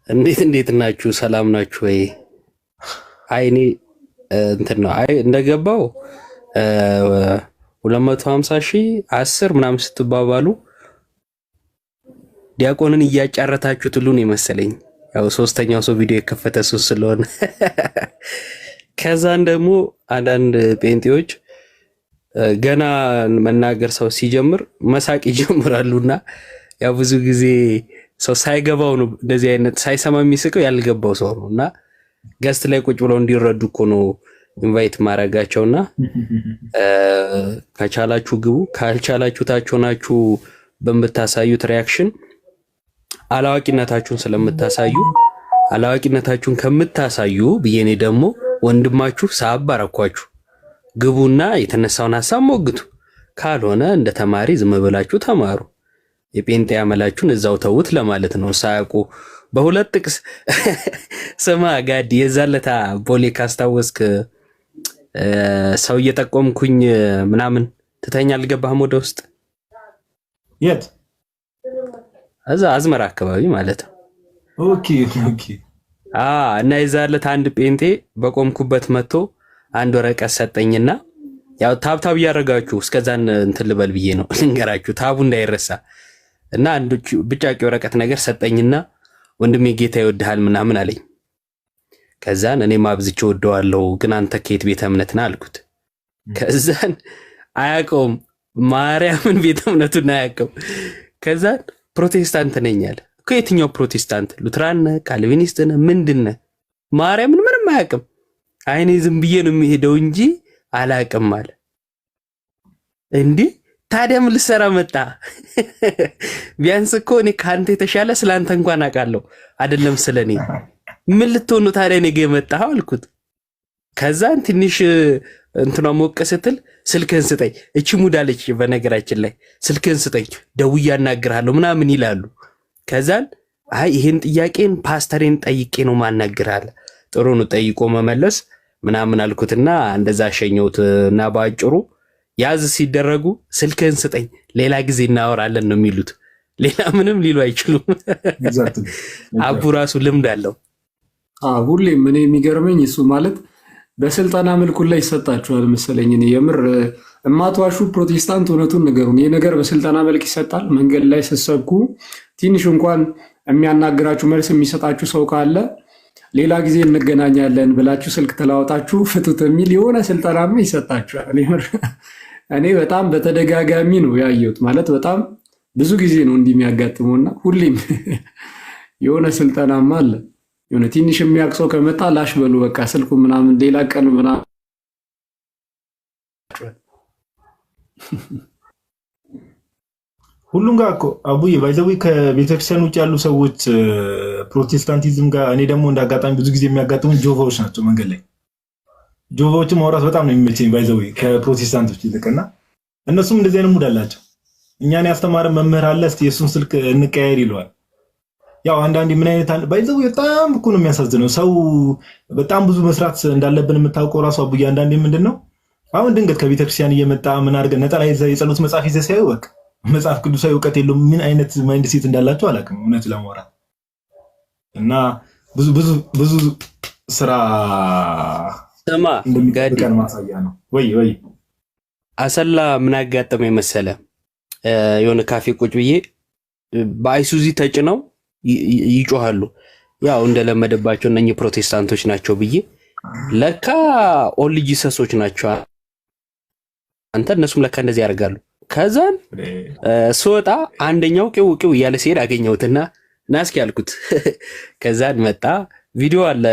እንዴት ናችሁ? ሰላም ናችሁ ወይ? አይ እኔ እንትን ነው አይ እንደገባው 250 ሺህ 10 ምናምን ስትባባሉ ዲያቆንን እያጫረታችሁት ሁሉ ነው የመሰለኝ። ያው ሶስተኛው ሰው ቪዲዮ የከፈተ እሱ ስለሆነ ከዛን ደግሞ አንዳንድ ጴንጤዎች ገና መናገር ሰው ሲጀምር መሳቅ ይጀምራሉና ያው ብዙ ጊዜ ሰው ሳይገባው ነው እንደዚህ አይነት ሳይሰማ የሚስቀው ያልገባው ሰው ነውና ገስት ላይ ቁጭ ብለው እንዲረዱ እኮ ነው ኢንቫይት ማረጋቸውና ከቻላችሁ ግቡ፣ ካልቻላችሁ ታች ሆናችሁ በምታሳዩት ሪአክሽን አላዋቂነታችሁን ስለምታሳዩ አላዋቂነታችሁን ከምታሳዩ ብዬኔ ደግሞ ወንድማችሁ ሳባረኳችሁ ግቡና የተነሳውን ሐሳብ ሞግቱ። ካልሆነ እንደ ተማሪ ዝም ብላችሁ ተማሩ። የጴንጤ ያመላችሁን እዛው ተውት ለማለት ነው። ሳያውቁ በሁለት ጥቅስ ስማ ጋዲ የዛለታ ቦሌ ካስታወስክ ሰው እየጠቆምኩኝ ምናምን ትተኛ አልገባህም ወደ ውስጥ የት እዛ አዝመራ አካባቢ ማለት ነው። ኦኬ እና የዛለታ አንድ ጴንጤ በቆምኩበት መጥቶ አንድ ወረቀት ሰጠኝና ያው ታብታብ እያደረጋችሁ እስከዛን እንትን ልበል ብዬ ነው ልንገራችሁ ታቡ እንዳይረሳ እና አንዱ ብጫቂ ወረቀት ነገር ሰጠኝና ወንድሜ ጌታ ይወድሃል ምናምን አለኝ። ከዛን እኔ ማብዝቼ ወደዋለሁ ግን አንተ ከየት ቤተ እምነት ነህ አልኩት። ከዛን አያውቀውም ማርያምን ቤተ እምነቱን አያውቀውም። ከዛን ፕሮቴስታንት ነኝ አለ። ከየትኛው ፕሮቴስታንት? ሉትራን ነህ? ካልቪኒስት ነህ? ምንድን ነህ? ማርያምን ምንም አያውቅም። አይኔ ዝም ብዬ ነው የሚሄደው እንጂ አላውቅም አለ። እንዴ ታዲያ ምን ልሰራ መጣ? ቢያንስ እኮ እኔ ካንተ የተሻለ ስላንተ እንኳን አውቃለሁ አይደለም ስለኔ። ምን ልትሆኑ ታዲያ እኔ ጋር መጣህ አልኩት። ከዛን ትንሽ እንትኗ ሞቅ ስትል ስልክህን ስጠኝ፣ እቺ ሙዳለች በነገራችን ላይ ስልክህን ስጠኝ ደውዬ አናግርሃለሁ ምናምን ይላሉ። ከዛን አይ ይሄን ጥያቄን ፓስተሬን ጠይቄ ነው ማናግርሃለሁ። ጥሩ ነው ጠይቆ መመለስ ምናምን አልኩትና እንደዛ ሸኘሁት እና ባጭሩ ያዝ ሲደረጉ ስልክህን ስጠኝ ሌላ ጊዜ እናወራለን ነው የሚሉት። ሌላ ምንም ሊሉ አይችሉም። አቡ ራሱ ልምድ አለው። ሁሌም እኔ የሚገርመኝ እሱ ማለት በስልጠና መልኩ ላይ ይሰጣችኋል መሰለኝ። እኔ የምር እማትዋሹ ፕሮቴስታንት እውነቱን ንገሩን። ይህ ነገር በስልጠና መልክ ይሰጣል። መንገድ ላይ ስትሰብኩ ትንሽ እንኳን የሚያናግራችሁ መልስ የሚሰጣችሁ ሰው ካለ ሌላ ጊዜ እንገናኛለን ብላችሁ ስልክ ተላወጣችሁ ፍቱት የሚል የሆነ ስልጠናም ይሰጣችኋል። እኔ በጣም በተደጋጋሚ ነው ያየሁት። ማለት በጣም ብዙ ጊዜ ነው እንዲህ የሚያጋጥመውና ሁሌም የሆነ ስልጠናማ አለ። የሆነ ትንሽ የሚያቅሰው ከመጣ ላሽ በሉ በቃ ስልኩ ምናምን ሌላ ቀን ምናምን ሁሉም ጋር እኮ አቡዬ ባይዘዊ ከቤተክርስቲያን ውጭ ያሉ ሰዎች ፕሮቴስታንቲዝም ጋር እኔ ደግሞ እንዳጋጣሚ ብዙ ጊዜ የሚያጋጥሙን ጆቫዎች ናቸው። መንገድ ላይ ጆቫዎችን ማውራት በጣም ነው የሚመቸኝ ባይዘዊ ከፕሮቴስታንቶች ይልቅና እነሱም እንደዚህ አይነት ሙድ አላቸው። እኛን ያስተማረ መምህር አለ እስቲ የሱን ስልክ እንቀያየር ይለዋል። ያው አንዳንዴ ምን አይነት ባይዘዊ በጣም እኮ ነው የሚያሳዝነው። ሰው በጣም ብዙ መስራት እንዳለብን የምታውቀው ራሱ አቡዬ አንዳንዴ ምንድነው አሁን ድንገት ከቤተክርስቲያን እየመጣ ምን አድርገን ነጠላ የጸሎት መጽሐፍ ይዘህ ሲያዩ በቃ መጽሐፍ ቅዱሳዊ እውቀት የለውም። ምን አይነት ማይንድ ሴት እንዳላቸው አላውቅም እውነት ለማውራት እና ብዙ ስራ ሰማ እንደሚቀር ማሳያ ነው። ወይ አሰላ ምን አጋጠመኝ መሰለ? የሆነ ካፌ ቁጭ ብዬ በአይሱዚ ተጭነው ይጮሃሉ። ያው እንደለመደባቸው እነኚህ ፕሮቴስታንቶች ናቸው ብዬ ለካ ኦል ጂሰሶች ናቸው አንተ እነሱም ለካ እንደዚህ ያደርጋሉ። ከዛን ስወጣ አንደኛው ቄው እያለ ሲሄድ አገኘሁትና ናስኪ ያልኩት። ከዛን መጣ ቪዲዮ አለ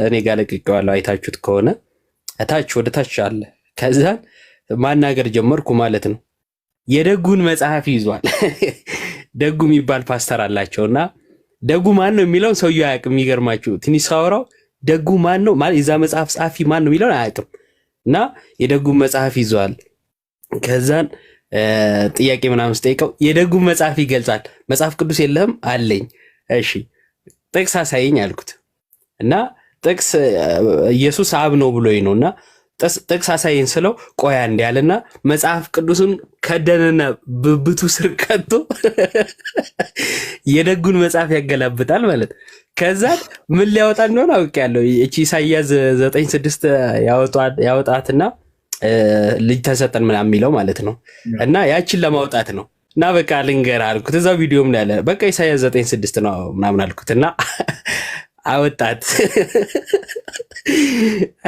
እኔ ጋር ለቅቄዋለሁ አይታችሁት ከሆነ እታች ወደ ታች አለ። ከዛን ማናገር ጀመርኩ ማለት ነው። የደጉን መጽሐፍ ይዟል። ደጉ የሚባል ፓስተር አላቸውና ደጉ ማን ነው የሚለውን ሰውየው አያውቅም። የሚገርማችሁ ትንሽ ሳወራው ደጉ ማን ነው ማለት የዛ መጽሐፍ ጻፊ ማን ነው የሚለውን አያውቅም። እና የደጉን መጽሐፍ ይዟል። ከዛን ጥያቄ ምናምን ስጠይቀው የደጉን መጽሐፍ ይገልጻል። መጽሐፍ ቅዱስ የለህም አለኝ። እሺ ጥቅስ አሳየኝ አልኩት እና ጥቅስ ኢየሱስ አብ ነው ብሎኝ ነውና ጥቅስ አሳየን ስለው ቆያ እንዲ ያለና መጽሐፍ ቅዱስን ከደነና ብብቱ ስር ከቶ የደጉን መጽሐፍ ያገላብጣል ማለት። ከዛ ምን ሊያወጣ እንደሆነ አውቄያለሁ። እቺ ኢሳይያስ 9:6 ያወጣትና ልጅ ተሰጠን ምናምን የሚለው ማለት ነው። እና ያችን ለማውጣት ነው። እና በቃ ልንገርህ አልኩት። እዛው ቪዲዮም ላይ አለ። በቃ ኢሳይያስ 9:6 ነው ምናምን አልኩትና አወጣት።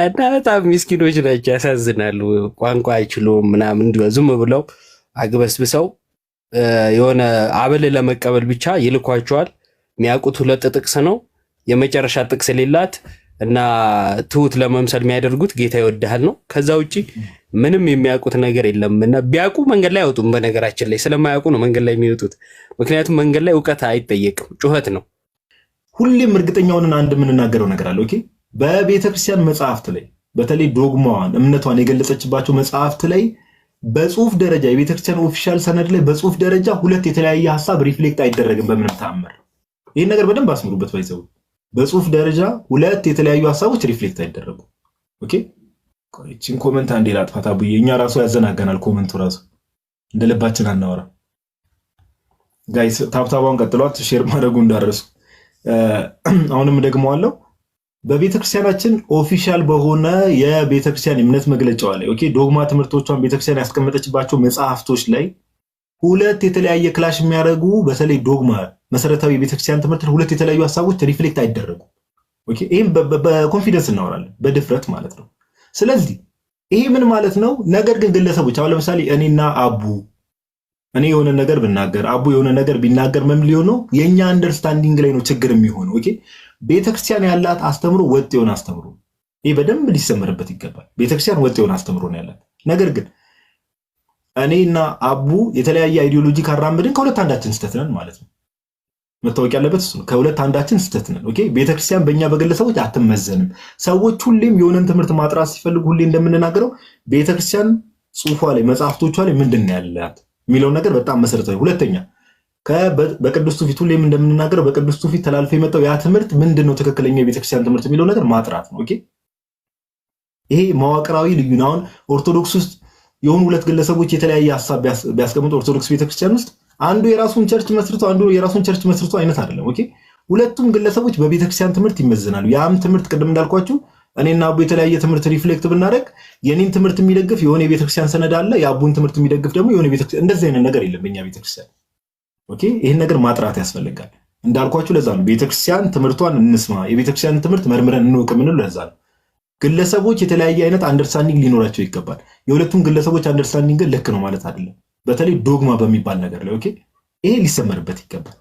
እና በጣም ምስኪኖች ናቸው፣ ያሳዝናሉ። ቋንቋ አይችሉም ምናምን እንዲሁ ዝም ብለው አግበስብሰው የሆነ አበል ለመቀበል ብቻ ይልኳቸዋል። የሚያውቁት 2 ጥቅስ ነው፣ የመጨረሻ ጥቅስ ሌላት እና ትሁት ለመምሰል የሚያደርጉት ጌታ ይወድሃል ነው። ከዛ ውጪ ምንም የሚያውቁት ነገር የለም። እና ቢያውቁ መንገድ ላይ አይወጡም። በነገራችን ላይ ስለማያውቁ ነው መንገድ ላይ የሚወጡት። ምክንያቱም መንገድ ላይ እውቀት አይጠየቅም፣ ጩኸት ነው። ሁሌም እርግጠኛውን አንድ የምንናገረው ነገር አለ። ኦኬ፣ በቤተክርስቲያን መጽሐፍት ላይ በተለይ ዶግማዋን እምነቷን የገለጸችባቸው መጽሐፍት ላይ በጽሁፍ ደረጃ የቤተክርስቲያን ኦፊሻል ሰነድ ላይ በጽሁፍ ደረጃ 2 የተለያየ ሐሳብ ሪፍሌክት አይደረግም በምንም ተአምር። ይህን ነገር በደንብ አስምሩበት። ባይዘው በጽሁፍ ደረጃ 2 የተለያዩ ሐሳቦች ሪፍሌክት አይደረጉም። ኦኬ፣ እቺን ኮሜንት አንዴ ላጥፋት አቡዬ። እኛ ራሱ ያዘናገናል ኮሜንቱ ራሱ እንደ ልባችን አናወራ። ጋይስ ታብታባውን ቀጥሏት፣ ሼር ማድረጉ እንዳረሱ። አሁንም ደግመዋለሁ። በቤተክርስቲያናችን ኦፊሻል በሆነ የቤተክርስቲያን እምነት መግለጫዋ ላይ ኦኬ ዶግማ ትምህርቶቿን ቤተክርስቲያን ያስቀመጠችባቸው መጽሐፍቶች ላይ 2 የተለያየ ክላሽ የሚያደርጉ በተለይ ዶግማ መሰረታዊ የቤተክርስቲያን ትምህርት 2 የተለያዩ ሐሳቦች ሪፍሌክት አይደረጉም። ኦኬ ይሄን በኮንፊደንስ እናወራለን፣ በድፍረት ማለት ነው። ስለዚህ ይሄ ምን ማለት ነው? ነገር ግን ግለሰቦች አሁን ለምሳሌ እኔና አቡ እኔ የሆነ ነገር ብናገር አቡ የሆነ ነገር ቢናገር ምን ሊሆነው የኛ አንደርስታንዲንግ ላይ ነው ችግር የሚሆነው። ኦኬ ቤተክርስቲያን ያላት አስተምሮ ወጥ የሆነ አስተምሮ፣ ይሄ በደንብ ሊሰመርበት ይገባል። ቤተክርስቲያን ወጥ የሆነ አስተምሮ ነው ያላት። ነገር ግን እኔና አቡ የተለያየ አይዲዮሎጂ ካራምድን ከሁለት አንዳችን ስተት ነን ማለት ነው። መታወቅ ያለበት እሱ ነው። ከሁለት አንዳችን ስተት ነን። ኦኬ ቤተክርስቲያን በእኛ በግለሰቦች አትመዘንም። ሰዎች ሁሌም የሆነን ትምህርት ማጥራት ሲፈልጉ ሁሌ እንደምንናገረው ቤተክርስቲያን ጽሑፏ ላይ መጽሐፍቶቿ ላይ ምንድን ነው ያላት የሚለው ነገር በጣም መሰረታዊ። ሁለተኛ በቅዱስ ትውፊት ሁሌም እንደምንናገረው በቅዱስ ትውፊት ተላልፎ የመጣው ያ ትምህርት ምንድነው ትክክለኛ የቤተክርስቲያን ትምህርት የሚለው ነገር ማጥራት ነው። ኦኬ ይሄ መዋቅራዊ ልዩነት አሁን ኦርቶዶክስ ውስጥ የሆኑ 2 ግለሰቦች የተለያየ ሐሳብ ቢያስቀምጡ ኦርቶዶክስ ቤተክርስቲያን ውስጥ አንዱ የራሱን ቸርች መስርቶ አንዱ የራሱን ቸርች መስርቶ አይነት አይደለም። ኦኬ ሁለቱም ግለሰቦች በቤተክርስቲያን ትምህርት ይመዘናሉ። ያም ትምህርት ቅድም እንዳልኳችሁ እኔና አቡ የተለያየ ትምህርት ሪፍሌክት ብናደርግ የኔን ትምህርት የሚደግፍ የሆነ የቤተክርስቲያን ሰነድ አለ፣ የአቡን ትምህርት የሚደግፍ ደግሞ የሆነ ቤተክርስቲያን። እንደዚህ አይነት ነገር የለም በእኛ ቤተክርስቲያን። ኦኬ ይሄን ነገር ማጥራት ያስፈልጋል። እንዳልኳችሁ ለዛ ነው ቤተክርስቲያን ትምህርቷን እንስማ፣ የቤተክርስቲያን ትምህርት መርምረን እንወቅ ምንለው ለዛ ነው። ግለሰቦች የተለያየ አይነት አንደርስታንዲንግ ሊኖራቸው ይገባል። የሁለቱም ግለሰቦች አንደርስታንዲንግ ግን ልክ ነው ማለት አይደለም። በተለይ ዶግማ በሚባል ነገር ላይ ኦኬ ይሄ ሊሰመርበት ይገባል።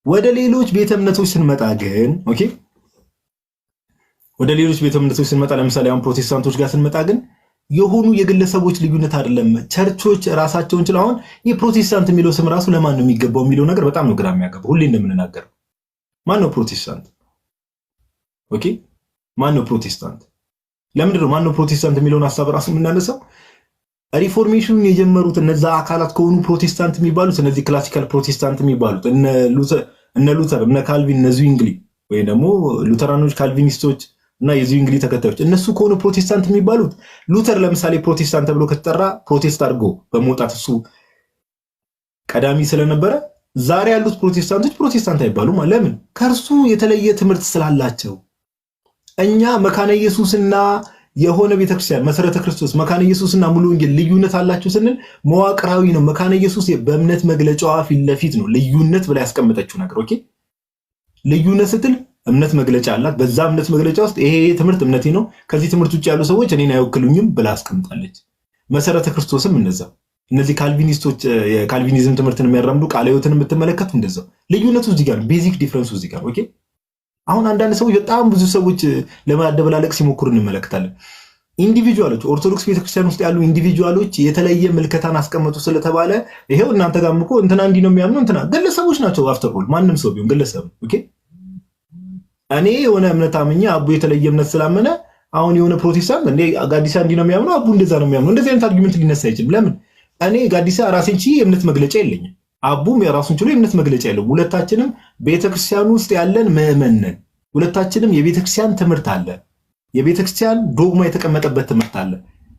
ወደ ሌሎች ቤተ እምነቶች ስንመጣ ግን ኦኬ ወደ ሌሎች ቤተ እምነቶች ስንመጣ ለምሳሌ አሁን ፕሮቴስታንቶች ጋር ስንመጣ ግን የሆኑ የግለሰቦች ልዩነት አይደለም። ቸርቾች ራሳቸውን ችለው አሁን የፕሮቴስታንት የሚለው ስም ራሱ ለማን ነው የሚገባው የሚለው ነገር በጣም ነው ግራ የሚያጋባው። ሁሌ እንደምንናገረው ማን ነው ፕሮቴስታንት? ኦኬ ማን ነው ፕሮቴስታንት? ለምንድን ነው ማን ነው ፕሮቴስታንት የሚለውን ሐሳብ ራሱ የምናነሳው? ሪፎርሜሽኑን የጀመሩት እነዛ አካላት ከሆኑ ፕሮቴስታንት የሚባሉት እነዚህ ክላሲካል ፕሮቴስታንት የሚባሉት እነ ሉተር እነ ካልቪን እነ ዙዊንግሊ ወይ ደግሞ ሉተራኖች ካልቪኒስቶች እና የዙዊንግሊ ተከታዮች እነሱ ከሆኑ ፕሮቴስታንት የሚባሉት ሉተር ለምሳሌ ፕሮቴስታንት ተብሎ ከተጠራ ፕሮቴስት አድርጎ በመውጣት እሱ ቀዳሚ ስለነበረ ዛሬ ያሉት ፕሮቴስታንቶች ፕሮቴስታንት አይባሉም። ለምን? ከእርሱ የተለየ ትምህርት ስላላቸው። እኛ መካነ ኢየሱስና የሆነ ቤተክርስቲያን መሰረተ ክርስቶስ መካነ ኢየሱስና ሙሉ ወንጌል ልዩነት አላችሁ ስንል መዋቅራዊ ነው። መካነ ኢየሱስ በእምነት መግለጫዋ ፊት ለፊት ነው ልዩነት ብላ ያስቀመጠችው ነገር። ኦኬ ልዩነት ስትል እምነት መግለጫ አላት። በዛ እምነት መግለጫ ውስጥ ይሄ ትምህርት እምነቴ ነው፣ ከዚህ ትምህርት ውጭ ያሉ ሰዎች እኔን አይወክሉኝም ብላ አስቀምጣለች። መሰረተ ክርስቶስም እንደዛ። እነዚህ ካልቪኒስቶች የካልቪኒዝም ትምህርትን የሚያራምዱ ቃለ ሕይወትን የምትመለከቱ እንደዛው። ልዩነቱ እዚህ ጋር፣ ቤዚክ ዲፍረንሱ እዚህ ጋር። ኦኬ አሁን አንዳንድ ሰዎች በጣም ብዙ ሰዎች ለማደበላለቅ ሲሞክሩ እንመለከታለን። ኢንዲቪጁዋሎች ኦርቶዶክስ ቤተክርስቲያን ውስጥ ያሉ ኢንዲቪጁዋሎች የተለየ ምልከታን አስቀመጡ ስለተባለ ይሄው እናንተ ጋርም እኮ እንትና እንዲህ ነው የሚያምኑ እንትና ግለሰቦች ናቸው። አፍተር ኦል ማንም ሰው ቢሆን ግለሰብ። ኦኬ እኔ የሆነ እምነት አምኜ አቡ የተለየ እምነት ስላመነ አሁን የሆነ ፕሮቴስታንት እንዴ ጋዲሳ እንዲህ ነው የሚያምነው አቡ እንደዛ ነው የሚያምነው እንደዚህ አይነት አርጊመንት ሊነሳ አይችልም። ለምን? እኔ ጋዲሳ ራሴን ችዬ የእምነት መግለጫ የለኝም፣ አቡም የራሱን ችሎ የእምነት መግለጫ የለውም። ሁለታችንም ቤተክርስቲያን ውስጥ ያለን ምዕመን ነን። ሁለታችንም የቤተክርስቲያን ትምህርት አለ። የቤተክርስቲያን ዶግማ የተቀመጠበት ትምህርት አለ።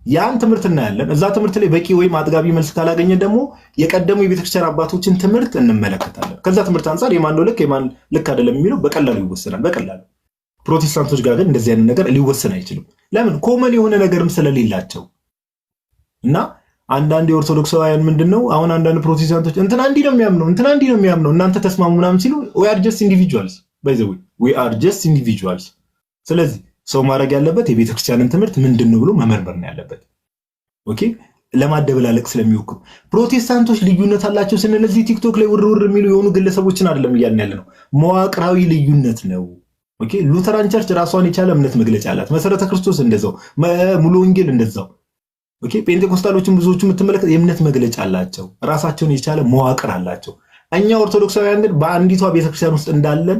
ያን ትምህርት እናያለን። እዛ ትምህርት ላይ በቂ ወይም አጥጋቢ መልስ ካላገኘን ደግሞ የቀደሙ የቤተክርስቲያን አባቶችን ትምህርት እንመለከታለን። ከዛ ትምህርት አንጻር የማን ነው ልክ የማን ልክ አይደለም የሚለው በቀላሉ ይወሰናል። በቀላሉ ፕሮቴስታንቶች ጋር ግን እንደዚህ አይነት ነገር ሊወሰን አይችልም። ለምን? ኮመን የሆነ ነገርም ስለሌላቸው እና አንዳንድ የኦርቶዶክሳውያን ምንድነው አሁን አንዳንድ ፕሮቴስታንቶች እንትና እንዲህ ነው የሚያምነው እናንተ ተስማሙ ምናምን ሲሉ we are just individuals by the way we are just individuals። ስለዚህ ሰው ማድረግ ያለበት የቤተክርስቲያንን ትምህርት ምንድነው ብሎ መመርመር ነው ያለበት። ኦኬ ለማደበላለቅ ስለሚወክሩ ፕሮቴስታንቶች ልዩነት አላቸው ስንል እዚህ ቲክቶክ ላይ ውርውር የሚሉ የሆኑ ግለሰቦችን አይደለም እያልን ያለ ነው። መዋቅራዊ ልዩነት ነው። ኦኬ ሉተራን ቸርች ራሷን የቻለ እምነት መግለጫ አላት። መሰረተ ክርስቶስ እንደዛው፣ ሙሉ ወንጌል እንደዛው። ኦኬ ፔንቴኮስታሎችን ብዙዎቹ የምትመለከት የእምነት መግለጫ አላቸው፣ ራሳቸውን የቻለ መዋቅር አላቸው። እኛ ኦርቶዶክሳውያን ግን በአንዲቷ ቤተክርስቲያን ውስጥ እንዳለን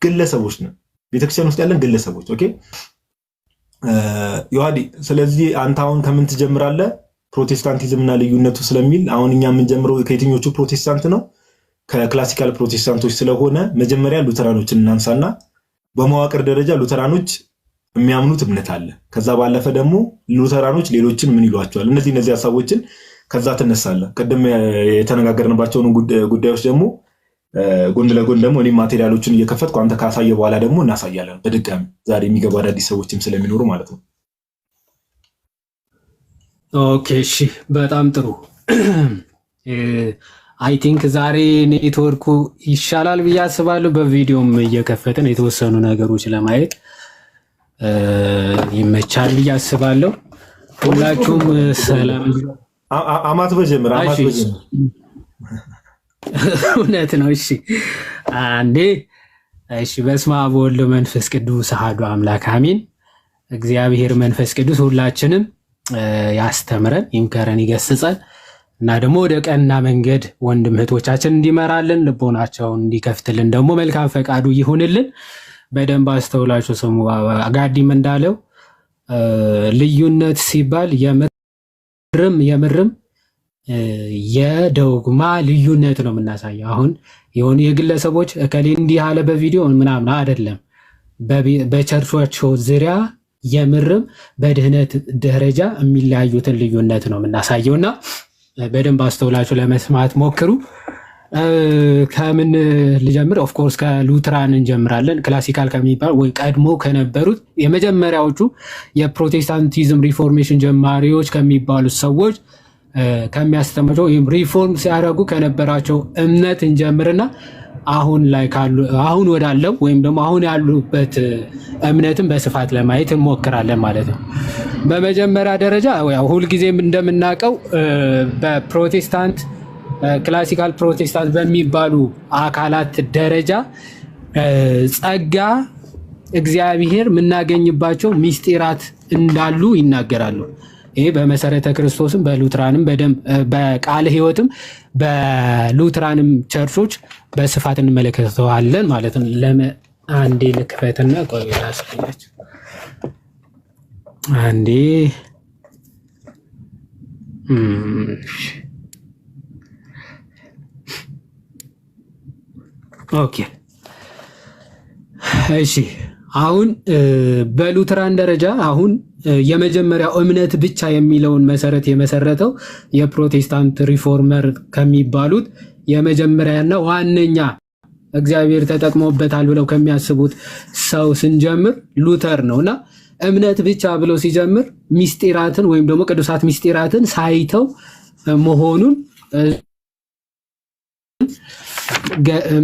ግለሰቦች ነን። ቤተክርስቲያን ውስጥ ያለን ግለሰቦች። ኦኬ ዮሐዲ፣ ስለዚህ አንተ አሁን ከምን ትጀምራለህ? ፕሮቴስታንቲዝምና ልዩነቱ ስለሚል አሁን እኛ የምንጀምረው ከየትኞቹ ፕሮቴስታንት ነው? ከክላሲካል ፕሮቴስታንቶች ስለሆነ መጀመሪያ ሉተራኖችን እናንሳና በመዋቅር ደረጃ ሉተራኖች የሚያምኑት እምነት አለ። ከዛ ባለፈ ደግሞ ሉተራኖች ሌሎችን ምን ይሏቸዋል? እነዚህ ሐሳቦችን ከዛ ትነሳለህ። ቀደም የተነጋገርንባቸውን ጉዳዮች ደግሞ ጎን ለጎን ደግሞ እኔ ማቴሪያሎችን እየከፈትኩ አንተ ካሳየ በኋላ ደግሞ እናሳያለን በድጋሚ ዛሬ የሚገቡ አዳዲስ ሰዎችም ስለሚኖሩ ማለት ነው። ኦኬ እሺ፣ በጣም ጥሩ። አይ ቲንክ ዛሬ ኔትወርኩ ይሻላል ብዬ አስባለሁ። በቪዲዮም እየከፈትን የተወሰኑ ነገሮች ለማየት ይመቻል ብዬ አስባለሁ። ሁላችሁም ሰላም አማት በጀምር እውነት ነው። እሺ አንዴ እሺ። በስመ አብ ወወልድ ወመንፈስ ቅዱስ አሐዱ አምላክ አሜን። እግዚአብሔር መንፈስ ቅዱስ ሁላችንም ያስተምረን፣ ይምከረን፣ ይገስጸን እና ደግሞ ወደ ቀና መንገድ ወንድም እህቶቻችን እንዲመራልን ልቦናቸውን እንዲከፍትልን ደግሞ መልካም ፈቃዱ ይሁንልን። በደንብ አስተውላችሁ ስሙ። አጋዲም እንዳለው ልዩነት ሲባል የምርም የዶግማ ልዩነት ነው የምናሳየው። አሁን የሆኑ የግለሰቦች እከሌ እንዲህ አለ በቪዲዮ ምናምን አይደለም። በቸርቾቻቸው ዙሪያ የምርም በድህነት ደረጃ የሚለያዩትን ልዩነት ነው የምናሳየው እና በደንብ አስተውላችሁ ለመስማት ሞክሩ። ከምን ልጀምር? ኦፍኮርስ ከሉትራን እንጀምራለን። ክላሲካል ከሚባል ወይ ቀድሞ ከነበሩት የመጀመሪያዎቹ የፕሮቴስታንቲዝም ሪፎርሜሽን ጀማሪዎች ከሚባሉት ሰዎች ከሚያስተምረው ወይም ሪፎርም ሲያደርጉ ከነበራቸው እምነት እንጀምርና አሁን ወዳለው ወይም ደግሞ አሁን ያሉበት እምነትን በስፋት ለማየት እንሞክራለን ማለት ነው። በመጀመሪያ ደረጃ ሁልጊዜም እንደምናውቀው በፕሮቴስታንት ክላሲካል ፕሮቴስታንት በሚባሉ አካላት ደረጃ ጸጋ እግዚአብሔር የምናገኝባቸው ሚስጢራት እንዳሉ ይናገራሉ። ይሄ በመሰረተ ክርስቶስም በሉትራንም በደንብ በቃለ ሕይወትም በሉትራንም ቸርቾች በስፋት እንመለከተዋለን ማለት ነው። አንዴ ልክፈትና ቆይ ላሳያችሁ። አንዴ ኦኬ እሺ። አሁን በሉትራን ደረጃ አሁን የመጀመሪያው እምነት ብቻ የሚለውን መሰረት የመሰረተው የፕሮቴስታንት ሪፎርመር ከሚባሉት የመጀመሪያና ዋነኛ እግዚአብሔር ተጠቅሞበታል ብለው ከሚያስቡት ሰው ስንጀምር ሉተር ነውና እምነት ብቻ ብለው ሲጀምር ሚስጢራትን ወይም ደግሞ ቅዱሳት ሚስጢራትን ሳይተው መሆኑን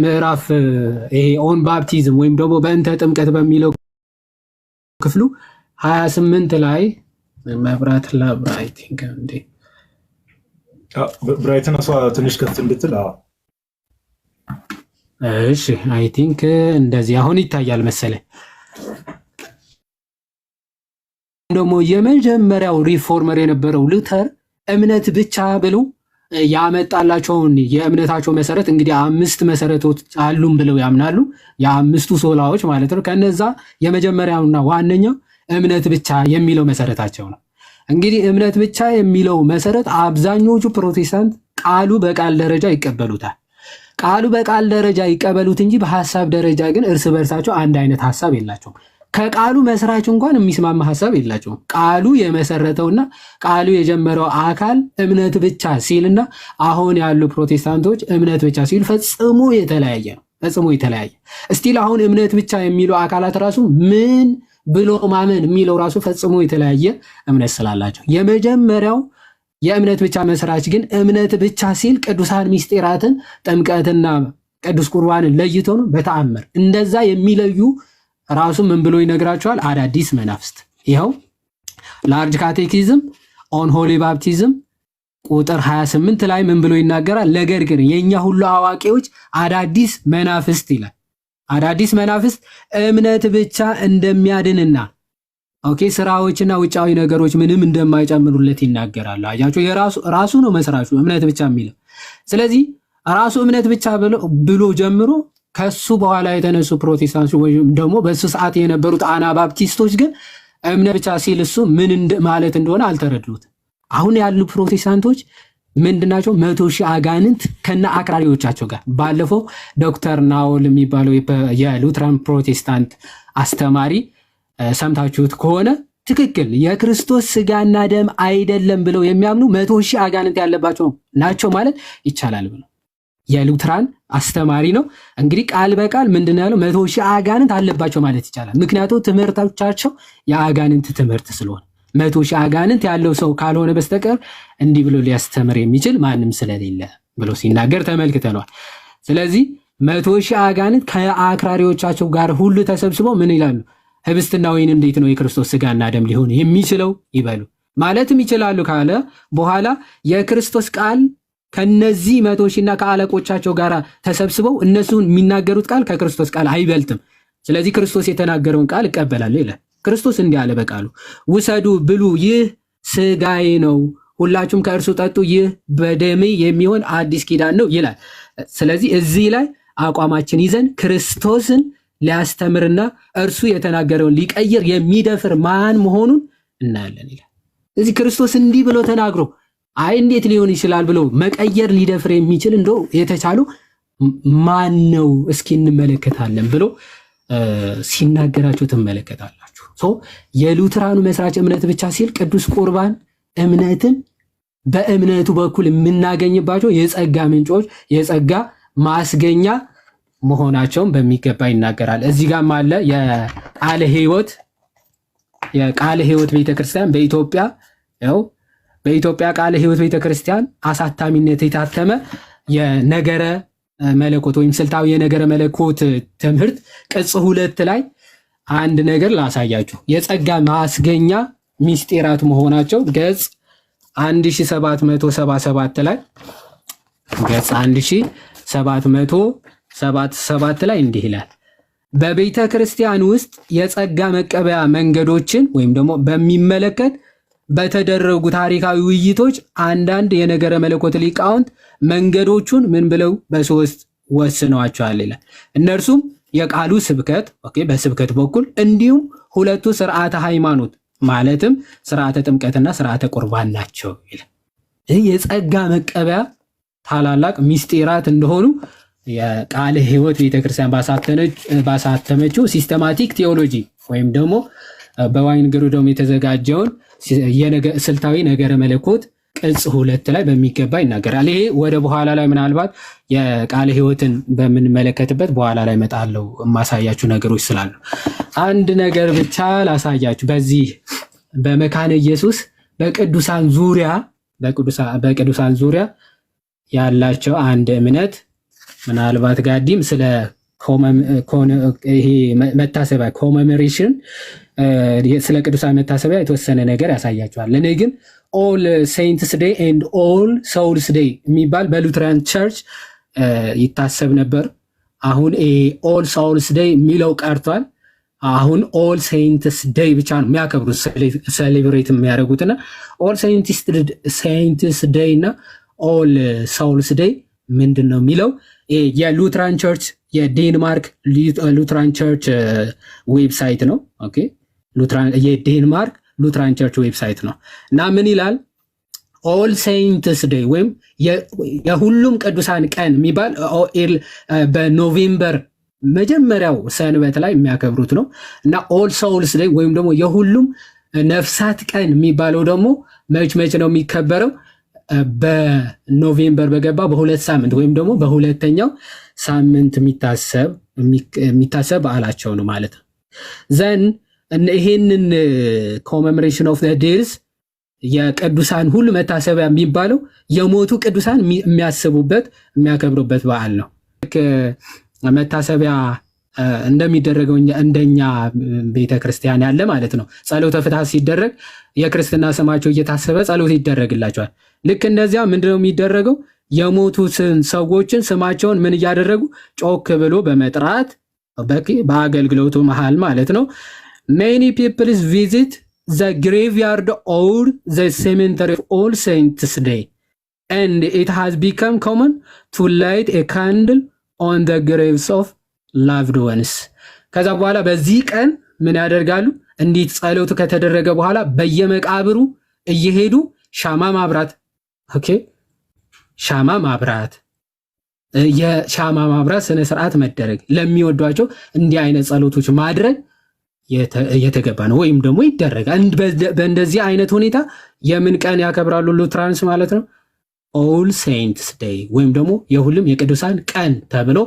ምዕራፍ ይሄ ኦን ባፕቲዝም ወይም ደግሞ በእንተ ጥምቀት በሚለው ክፍሉ 28 ላይ መብራት ላብራይቲንግ እንዴ ብራይትን እሷ ትንሽ ከፍ እንድትል እሺ አይ ቲንክ እንደዚህ አሁን ይታያል መሰለኝ። ደግሞ የመጀመሪያው ሪፎርመር የነበረው ሉተር እምነት ብቻ ብሎ ያመጣላቸውን የእምነታቸው መሰረት እንግዲህ 5 መሰረቶች አሉን ብለው ያምናሉ። የአምስቱ ሶላዎች ማለት ነው። ከነዛ የመጀመሪያውና ዋነኛው እምነት ብቻ የሚለው መሰረታቸው ነው። እንግዲህ እምነት ብቻ የሚለው መሰረት አብዛኞቹ ፕሮቴስታንት ቃሉ በቃል ደረጃ ይቀበሉታል። ቃሉ በቃል ደረጃ ይቀበሉት እንጂ በሐሳብ ደረጃ ግን እርስ በርሳቸው አንድ አይነት ሐሳብ የላቸውም። ከቃሉ መስራች እንኳን የሚስማማ ሐሳብ የላቸውም። ቃሉ የመሰረተውና ቃሉ የጀመረው አካል እምነት ብቻ ሲልና አሁን ያሉ ፕሮቴስታንቶች እምነት ብቻ ሲሉ ፈጽሞ የተለያየ ነው። ፈጽሞ የተለያየ እስቲል አሁን እምነት ብቻ የሚሉ አካላት ራሱ ምን ብሎ ማመን የሚለው ራሱ ፈጽሞ የተለያየ እምነት ስላላቸው የመጀመሪያው የእምነት ብቻ መስራች ግን እምነት ብቻ ሲል ቅዱሳን ምስጢራትን ጥምቀትና ቅዱስ ቁርባንን ለይቶ ነው በተአምር እንደዛ የሚለዩ ራሱ ምን ብሎ ይነግራቸዋል? አዳዲስ መናፍስት። ይኸው ላርጅ ካቴኪዝም ኦን ሆሊ ባፕቲዝም ቁጥር 28 ላይ ምን ብሎ ይናገራል? ነገር ግን የኛ ሁሉ አዋቂዎች አዳዲስ መናፍስት ይላል። አዳዲስ መናፍስት እምነት ብቻ እንደሚያድንና ኦኬ ስራዎችና ውጫዊ ነገሮች ምንም እንደማይጨምሩለት ይናገራል። አያችሁ ራሱ ነው መስራቹ እምነት ብቻ የሚለው። ስለዚህ ራሱ እምነት ብቻ ብሎ ጀምሮ ከሱ በኋላ የተነሱ ፕሮቴስታንቶች ወይም ደግሞ በሱ ሰዓት የነበሩት አናባፕቲስቶች ግን እምነት ብቻ ሲል እሱ ምን ማለት እንደሆነ አልተረዱት። አሁን ያሉ ፕሮቴስታንቶች ምንድናቸው? 100,000 አጋንንት ከነ አክራሪዎቻቸው ጋር ባለፈው ዶክተር ናውል የሚባለው የሉትራን ፕሮቴስታንት አስተማሪ ሰምታችሁት ከሆነ ትክክል የክርስቶስ ስጋና ደም አይደለም ብለው የሚያምኑ 100,000 አጋንንት ያለባቸው ናቸው ማለት ይቻላል ብሎ የሉትራን አስተማሪ ነው። እንግዲህ ቃል በቃል ምንድነው ያለው? 100,000 አጋንንት አለባቸው ማለት ይቻላል። ምክንያቱም ትምህርቶቻቸው የአጋንንት ትምህርት ስለሆነ 100,000 አጋንንት ያለው ሰው ካልሆነ በስተቀር እንዲህ ብሎ ሊያስተምር የሚችል ማንም ስለሌለ ብሎ ሲናገር ተመልክተናል። ስለዚህ 100,000 አጋንንት ከአክራሪዎቻቸው ጋር ሁሉ ተሰብስበው ምን ይላሉ? ህብስትና ወይን እንዴት ነው የክርስቶስ ስጋና ደም ሊሆን የሚችለው ይበሉ ማለትም ይችላሉ ካለ በኋላ የክርስቶስ ቃል ከነዚህ 100,000ና ከአለቆቻቸው ጋር ተሰብስበው እነሱን የሚናገሩት ቃል ከክርስቶስ ቃል አይበልጥም። ስለዚህ ክርስቶስ የተናገረውን ቃል እቀበላለሁ ይላል። ክርስቶስ እንዲህ አለ በቃሉ ውሰዱ ብሉ፣ ይህ ስጋዬ ነው፣ ሁላችሁም ከእርሱ ጠጡ፣ ይህ በደሜ የሚሆን አዲስ ኪዳን ነው ይላል። ስለዚህ እዚህ ላይ አቋማችን ይዘን ክርስቶስን ሊያስተምርና እርሱ የተናገረውን ሊቀይር የሚደፍር ማን መሆኑን እናያለን ይላል። ስለዚህ ክርስቶስ እንዲህ ብሎ ተናግሮ አይ እንዴት ሊሆን ይችላል ብሎ መቀየር ሊደፍር የሚችል እንደው የተቻለው ማን ነው እስኪ እንመለከታለን ብሎ ሲናገራቸው ትመለከታላችሁ። የሉትራኑ መስራች እምነት ብቻ ሲል ቅዱስ ቁርባን እምነትን በእምነቱ በኩል የምናገኝባቸው የጸጋ ምንጮች የጸጋ ማስገኛ መሆናቸውን በሚገባ ይናገራል። እዚህ ጋርም አለ የቃለ ሕይወት ቤተክርስቲያን በኢትዮጵያ ያው በኢትዮጵያ ቃለ ሕይወት ቤተክርስቲያን አሳታሚነት የታተመ የነገረ መለኮት ወይም ስልታዊ የነገረ መለኮት ትምህርት ቅጽ 2 ላይ አንድ ነገር ላሳያችሁ። የጸጋ ማስገኛ ሚስጢራት መሆናቸው ገጽ 1777 ላይ ገጽ 1777 ላይ እንዲህ ይላል። በቤተ ክርስቲያን ውስጥ የጸጋ መቀበያ መንገዶችን ወይም ደግሞ በሚመለከት በተደረጉ ታሪካዊ ውይይቶች አንዳንድ የነገረ መለኮት ሊቃውንት መንገዶቹን ምን ብለው በሶስት ወስነዋቸዋል ይላል። እነርሱም የቃሉ ስብከት በስብከት በኩል እንዲሁም ሁለቱ ስርዓተ ሃይማኖት ማለትም ስርዓተ ጥምቀትና ስርዓተ ቁርባን ናቸው ይላል። ይህ የጸጋ መቀበያ ታላላቅ ሚስጢራት እንደሆኑ የቃለ ሕይወት ቤተክርስቲያን ባሳተመችው ሲስተማቲክ ቴዎሎጂ ወይም ደግሞ በዋይንግሩዶም የተዘጋጀውን ስልታዊ ነገረ መለኮት ቅጽ 2 ላይ በሚገባ ይናገራል። ይሄ ወደ በኋላ ላይ ምናልባት የቃለ ሕይወትን በምንመለከትበት በኋላ ላይ መጣለው ማሳያችሁ ነገሮች ስላሉ አንድ ነገር ብቻ ላሳያችሁ። በዚህ በመካነ ኢየሱስ በቅዱሳን ዙሪያ ያላቸው አንድ እምነት ምናልባት ጋዲም ስለ ይሄ መታሰቢያ ኮሜሞሬሽን ስለ ቅዱሳን መታሰቢያ የተወሰነ ነገር ያሳያቸዋል። እኔ ግን ኦል ሴንትስ ዴይ ኤንድ ኦል ሶውልስ ዴይ የሚባል በሉትራን ቸርች ይታሰብ ነበር። አሁን ኦል ሶውልስ ዴይ የሚለው ቀርቷል። አሁን ኦል ሴንትስ ዴይ ብቻ ነው የሚያከብሩት ሴሌብሬት የሚያደርጉትና ኦል ሴንትስ ዴይ እና ኦል ሶውልስ ዴይ ምንድን ነው የሚለው የሉትራን ቸርች የዴንማርክ ሉትራን ቸርች ዌብሳይት ነው። ኦኬ የዴንማርክ ሉትራን ቸርች ዌብሳይት ነው እና ምን ይላል? ኦል ሴንትስ ዴይ ወይም የሁሉም ቅዱሳን ቀን የሚባል በኖቬምበር መጀመሪያው ሰንበት ላይ የሚያከብሩት ነው እና ኦል ሳውልስ ላይ ወይም ደግሞ የሁሉም ነፍሳት ቀን የሚባለው ደግሞ መች ነው የሚከበረው? በኖቬምበር በገባ በሁለት ሳምንት ወይም ደግሞ በሁለተኛው ሳምንት የሚታሰብ በዓላቸው ነው ማለት ነው። ዘን ይሄንን ኮሜሞሬሽን ኦፍ ዴይዝ የቅዱሳን ሁሉ መታሰቢያ የሚባለው የሞቱ ቅዱሳን የሚያስቡበት የሚያከብሩበት በዓል ነው። መታሰቢያ እንደሚደረገው እንደኛ ቤተክርስቲያን ያለ ማለት ነው። ጸሎተ ፍትሐት ሲደረግ የክርስትና ስማቸው እየታሰበ ጸሎት ይደረግላቸዋል። ልክ እንደዚያ ምንድነው የሚደረገው? የሞቱትን ሰዎችን ስማቸውን ምን እያደረጉ ጮክ ብሎ በመጥራት በአገልግሎቱ መሃል ማለት ነው። many people visit the graveyard or the cemetery of All Saints Day and it has become common to light a candle on the graves of loved ones። ከዛ በኋላ በዚህ ቀን ምን ያደርጋሉ? እንዴት ጸሎቱ ከተደረገ በኋላ በየመቃብሩ እየሄዱ ሻማ ማብራት። ኦኬ ሻማ ማብራት፣ የሻማ ማብራት ስነ ስርዓት መደረግ፣ ለሚወዷቸው እንዲህ አይነት ጸሎቶች ማድረግ የተገባ ነው ወይም ደግሞ ይደረጋል። በእንደዚህ አይነት ሁኔታ የምን ቀን ያከብራሉ ሉትራንስ ማለት ነው? ኦል ሴንትስ ዴይ ወይም ደግሞ የሁሉም የቅዱሳን ቀን ተብሎ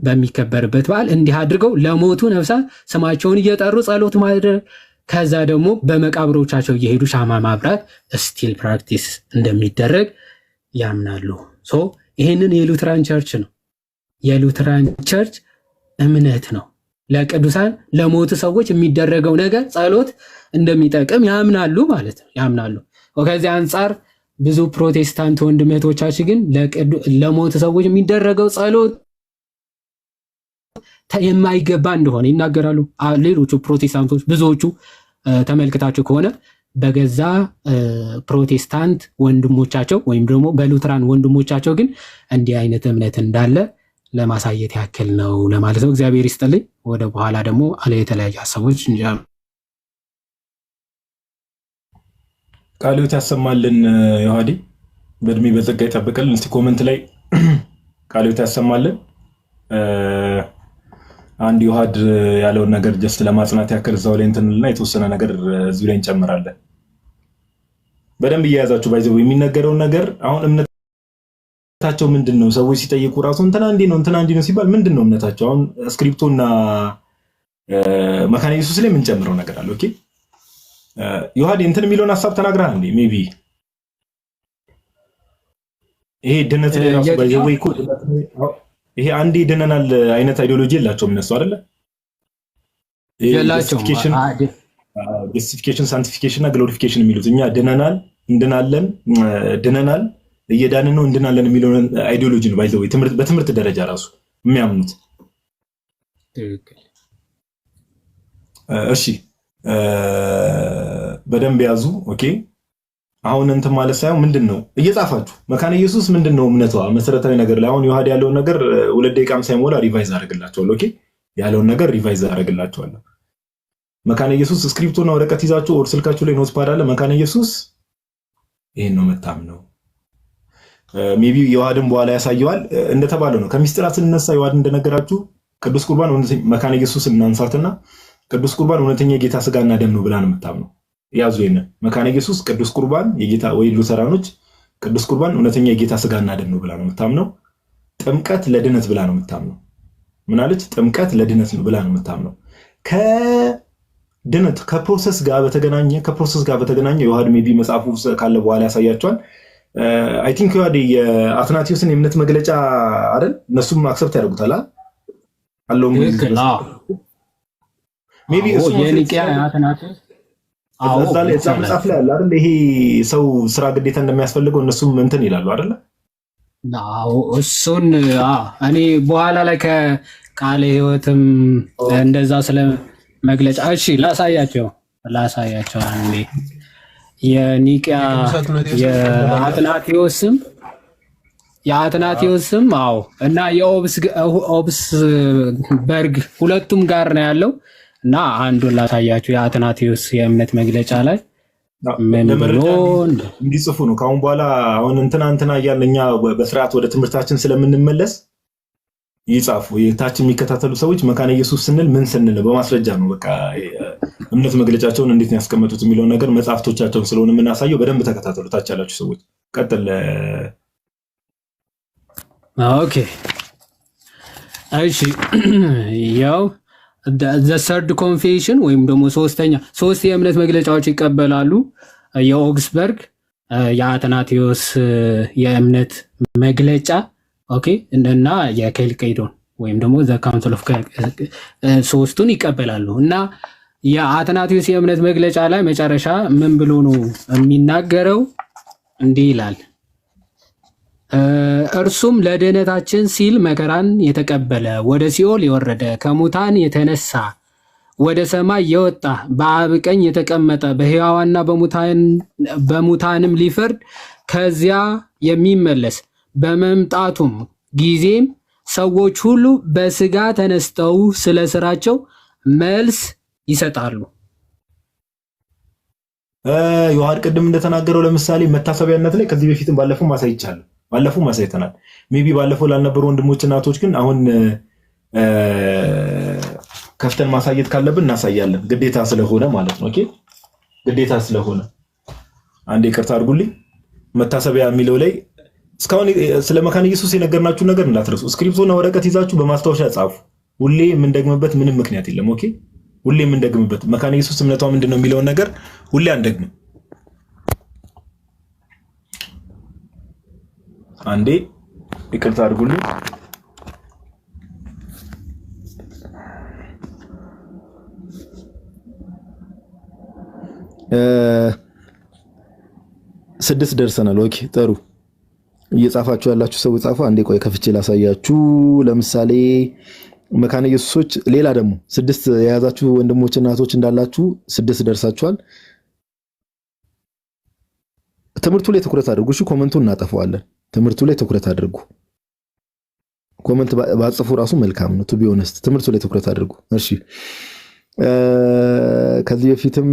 በሚከበርበት በዓል እንዲህ አድርገው ለሞቱ ነፍሳት ስማቸውን እየጠሩ ጸሎት ማድረግ፣ ከዛ ደግሞ በመቃብሮቻቸው እየሄዱ ሻማ ማብራት ስቲል ፕራክቲስ እንደሚደረግ ያምናሉ። ይህንን የሉትራን ቸርች ነው። የሉትራን ቸርች እምነት ነው። ለቅዱሳን ለሞቱ ሰዎች የሚደረገው ነገር ጸሎት እንደሚጠቅም ያምናሉ ማለት ነው። ያምናሉ። ከዚህ አንጻር ብዙ ፕሮቴስታንት ወንድሞቻችን ግን ለሞቱ ሰዎች የሚደረገው ጸሎት የማይገባ እንደሆነ ይናገራሉ። ሌሎቹ ፕሮቴስታንቶች ብዙዎቹ ተመልክታችሁ ከሆነ በገዛ ፕሮቴስታንት ወንድሞቻቸው ወይም ደግሞ በሉትራን ወንድሞቻቸው ግን እንዲህ አይነት እምነት እንዳለ ለማሳየት ያክል ነው ለማለት ነው። እግዚአብሔር ይስጥልኝ። ወደ በኋላ ደግሞ የተለያዩ ሀሳቦች እንጃሉ። ቃልዮት ያሰማልን። ዮሐዲ በእድሜ በጸጋ ይጠብቅልን። እስቲ ኮመንት ላይ ቃልዮት ያሰማልን። አንድ ዮሐድ ያለውን ነገር ጀስት ለማጽናት ያክል እዛው ላይ እንትንልና የተወሰነ ነገር እዚሁ ላይ እንጨምራለን። በደንብ እየያዛችሁ ባይዘው የሚነገረውን ነገር አሁን እምነታቸው ምንድን ነው? ሰዎች ሲጠይቁ ራሱ እንትና እንዲህ ነው እንትና እንዲህ ነው ሲባል ምንድን ነው እምነታቸው? አሁን ስክሪፕቶና መካነ ኢየሱስ ላይ የምንጨምረው ነገር አለ። ኦኬ ዮሐድ እንትን የሚለውን ሐሳብ ተናግረሃል እንዴ? ሜቢ ይሄ ድነት ላይ ራሱ ባይዘው ይኮ ይሄ አንዴ ድነናል አይነት አይዲዮሎጂ የላቸውም እነሱ አይደለ? ጀስቲፊኬሽን፣ ሳንቲፊኬሽን እና ግሎሪፊኬሽን የሚሉት እኛ ድነናል፣ ድነናል፣ እየዳንን ነው፣ እንድናለን የሚለውን አይዲዮሎጂ ነው ባይዘው በትምህርት ደረጃ ራሱ የሚያምኑት። እሺ በደንብ ያዙ። ኦኬ አሁን እንትን ማለት ሳይሆን ምንድነው እየጻፋችሁ መካነ ኢየሱስ ምንድነው እምነቷ መሰረታዊ ነገር ላይ አሁን ዮሐድ ያለውን ነገር 2 ደቂቃም ሳይሞላ ሪቫይዝ አደርግላችኋለሁ። ኦኬ ያለውን ነገር ሪቫይዝ አደርግላችኋለሁ። መካነ ኢየሱስ ስክሪፕቶና ወረቀት ይዛችሁ ወር ስልካችሁ ላይ ኖትፓድ አለ። መካነ ኢየሱስ ይሄን ነው መታምነው። ሜቢ ዮሐድን በኋላ ያሳየዋል። እንደተባለው ነው ከሚስጥራት ስንነሳ ዮሐድ እንደነገራችሁ ቅዱስ ቁርባን መካነ ኢየሱስ እናንሳትና ቅዱስ ቁርባን እውነተኛ የጌታ ስጋና ደም ነው ብላ ነው የምታምነው። ያዙ ይሄን መካነ ኢየሱስ ቅዱስ ቁርባን የጌታ ወይ ሉተራኖች ቅዱስ ቁርባን እውነተኛ የጌታ ስጋና ደም ነው ብላ ነው የምታምነው። ጥምቀት ለድነት ብላ ነው የምታምነው። ምን አለች? ጥምቀት ለድነት ነው ብላ ነው የምታምነው። ከድነት ከፕሮሰስ ጋር በተገናኘ ዮሐድ ሜቢ መጽሐፉ ካለ በኋላ ያሳያቸዋል። አይ ቲንክ ዮሐድ የአትናቴዎስን የእምነት መግለጫ አይደል እነሱም አክሰፕት ያደርጉታል አለው ሜቢ እሱ የኒቂያ አትናቴዎስ እዛ መጽሐፍ ላይ አለ አይደል? ይሄ ሰው ስራ ግዴታ እንደሚያስፈልገው እነሱም እንትን ይላሉ አይደል? እሱን እኔ በኋላ ላይ ከቃለ ሕይወትም እንደዛ ስለ መግለጫ እሺ ላሳያቸው አንዴ የኒቂያ የአትናቴዎስም እና የኦብስ በርግ ሁለቱም ጋር ነው ያለው እና አንዱን ላሳያችሁ የአትናቴዎስ የእምነት መግለጫ ላይ ምን ብሎ እንዲጽፉ ነው። ካሁን በኋላ አሁን እንትና እያልን እኛ በስርዓት ወደ ትምህርታችን ስለምንመለስ ይጻፉ። የታች የሚከታተሉ ሰዎች መካነ ኢየሱስ ስንል ምን ስንል በማስረጃ ነው። በቃ እምነት መግለጫቸውን እንዴት ነው ያስቀመጡት የሚለውን ነገር መጽሐፍቶቻቸውን ስለሆነ የምናሳየው በደንብ ተከታተሉ። ታች ያላችሁ ሰዎች ቀጥል። ኦኬ እሺ፣ ያው the third confession ወይም ደግሞ ሶስት የእምነት መግለጫዎች ይቀበላሉ። የኦግስበርግ፣ የአትናቴዎስ የእምነት መግለጫ ኦኬ እና የኬልቄዶን ወይም ደግሞ ዘ ካውንስል ኦፍ ሶስቱን ይቀበላሉ። እና የአትናቴዎስ የእምነት መግለጫ ላይ መጨረሻ ምን ብሎ ነው የሚናገረው? እንዲህ ይላል፣ እርሱም ለድህነታችን ሲል መከራን የተቀበለ ወደ ሲኦል የወረደ ከሙታን የተነሳ ወደ ሰማይ የወጣ በአብ ቀኝ የተቀመጠ በሕያዋንና በሙታንም ሊፈርድ ከዚያ የሚመለስ በመምጣቱም ጊዜም ሰዎች ሁሉ በስጋ ተነስተው ስለ ስራቸው መልስ ይሰጣሉ። ዮሐድ ቅድም እንደተናገረው ለምሳሌ መታሰቢያነት ላይ ከዚህ በፊትም ባለፈው ማሳይተናል። ሜቢ ባለፈው ላልነበሩ ወንድሞች እናቶች ግን አሁን ከፍተን ማሳየት ካለብን እናሳያለን። ግዴታ ስለሆነ ማለት ነው። ኦኬ ግዴታ ስለሆነ አንዴ ይቅርታ አድርጉልኝ። መታሰቢያ የሚለው ላይ እስካሁን ስለ መካነ ኢየሱስ የነገርናችሁ ነገር እንዳትረሱ። ስክሪፕቶና ወረቀት ይዛችሁ በማስታወሻ ጻፉ። ሁሌ የምንደግምበት ምንም ምክንያት የለም። ኦኬ ሁሌ የምንደግምበት መካነ ኢየሱስ እምነቷ ምንድነው የሚለውን ነገር ሁሌ አንደግምም። አንዴ ይቅርታ አድርጉልኝ። ስድስት ደርሰናል። ኦኬ ጥሩ እየጻፋችሁ ያላችሁ ሰው ጻፉ። አንዴ ቆይ ከፍቼ ላሳያችሁ። ለምሳሌ መካነ ኢየሱሶች ሌላ ደግሞ ስድስት የያዛችሁ ወንድሞችና እህቶች እንዳላችሁ ስድስት ደርሳችኋል። ትምህርቱ ላይ ትኩረት አድርጉ። እሺ ኮመንቱን እናጠፋዋለን። ትምህርቱ ላይ ትኩረት አድርጉ። ኮመንት ባጽፉ ራሱ መልካም ነው። ቱ ቢ ኦነስት ትምህርቱ ላይ ትኩረት አድርጉ። እሺ ከዚህ በፊትም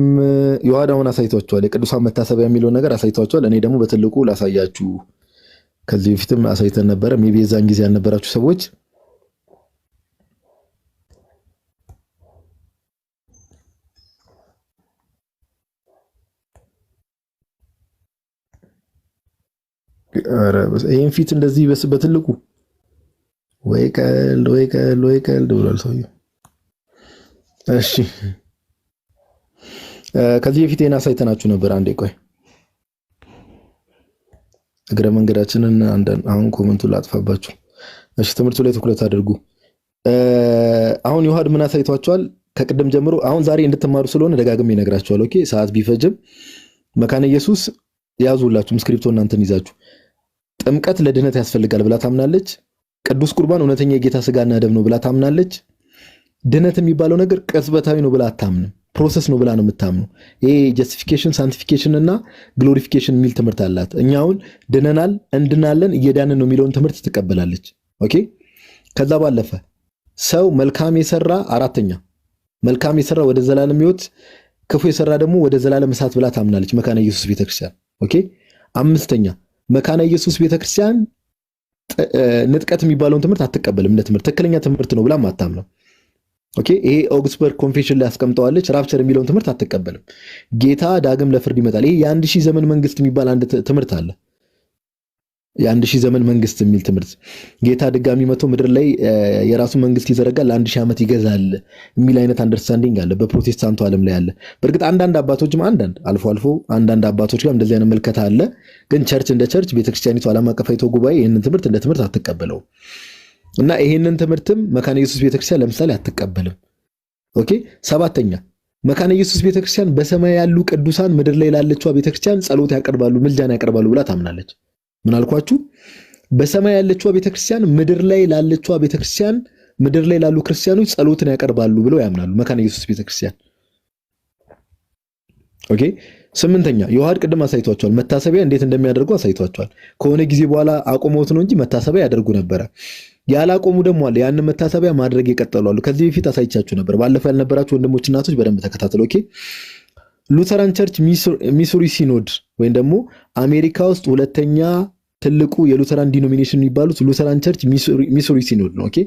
ዮሐዳውን አሳይቷቸዋል። የቅዱሳን መታሰቢያ የሚለውን ነገር አሳይቷቸዋል። እኔ ደግሞ በትልቁ ላሳያችሁ። ከዚህ በፊትም አሳይተን ነበረ። ሜቢ የዛን ጊዜ ያልነበራችሁ ሰዎች ይሄን ፊት እንደዚህ በትልቁ ወይ ቀልድ ብሏል ሰውዬው። እሺ ከዚህ በፊት ይሄን አሳይተናችሁ ነበር። አንዴ ቆይ እግረ መንገዳችንን አሁን ኮመንቱን ላጥፋባችሁ። እሺ ትምህርቱ ላይ ትኩረት አድርጉ። አሁን ዮሐድ ምን አሳይቷቸዋል? ከቅድም ጀምሮ አሁን ዛሬ እንድትማሩ ስለሆነ ደጋግሜ እነግራችኋለሁ። ኦኬ ሰዓት ቢፈጅም መካነ ኢየሱስ ያዙላችሁ ስክሪፕቶ እናንተን ይዛችሁ። ጥምቀት ለድህነት ያስፈልጋል ብላ ታምናለች። ቅዱስ ቁርባን እውነተኛ የጌታ ስጋና ደም ነው ብላ ታምናለች። ድህነት የሚባለው ነገር ቅጽበታዊ ነው ብላ አታምንም። ፕሮሰስ ነው ብላ ነው የምታምነው። ይሄ ጀስቲፊኬሽን፣ ሳንቲፊኬሽን እና ግሎሪፊኬሽን የሚል ትምህርት አላት። እኛውን ድነናል፣ እንድናለን፣ እየዳንን ነው የሚለውን ትምህርት ትቀበላለች። ኦኬ ከዛ ባለፈ ሰው መልካም የሰራ አራተኛ መልካም የሰራ ወደ ዘላለም ሕይወት፣ ክፉ የሰራ ደግሞ ወደ ዘላለም እሳት ብላ ታምናለች መካነ ኢየሱስ ቤተክርስቲያን። ኦኬ አምስተኛ መካነ ኢየሱስ ቤተክርስቲያን ንጥቀት የሚባለውን ትምህርት አትቀበልም። እንደ ትምህርት ትክክለኛ ትምህርት ነው ብላ አታምነው። ኦኬ ይሄ ኦግስበርግ ኮንፌሽን ላይ አስቀምጠዋለች። ራፕቸር የሚለውን ትምህርት አትቀበልም። ጌታ ዳግም ለፍርድ ይመጣል። ይሄ የአንድ ሺህ ዘመን መንግስት የሚባል አንድ ትምህርት አለ። የአንድ ሺህ ዘመን መንግስት የሚል ትምህርት ጌታ ድጋሚ መጥቶ ምድር ላይ የራሱ መንግስት ይዘረጋል፣ ለአንድ ሺህ ዓመት ይገዛል የሚል አይነት አንደርስታንዲንግ አለ በፕሮቴስታንቱ ዓለም ላይ አለ። በእርግጥ አንዳንድ አባቶችም አልፎ አልፎ አንዳንድ አባቶች ጋር እንደዚህ አይነት መልከታ አለ። ግን ቸርች እንደ ቸርች ቤተክርስቲያኒቱ ዓለም አቀፋዊ ጉባኤ ይህንን ትምህርት እንደ ትምህርት አትቀበለውም። እና ይሄንን ትምህርትም መካነ ኢየሱስ ቤተክርስቲያን ለምሳሌ አትቀበልም። ኦኬ ሰባተኛ መካነ ኢየሱስ ቤተክርስቲያን በሰማይ ያሉ ቅዱሳን ምድር ላይ ላለችዋ ቤተክርስቲያን ጸሎት ያቀርባሉ፣ ምልጃን ያቀርባሉ ብላ ታምናለች። ምን አልኳችሁ? በሰማይ ያለችዋ ቤተክርስቲያን ምድር ላይ ላለችዋ ቤተክርስቲያን፣ ምድር ላይ ላሉ ክርስቲያኖች ጸሎትን ያቀርባሉ ብለው ያምናሉ መካነ ኢየሱስ ቤተክርስቲያን። ኦኬ ስምንተኛ ዮሐድ ቅድም አሳይቷቸዋል። መታሰቢያ እንዴት እንደሚያደርጉ አሳይቷቸዋል። ከሆነ ጊዜ በኋላ አቆመውት ነው እንጂ መታሰቢያ ያደርጉ ነበረ። ያላቆሙ ደግሞ አለ። ያንን መታሰቢያ ማድረግ የቀጠሉ አሉ። ከዚህ በፊት አሳይቻችሁ ነበር። ባለፈው ያልነበራችሁ ወንድሞች እናቶች በደንብ ተከታተሉ። ኦኬ ሉተራን ቸርች ሚሱሪ ሲኖድ ወይም ደግሞ አሜሪካ ውስጥ ሁለተኛ ትልቁ የሉተራን ዲኖሚኔሽን የሚባሉት ሉተራን ቸርች ሚሱሪ ሲኖድ ነው። ኦኬ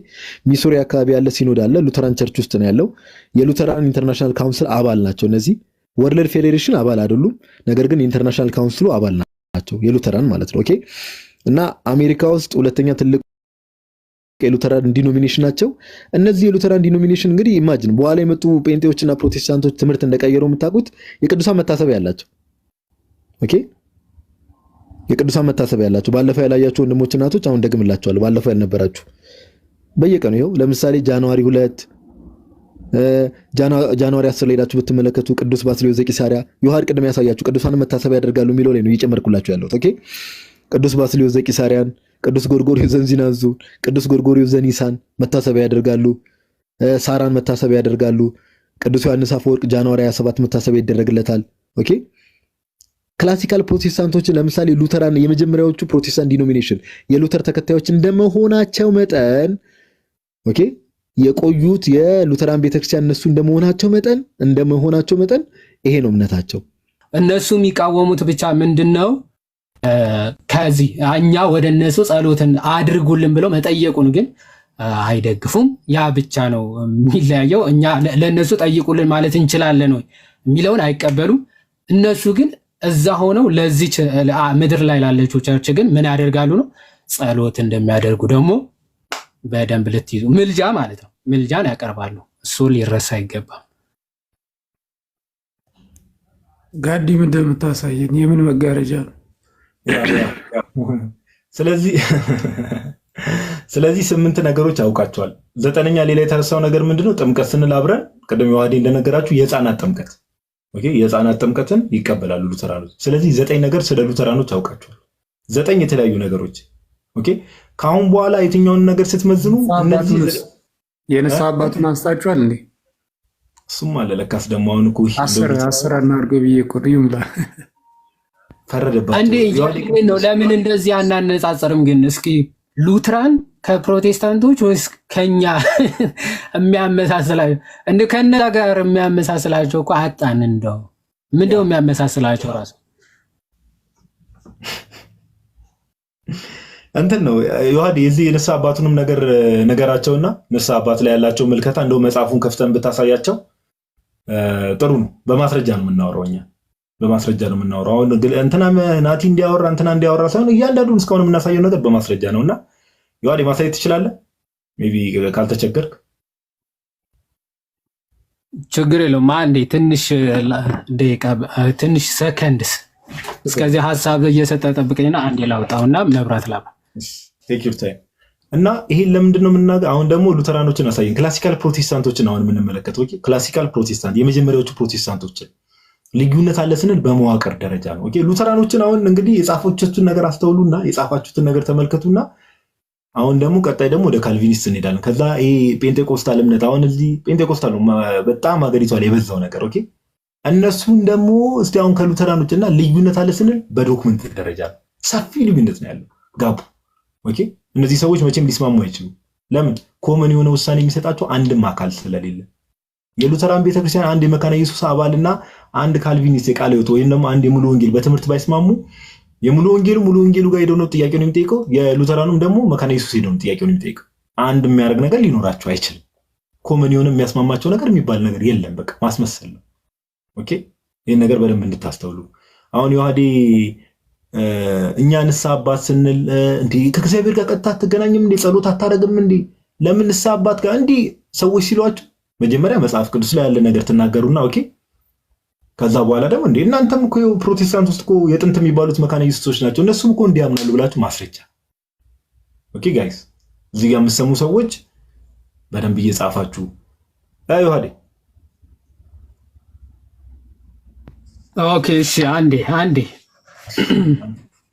ሚሱሪ አካባቢ ያለ ሲኖድ አለ፣ ሉተራን ቸርች ውስጥ ነው ያለው። የሉተራን ኢንተርናሽናል ካውንስል አባል ናቸው እነዚህ። ወርልድ ፌዴሬሽን አባል አይደሉም፣ ነገር ግን ኢንተርናሽናል ካውንስሉ አባል ናቸው የሉተራን ማለት ነው። ኦኬ እና አሜሪካ ውስጥ ሁለተኛ ትልቁ የሉተራን ዲኖሚኔሽን ናቸው። እነዚህ የሉተራን ዲኖሚኔሽን እንግዲህ ኢማጂን በኋላ የመጡ ጴንጤዎችና ፕሮቴስታንቶች ትምህርት እንደቀየሩ የምታውቁት የቅዱሳን መታሰቢያ ያላቸው። ኦኬ የቅዱሳን መታሰቢያ ያላቸው ባለፈው ያላያችሁ ወንድሞች እናቶች አሁን ደግምላችኋለሁ። ባለፈው ያልነበራችሁ በየቀኑ ይኸው ለምሳሌ ጃንዋሪ 2 ጃንዋሪ 10 ላይ ሄዳችሁ ብትመለከቱ ቅዱስ ባስልዮስ ዘቂሳርያ ዮሐድ ቅድም ያሳያችሁ ቅዱሳን መታሰቢያ ያደርጋሉ የሚለው ላይ ነው እየጨመርኩላችሁ ያለሁት። ኦኬ ቅዱስ ባስልዮስ ዘቂሳርያን፣ ቅዱስ ጎርጎርዮስ ዘንዚናዙ፣ ቅዱስ ጎርጎርዮስ ዘኒሳን መታሰቢያ ያደርጋሉ። ሳራን መታሰቢያ ያደርጋሉ። ቅዱስ ዮሐንስ አፈወርቅ ጃንዋሪ 27 መታሰቢያ ይደረግለታል። ኦኬ ክላሲካል ፕሮቴስታንቶችን ለምሳሌ ሉተራን የመጀመሪያዎቹ ፕሮቴስታንት ዲኖሚኔሽን የሉተር ተከታዮች እንደመሆናቸው መጠን ኦኬ የቆዩት የሉተራን ቤተክርስቲያን እነሱ እንደመሆናቸው መጠን ይሄ ነው እምነታቸው። እነሱ የሚቃወሙት ብቻ ምንድነው? ከዚህ እኛ ወደ እነሱ ጸሎትን አድርጉልን ብለው መጠየቁን ግን አይደግፉም። ያ ብቻ ነው የሚለያየው። እኛ ለእነሱ ጠይቁልን ማለት እንችላለን ወይ የሚለውን አይቀበሉም። እነሱ ግን እዛ ሆነው ለዚህ ምድር ላይ ላለችው ቸርች ግን ምን ያደርጋሉ ነው? ጸሎት እንደሚያደርጉ ደግሞ በደንብ ልትይዙ፣ ምልጃ ማለት ነው። ምልጃን ያቀርባሉ። እሱ ሊረሳ አይገባም። ጋዲ ምንድን የምታሳየን የምን መጋረጃ ነው? ስለዚህ 8 ነገሮች ያውቃቸዋል። 9ኛ ሌላ የተረሳው ነገር ምንድነው? ጥምቀት ስንል አብረን ቅድም የዋህዴ እንደነገራችሁ የህፃናት ጥምቀት ኦኬ የህፃናት ጥምቀትን ይቀበላሉ ሉተራኖች። ስለዚህ 9 ነገር ስለ ሉተራኖች ያውቃቸዋል። 9 የተለያዩ ነገሮች ኦኬ። ካሁን በኋላ የትኛውን ነገር ስትመዝኑ እነዚህ የነሳ አባቱን አንስታችኋል እንዴ? እሱም አለ ለካስ ደግሞ አሁን እኮ 10 እናድርገው ብዬ እኮ ነው ይምላ ፈረደባቸው እንዴ ነው። ለምን እንደዚህ አናነጻጽርም ግን? እስኪ ሉትራን ከፕሮቴስታንቶች ወይስ ከኛ የሚያመሳስላቸው? እንደ ከነዛ ጋር የሚያመሳስላቸው እኮ አጣን። እንደው ምንድነው የሚያመሳስላቸው? ራሱ እንትን ነው ዮሐድ የዚህ የነሳ አባቱንም ነገራቸውና ነሳ አባት ላይ ያላቸው መልከታ እንደው መጽሐፉን ከፍተን ብታሳያቸው ጥሩ ነው። በማስረጃ ነው የምናወራው እኛ በማስረጃ ነው የምናወራው። አሁን እንትና ናቲ እንዲያወራ እንትና እንዲያወራ ሳይሆን እያንዳንዱን እስካሁን የምናሳየው ነገር በማስረጃ ነውና ዮሐድ ማሳየት ትችላለህ? ሜቢ ካልተቸገርክ ችግር የለውም። አንዴ ትንሽ ደቂቃ ትንሽ ሰከንድስ እስከዚህ ሀሳብ እየሰጠ ጠብቀኝና አንዴ ላውጣውና መብራት ላባ ቴክ ዩር ታይም። እና ይሄን ለምንድን ነው የምናገር? አሁን ደግሞ ሉተራኖችን አሳየን። ክላሲካል ፕሮቴስታንቶችን አሁን የምንመለከተው ኦኬ ክላሲካል ፕሮቴስታንት የመጀመሪያዎቹ ፕሮቴስታንቶችን ልዩነት አለ ስንል በመዋቅር ደረጃ ነው። ኦኬ ሉተራኖችን አሁን እንግዲህ የጻፎቻችሁን ነገር አስተውሉና የጻፋችሁትን ነገር ተመልከቱና አሁን ደግሞ ቀጣይ ደግሞ ወደ ካልቪኒስት እንሄዳለን። ከዛ ይሄ ፔንቴኮስታል እምነት አሁን እዚህ ፔንቴኮስታል ነው በጣም ሀገሪቷ ላይ የበዛው ነገር ኦኬ እነሱን ደግሞ እስቲ አሁን ከሉተራኖችና ልዩነት አለ ስንል በዶክመንት ደረጃ ሰፊ ልዩነት ነው ያለው ጋቡ ኦኬ እነዚህ ሰዎች መቼም ሊስማሙ አይችሉም። ለምን? ኮመን የሆነ ውሳኔ የሚሰጣቸው አንድም አካል ስለሌለ። የሉተራን ቤተክርስቲያን አንድ የመካነ ኢየሱስ አባልና አንድ ካልቪኒስት የቃለ ሕይወት ወይም ደግሞ አንድ የሙሉ ወንጌል በትምህርት ባይስማሙ የሙሉ ወንጌሉ ጋር ሄደው ነው ጥያቄውን የሚጠይቀው፣ የሉተራኑም ደግሞ መካነ ኢየሱስ ሄደው ነው ጥያቄውን የሚጠይቀው። አንድ የሚያደርግ ነገር ሊኖራቸው አይችልም። ኮመን የሆነ የሚያስማማቸው ነገር የሚባል ነገር የለም። በቃ ማስመሰል ነው። ኦኬ ይሄን ነገር በደንብ እንድታስተውሉ። አሁን ዮሐዴ እኛ ንስሐ አባት ስንል እንዴ ከእግዚአብሔር ጋር ቀጥታ አትገናኝም እንዴ? ጸሎት አታደርግም እንዴ? ለምን ንስሐ አባት ጋር እንዴ ሰዎች ሲሏቸው መጀመሪያ መጽሐፍ ቅዱስ ላይ ያለ ነገር ትናገሩና ኦኬ ከዛ በኋላ ደግሞ እንዴ እናንተም እኮ ፕሮቴስታንት ውስጥ እኮ የጥንት የሚባሉት መካነ ኢየሱሶች ናቸው እነሱም እኮ እንዲያምናሉ ብላችሁ ማስረጃ። ኦኬ ጋይስ እዚህ ጋር የምትሰሙ ሰዎች በደንብ እየጻፋችሁ ዮሐዴ ኦኬ እሺ አንዴ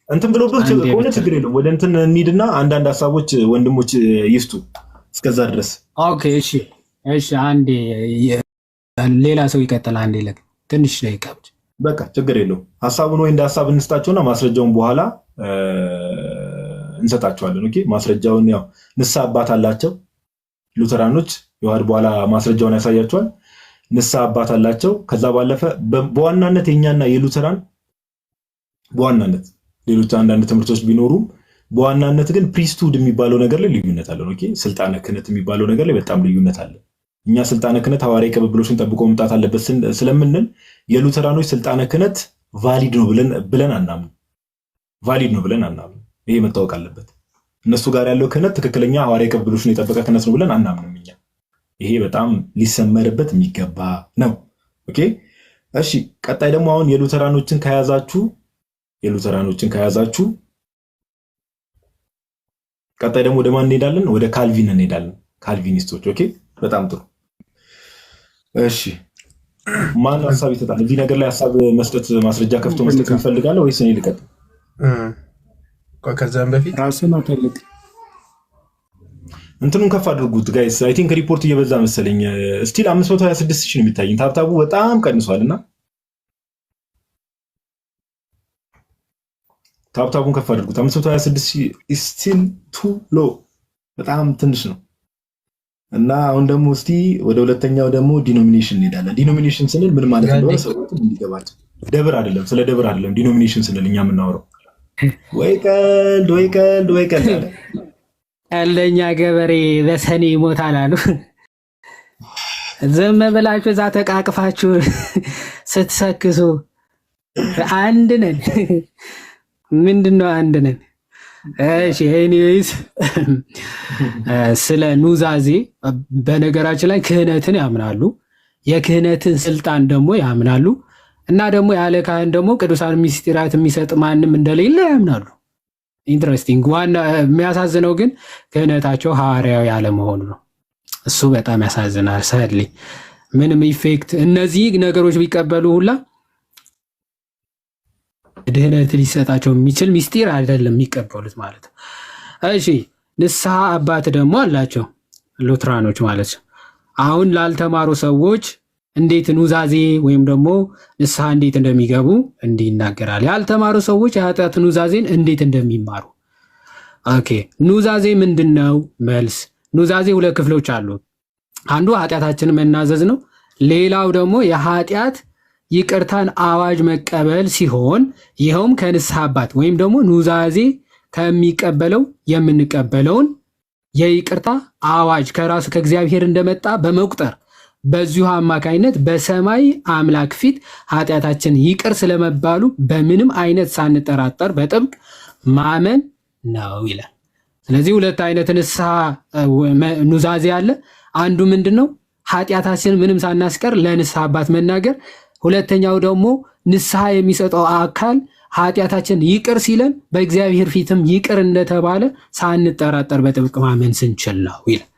እንትን ብሎበት ከሆነ ችግር የለውም። ወደ እንትን እንሂድና አንዳንድ ሀሳቦች ወንድሞች ይፍቱ እስከዛ ድረስ። ኦኬ እሺ አንዴ ሌላ ሰው ይቀጥል። አንዴ ትንሽ ደቂቃ በቃ ችግር የለውም። ሀሳቡን ወይ እንደ ሀሳብ እንስጣቸውና ማስረጃውን በኋላ እንሰጣቸዋለን። ኦኬ ማስረጃውን ያው ንስሐ አባት አላቸው ሉተራኖች። ዮሐድ በኋላ ማስረጃውን ያሳያቸዋል። ንስሐ አባት አላቸው። ከዛ ባለፈ በዋናነት የኛና የሉተራን በዋናነት ሌሎች አንዳንድ ትምህርቶች ቢኖሩም በዋናነት ግን ፕሪስትሁድ የሚባለው ነገር ላይ ልዩነት አለ። ኦኬ ስልጣነ ክህነት የሚባለው ነገር ላይ በጣም ልዩነት አለ። እኛ ስልጣነ ክህነት ሐዋርያዊ ቅብብሎችን ጠብቆ መምጣት አለበት ስለምንል የሉተራኖች ስልጣነ ክህነት ቫሊድ ነው ብለን አናምን። ይሄ መታወቅ አለበት። እነሱ ጋር ያለው ክህነት ትክክለኛ ሐዋርያዊ ቅብብሎችን የጠበቀ ክህነት ነው ብለን አናምንም እኛ። ይሄ በጣም ሊሰመርበት የሚገባ ነው። ኦኬ እሺ፣ ቀጣይ ደግሞ አሁን የሉተራኖችን ከያዛችሁ ቀጣይ ደግሞ ወደ ማን እንሄዳለን? ወደ ካልቪን እንሄዳለን። ካልቪኒስቶች። ኦኬ በጣም ጥሩ። እሺ ማን ሐሳብ ይሰጣል? እዚህ ነገር ላይ ሐሳብ መስጠት ማስረጃ ከፍቶ መስጠት እንፈልጋለን ወይስ እኔ ልቀጥል? ከዛም በፊት ራስን አተልቅ እንትኑን ከፍ አድርጉት ጋይስ። አይ ቲንክ ሪፖርት እየበዛ መሰለኝ። ስቲል 526,000 ነው የሚታየኝ። ታብታቡ በጣም ቀንሷልና ታብታቡን ከፍ አድርጉት። 526,000 ስቲል ቱ ሎ በጣም ትንሽ ነው። እና አሁን ደግሞ እስቲ ወደ ሁለተኛው ደግሞ ዲኖሚኔሽን እንሄዳለን። ዲኖሚኔሽን ስንል ምን ማለት እንደሆነ ሰዎች እንዲገባቸው። ደብር አይደለም፣ ስለ ደብር አይደለም። ዲኖሚኔሽን ስንል እኛ የምናወራው ወይ ቀልድ አለ። ቀልደኛ ገበሬ በሰኔ ይሞታል አሉ። ዝም ብላችሁ እዛ ተቃቅፋችሁ ስትሰክሱ አንድ ነን። ምንድነው አንድ ነን? እሺ ኤኒዌይስ ስለ ኑዛዜ በነገራችን ላይ ክህነትን ያምናሉ፣ የክህነትን ስልጣን ደግሞ ያምናሉ እና ደግሞ ያለ ካህን ደግሞ ቅዱሳን ምስጢራት የሚሰጥ ማንም እንደሌለ ያምናሉ። ኢንትረስቲንግ። ዋና የሚያሳዝነው ግን ክህነታቸው ሐዋርያዊ ያለመሆኑ ነው። እሱ በጣም ያሳዝናል። ሰድሊ ምንም ኢፌክት እነዚህ ነገሮች ቢቀበሉ ሁላ ድህነት ሊሰጣቸው የሚችል ምስጢር አይደለም የሚቀበሉት ማለት ነው። እሺ ንስሐ አባት ደግሞ አላቸው ሉትራኖች ማለት ነው። አሁን ላልተማሩ ሰዎች እንዴት ኑዛዜ ወይም ደግሞ ንስሐ እንዴት እንደሚገቡ እንዲህ ይናገራል። ያልተማሩ ሰዎች የኃጢአት ኑዛዜን እንዴት እንደሚማሩ። ኦኬ ኑዛዜ ምንድነው? መልስ ኑዛዜ ሁለት ክፍሎች አሉት። አንዱ ኃጢአታችንን መናዘዝ ነው። ሌላው ደግሞ የኃጢአት ይቅርታን አዋጅ መቀበል ሲሆን ይኸውም ከንስሐ አባት ወይም ደግሞ ኑዛዜ ከሚቀበለው የምንቀበለውን የይቅርታ አዋጅ ከራሱ ከእግዚአብሔር እንደመጣ በመቁጠር በዚሁ አማካይነት በሰማይ አምላክ ፊት ኃጢአታችን ይቅር ስለመባሉ በምንም አይነት ሳንጠራጠር በጥብቅ ማመን ነው ይላል። ስለዚህ ሁለት አይነት ንስሐ ኑዛዜ አለ። አንዱ ምንድነው? ኃጢአታችን ምንም ሳናስቀር ለንስሐ አባት መናገር። ሁለተኛው ደግሞ ንስሐ የሚሰጠው አካል ኃጢአታችን ይቅር ሲለን በእግዚአብሔር ፊትም ይቅር እንደተባለ ሳንጠራጠር በጥብቅ ማመን ስንችል ነው ይላል።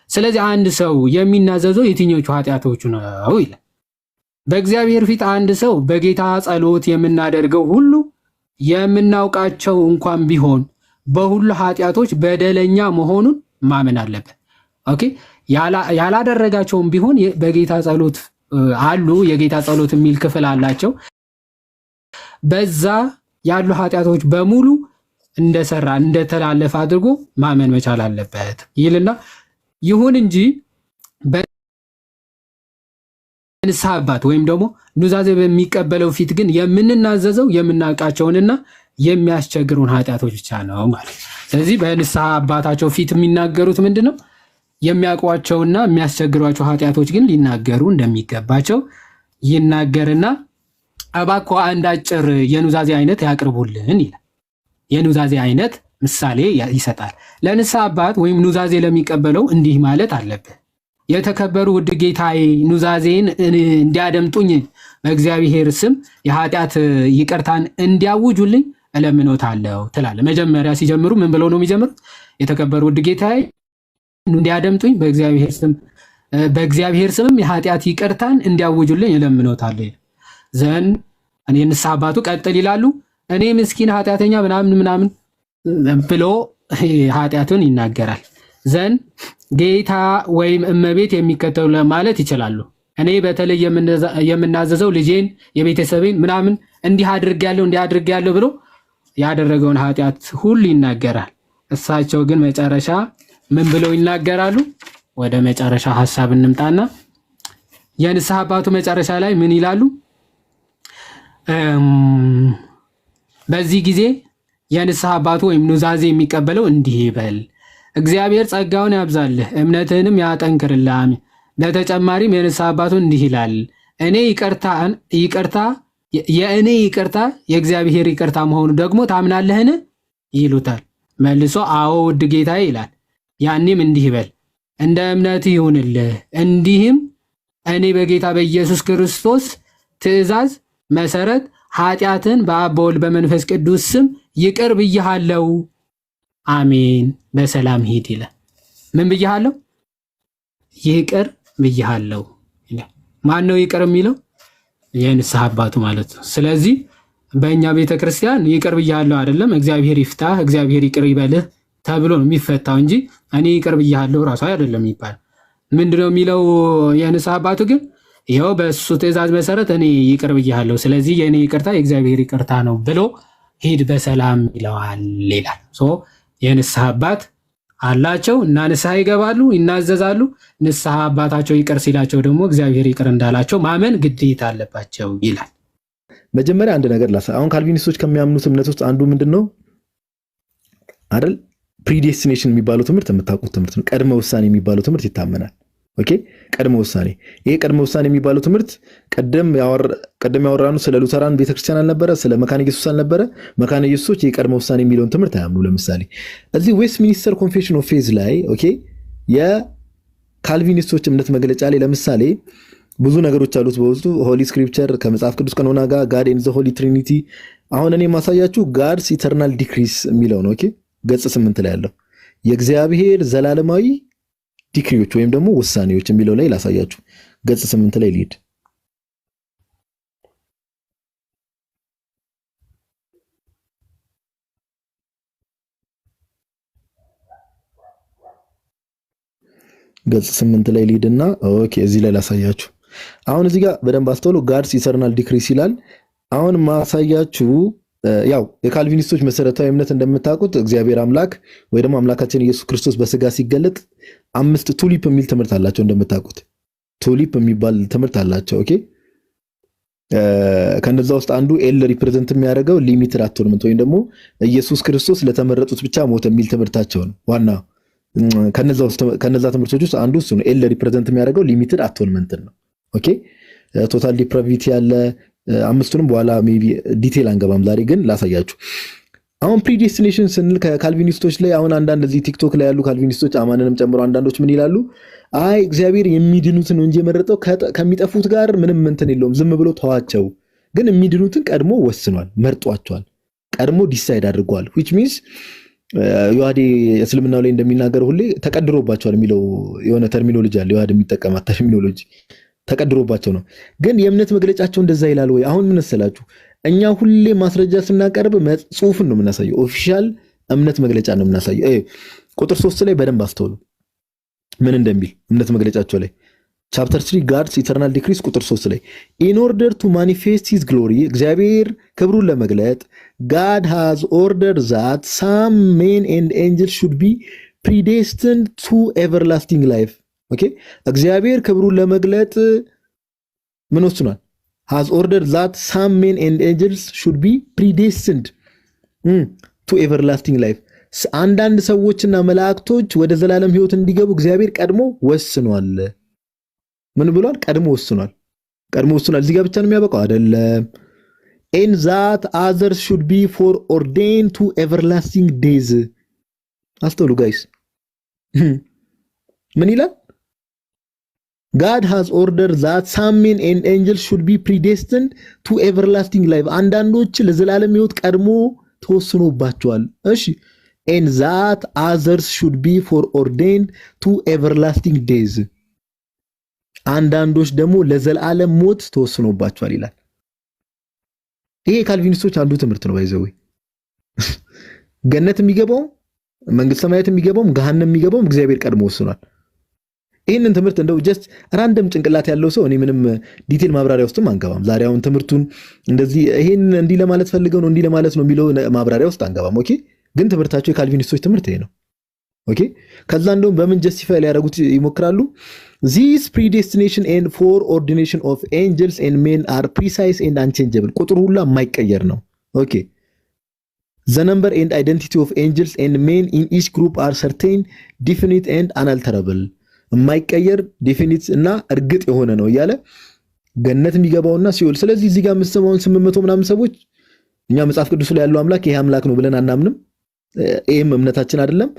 ስለዚህ አንድ ሰው የሚናዘዘው የትኞቹ ኃጢአቶቹ ነው ይላል። በእግዚአብሔር ፊት አንድ ሰው በጌታ ጸሎት የምናደርገው ሁሉ የምናውቃቸው እንኳን ቢሆን በሁሉ ኃጢአቶች በደለኛ መሆኑን ማመን አለበት። ኦኬ ያላደረጋቸውም ቢሆን በጌታ ጸሎት አሉ። የጌታ ጸሎት የሚል ክፍል አላቸው። በዛ ያሉ ኃጢአቶች በሙሉ እንደሰራ እንደተላለፈ አድርጎ ማመን መቻል አለበት ይልና ይሁን እንጂ በንስሐ አባት ወይም ደግሞ ኑዛዜ በሚቀበለው ፊት ግን የምንናዘዘው የምናውቃቸውንና የሚያስቸግሩን ኃጢአቶች ብቻ ነው ማለት። ስለዚህ በንስሐ አባታቸው ፊት የሚናገሩት ምንድነው? የሚያውቋቸውና የሚያስቸግሯቸው ኃጢአቶች ግን ሊናገሩ እንደሚገባቸው ይናገርና እባክዎ አንድ አጭር የኑዛዜ አይነት ያቅርቡልን ይላል። የኑዛዜ አይነት ምሳሌ ይሰጣል። ለንስሐ አባት ወይም ኑዛዜ ለሚቀበለው እንዲህ ማለት አለብህ። የተከበሩ ውድ ጌታዬ ኑዛዜን እንዲያደምጡኝ በእግዚአብሔር ስም የኃጢአት ይቅርታን እንዲያውጁልኝ እለምኖታለሁ ትላለህ። መጀመሪያ ሲጀምሩ ምን ብለው ነው የሚጀምሩት? የተከበሩ ውድ ጌታዬ እንዲያደምጡኝ በእግዚአብሔር ስምም የኃጢአት ይቅርታን እንዲያውጁልኝ እለምኖታለሁ። ዘን እኔ ንስሐ አባቱ ቀጥል ይላሉ። እኔ ምስኪን ኃጢአተኛ ምናምን ብሎ ኃጢአቱን ይናገራል። ዘን ጌታ ወይም እመቤት የሚከተሉ ማለት ይችላሉ። እኔ በተለይ የምናዘዘው ልጄን የቤተሰቤን ምናምን እንዲህ አድርጌያለሁ ብሎ ያደረገውን ኃጢአት ሁሉ ይናገራል። እሳቸው ግን መጨረሻ ምን ብለው ይናገራሉ? ወደ መጨረሻ ሐሳብ እንምጣና የንስሐ አባቱ መጨረሻ ላይ ምን ይላሉ? በዚህ ጊዜ የንስሐ አባቱ ወይም ኑዛዜ የሚቀበለው እንዲህ ይበል። እግዚአብሔር ጸጋውን ያብዛልህ እምነትህንም ያጠንክርልህ። በተጨማሪም የንስሐ አባቱ እንዲህ ይላል፣ የእኔ ይቅርታ የእግዚአብሔር ይቅርታ መሆኑ ደግሞ ታምናለህን ይሉታል። መልሶ አዎ ውድ ጌታዬ ይላል። ያኔም እንዲህ ይበል፣ እንደ እምነትህ ይሁንልህ። እንዲህም እኔ በጌታ በኢየሱስ ክርስቶስ ትእዛዝ መሰረት ኃጢአትን በአብ በወልድ በመንፈስ ቅዱስ ስም ይቅር ብያሃለው፣ አሜን፣ በሰላም ሂድ ይላል። ምን ብያሃለው? ይቅር ብያሃለው ይላል። ማን ነው ይቅር የሚለው? የንስሐ አባቱ ማለት ነው። ስለዚህ በእኛ ቤተክርስቲያን ይቅር ብያሃለው አይደለም፣ እግዚአብሔር ይፍታህ፣ እግዚአብሔር ይቅር ይበልህ ተብሎ ነው የሚፈታው እንጂ እኔ ይቅር ብያሃለው ራሱ አይደለም የሚባለው። ምንድነው የሚለው የንስሐ አባቱ ግን? ይኸው በእሱ ትእዛዝ መሰረት እኔ ይቅር ብያሃለው፣ ስለዚህ የእኔ ይቅርታ የእግዚአብሔር ይቅርታ ነው ብሎ ሂድ በሰላም ይለዋል ይላል። የንስሐ አባት አላቸው እና ንስሐ ይገባሉ፣ ይናዘዛሉ። ንስሐ አባታቸው ይቅር ሲላቸው ደግሞ እግዚአብሔር ይቅር እንዳላቸው ማመን ግዴታ አለባቸው ይላል። መጀመሪያ አንድ ነገር ላሳ። አሁን ካልቪኒስቶች ከሚያምኑት እምነት ውስጥ አንዱ ምንድነው አይደል? ፕሪዴስቲኔሽን የሚባለው ትምህርት የምታውቁት ትምህርት ነው። ቀድመ ውሳኔ የሚባለው ትምህርት ይታመናል። ኦኬ፣ ቀድመ ውሳኔ። ይሄ ቀድመ ውሳኔ የሚባለው ትምህርት ቀደም ያወራኑ ስለ ሉተራን ቤተክርስቲያን አልነበረ? ስለ መካነ ኢየሱስ አልነበረ? መካነ ኢየሱሶች የቀድመ ውሳኔ የሚለውን ትምህርት አያምኑ። ለምሳሌ እዚህ ዌስትሚኒስተር ኮንፌሽን ኦፍ ፌዝ ላይ ኦኬ፣ የካልቪኒስቶች እምነት መግለጫ ላይ ለምሳሌ ብዙ ነገሮች አሉት በውስጡ። ሆሊ ስክሪፕቸር ከመጽሐፍ ቅዱስ ቀኖና ጋር ጋድ ኤንድ ዘ ሆሊ ትሪኒቲ። አሁን እኔ ማሳያችሁ ጋድስ ኢተርናል ዲክሪስ የሚለው ነው። ኦኬ፣ ገጽ 8 ላይ ያለው የእግዚአብሔር ዘላለማዊ ዲክሪዎች ወይም ደግሞ ውሳኔዎች የሚለው ላይ ላሳያችሁ። ገጽ 8 ላይ ሊድ ገጽ 8 ላይ ሊድና ኦኬ፣ እዚህ ላይ ላሳያችሁ። አሁን እዚህ ጋር በደንብ አስተውሉ። ጋድስ ኢተርናል ዲክሪስ ይላል። አሁን ማሳያችሁ ያው የካልቪኒስቶች መሰረታዊ እምነት እንደምታውቁት እግዚአብሔር አምላክ ወይ ደግሞ አምላካችን ኢየሱስ ክርስቶስ በስጋ ሲገለጥ 5 ቱሊፕ የሚል ትምህርት አላቸው። እንደምታውቁት ቱሊፕ የሚባል ትምህርት አላቸው። ኦኬ፣ ከነዛ ውስጥ አንዱ ኤል ሪፕሬዘንት የሚያደርገው ሊሚትድ አቶንመንት ወይም ደግሞ ኢየሱስ ክርስቶስ ለተመረጡት ብቻ ሞተ የሚል ትምህርታቸው ነው። ዋና ከነዛ ትምህርቶች ውስጥ አንዱ እሱ ነው። ኤል ሪፕሬዘንት የሚያደርገው ሊሚትድ አቶንመንት ነው። ኦኬ፣ ቶታል ዲፕራቪቲ ያለ አምስቱንም በኋላ ሜቢ ዲቴል አንገባም። ዛሬ ግን ላሳያችሁ። አሁን ፕሪዴስቲኔሽን ስንል ከካልቪኒስቶች ላይ አሁን አንዳንድ እዚህ ቲክቶክ ላይ ያሉ ካልቪኒስቶች አማንንም ጨምሮ አንዳንዶች ምን ይላሉ? አይ እግዚአብሔር የሚድኑትን ነው እንጂ የመረጠው ከሚጠፉት ጋር ምንም እንትን የለውም፣ ዝም ብሎ ተዋቸው። ግን የሚድኑትን ቀድሞ ወስኗል፣ መርጧቸዋል፣ ቀድሞ ዲሳይድ አድርጓል። which means ዮሐዴ እስልምናው ላይ እንደሚናገር ሁሌ ተቀድሮባቸዋል የሚለው የሆነ ተርሚኖሎጂ አለ። ዮሐዴ የሚጠቀማት ተርሚኖሎጂ ተቀድሮባቸው ነው። ግን የእምነት መግለጫቸው እንደዛ ይላል ወይ? አሁን ምን መሰላችሁ? እኛ ሁሌ ማስረጃ ስናቀርብ ጽሁፍን ነው የምናሳየው፣ ኦፊሻል እምነት መግለጫ ነው የምናሳየው። ቁጥር 3 ላይ በደንብ አስተውሉ ምን እንደሚል እምነት መግለጫቸው ላይ ቻፕተር 3 ጋድስ ኢተርናል ዲክሪስ ቁጥር 3 ላይ in order to manifest his glory እግዚአብሔር ክብሩን ለመግለጥ God has ordered that some men and angels should be predestined to everlasting life. ኦኬ፣ እግዚአብሔር ክብሩን ለመግለጥ ምን ወስኗል? has ordered that some men and angels should be predestined to everlasting life. አንዳንድ ሰዎችና መላእክቶች ወደ ዘላለም ሕይወት እንዲገቡ እግዚአብሔር ቀድሞ ወስኗል። ምን ብሏል? ቀድሞ ወስኗል። ቀድሞ ወስኗል። እዚህ ጋር ብቻ ነው የሚያበቃው አይደለም። and that others should be foreordained to everlasting days. አስተውሉ ጋይስ፣ ምን ይላል? God has ordered that some men and angels should be predestined to everlasting life. አንዳንዶች ለዘላለም ሕይወት ቀድሞ ተወስኖባቸዋል። እሺ and that others should be foreordained to everlasting days. አንዳንዶች ደግሞ ለዘላለም ሞት ተወስኖባቸዋል ይላል። ይሄ ካልቪኒስቶች አንዱ ትምህርት ነው። ባይዘው ገነት የሚገባው መንግስተ ሰማያት የሚገባው ገሃነም የሚገባው እግዚአብሔር ቀድሞ ወስኗል። ይሄንን ትምህርት እንደው ጀስት ራንደም ጭንቅላት ያለው ሰው እኔ ምንም ዲቴል ማብራሪያ ውስጥም አንገባም። ዛሬ አሁን ትምህርቱን እንደዚህ ይሄን እንዲህ ለማለት ፈልገው ነው እንዲህ ለማለት ነው የሚለው ማብራሪያ ውስጥ አንገባም። ኦኬ፣ ግን ትምህርታቸው የካልቪኒስቶች ትምህርት ይሄ ነው። ኦኬ፣ ከዛ እንደውም በምን ጀስቲፋይ ሊያደርጉት ይሞክራሉ? this predestination and foreordination of angels and men are precise and unchangeable. ቁጥሩ ሁሉ የማይቀየር ነው። ኦኬ፣ the number and identity of angels and men in each group are certain, definite and unalterable. የማይቀየር ዲፊኒት እና እርግጥ የሆነ ነው እያለ ገነት የሚገባውና ሲኦል። ስለዚህ እዚህ ጋር የምትሰማውን 800 ምናምን ሰዎች እኛ መጽሐፍ ቅዱስ ላይ ያለው አምላክ ይሄ አምላክ ነው ብለን አናምንም። ይሄም እምነታችን አይደለም።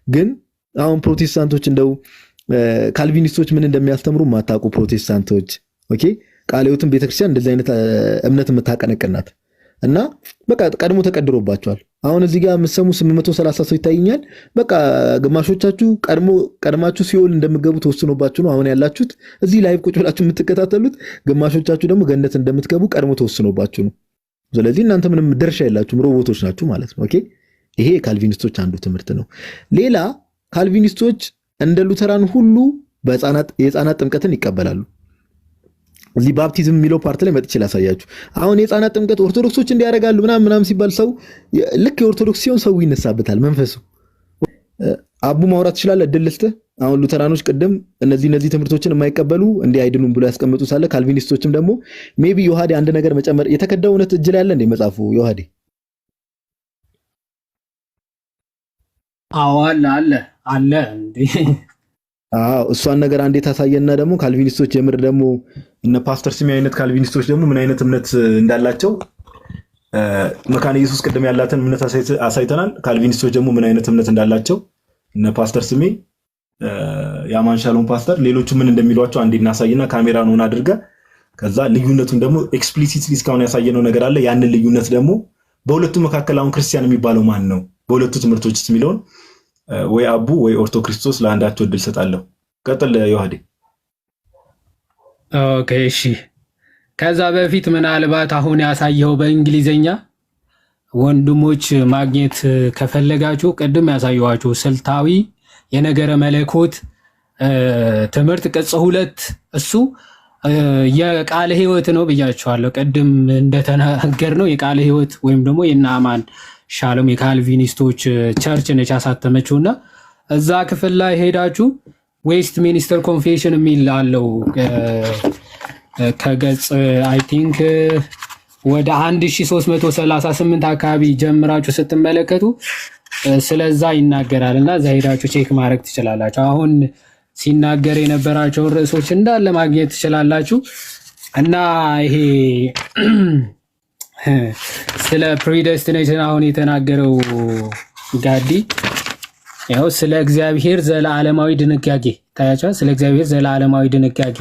ግን አሁን ፕሮቴስታንቶች እንደው ካልቪኒስቶች ምን እንደሚያስተምሩ ማታውቁ ፕሮቴስታንቶች ኦኬ፣ ቃለ ሕይወትን ቤተክርስቲያን እንደዚህ አይነት እምነት የምታቀነቅናት እና በቃ ቀድሞ ተቀድሮባቸዋል። አሁን እዚህ ጋር የምትሰሙ 830 ሰው ይታየኛል። በቃ ግማሾቻችሁ ቀድማችሁ ሲኦል እንደምትገቡ ተወስኖባችሁ ነው አሁን ያላችሁት እዚህ ላይቭ ቁጭ ብላችሁ የምትከታተሉት። ግማሾቻችሁ ደግሞ ገነት እንደምትገቡ ቀድሞ ተወስኖባችሁ ነው። ስለዚህ እናንተ ምንም ድርሻ የላችሁም፣ ሮቦቶች ናችሁ ማለት ነው። ኦኬ፣ ይሄ ካልቪኒስቶች አንዱ ትምህርት ነው። ሌላ ካልቪኒስቶች እንደ ሉተራን ሁሉ የህፃናት ጥምቀትን ይቀበላሉ። እዚህ ባፕቲዝም የሚለው ፓርት ላይ መጥቼ ላሳያችሁ። አሁን የህፃናት ጥምቀት ኦርቶዶክሶች እንዲያደርጋሉ ምናምን ሲባል ሰው ልክ የኦርቶዶክስ ሲሆን ሰው ይነሳበታል መንፈሱ። አቡ ማውራት ይችላል እድል ልስጥህ። አሁን ሉተራኖች ቅድም እነዚህ ትምህርቶችን የማይቀበሉ እንዲህ አይድኑም ብሎ ያስቀምጡ ሳለ ካልቪኒስቶችም ደግሞ ሜቢ ዮሐዴ አንድ ነገር መጨመር የተከዳው እውነት እጅ ላይ ያለ እንደ መጽሐፉ ዮሐዴ አዎ አለ እንዴ እሷን ነገር አንዴ ታሳየና ደግሞ ካልቪኒስቶች የምር ደግሞ እነ ፓስተር ስሚ አይነት ካልቪኒስቶች ደግሞ ምን አይነት እምነት እንዳላቸው መካነ ኢየሱስ ቅድም ያላትን እምነት አሳይተናል። ካልቪኒስቶች ደግሞ ምን አይነት እምነት እንዳላቸው እነ ፓስተር ስሚ ያማን ሻሎም ፓስተር ሌሎቹ ምን እንደሚሏቸው አንዴ እናሳይና ካሜራን ሆነ አድርገ ከዛ ልዩነቱን ደግሞ ኤክስፕሊሲትሊ እስካሁን ያሳየነው ነገር አለ። ያንን ልዩነት ደግሞ በሁለቱ መካከል አሁን ክርስቲያን የሚባለው ማን ነው በሁለቱ ትምህርቶች ውስጥ የሚለውን ወይ አቡ ወይ ኦርቶ ክርስቶስ ለአንዳቸው እድል ሰጣለሁ። ቀጥል ዮሐዴ። ኦኬ እሺ። ከዛ በፊት ምናልባት አሁን ያሳየው በእንግሊዘኛ ወንድሞች ማግኘት ከፈለጋችሁ ቅድም ያሳየዋችሁ ስልታዊ የነገረ መለኮት ትምህርት ቅጽ 2 እሱ የቃለ ሕይወት ነው ብያችኋለሁ። ቅድም እንደተናገርነው የቃለ ሕይወት ወይም ደግሞ የናማን ሻሎም የካልቪኒስቶች ቸርች ነች ያሳተመችውና እዛ ክፍል ላይ ሄዳችሁ ዌስት ሚኒስተር ኮንፌሽን የሚል አለው ከገጽ አይ ቲንክ ወደ 1338 አካባቢ ጀምራችሁ ስትመለከቱ ስለዛ ይናገራልና እዛ ሄዳችሁ ቼክ ማድረግ ትችላላችሁ። አሁን ሲናገር የነበራቸውን ርዕሶች እንዳለ ማግኘት ትችላላችሁ። እና ይሄ ስለ ፕሪዴስቲኔሽን አሁን የተናገረው ጋዲ ያው ስለ እግዚአብሔር ዘላለማዊ ድንጋጌ ታያቻ ስለ እግዚአብሔር ዘላለማዊ ድንጋጌ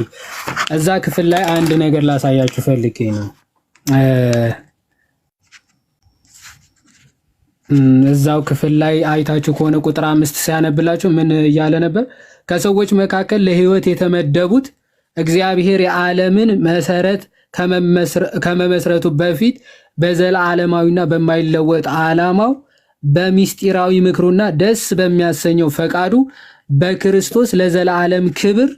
እዛ ክፍል ላይ አንድ ነገር ላሳያችሁ ፈልጌ ነው። እዛው ክፍል ላይ አይታችሁ ከሆነ ቁጥር 5 ሲያነብላችሁ ምን እያለ ነበር? ከሰዎች መካከል ለሕይወት የተመደቡት እግዚአብሔር የዓለምን መሰረት ከመመስረቱ በፊት በዘላለማዊና በማይለወጥ ዓላማው በሚስጢራዊ ምክሩና ደስ በሚያሰኘው ፈቃዱ በክርስቶስ ለዘላለም ክብር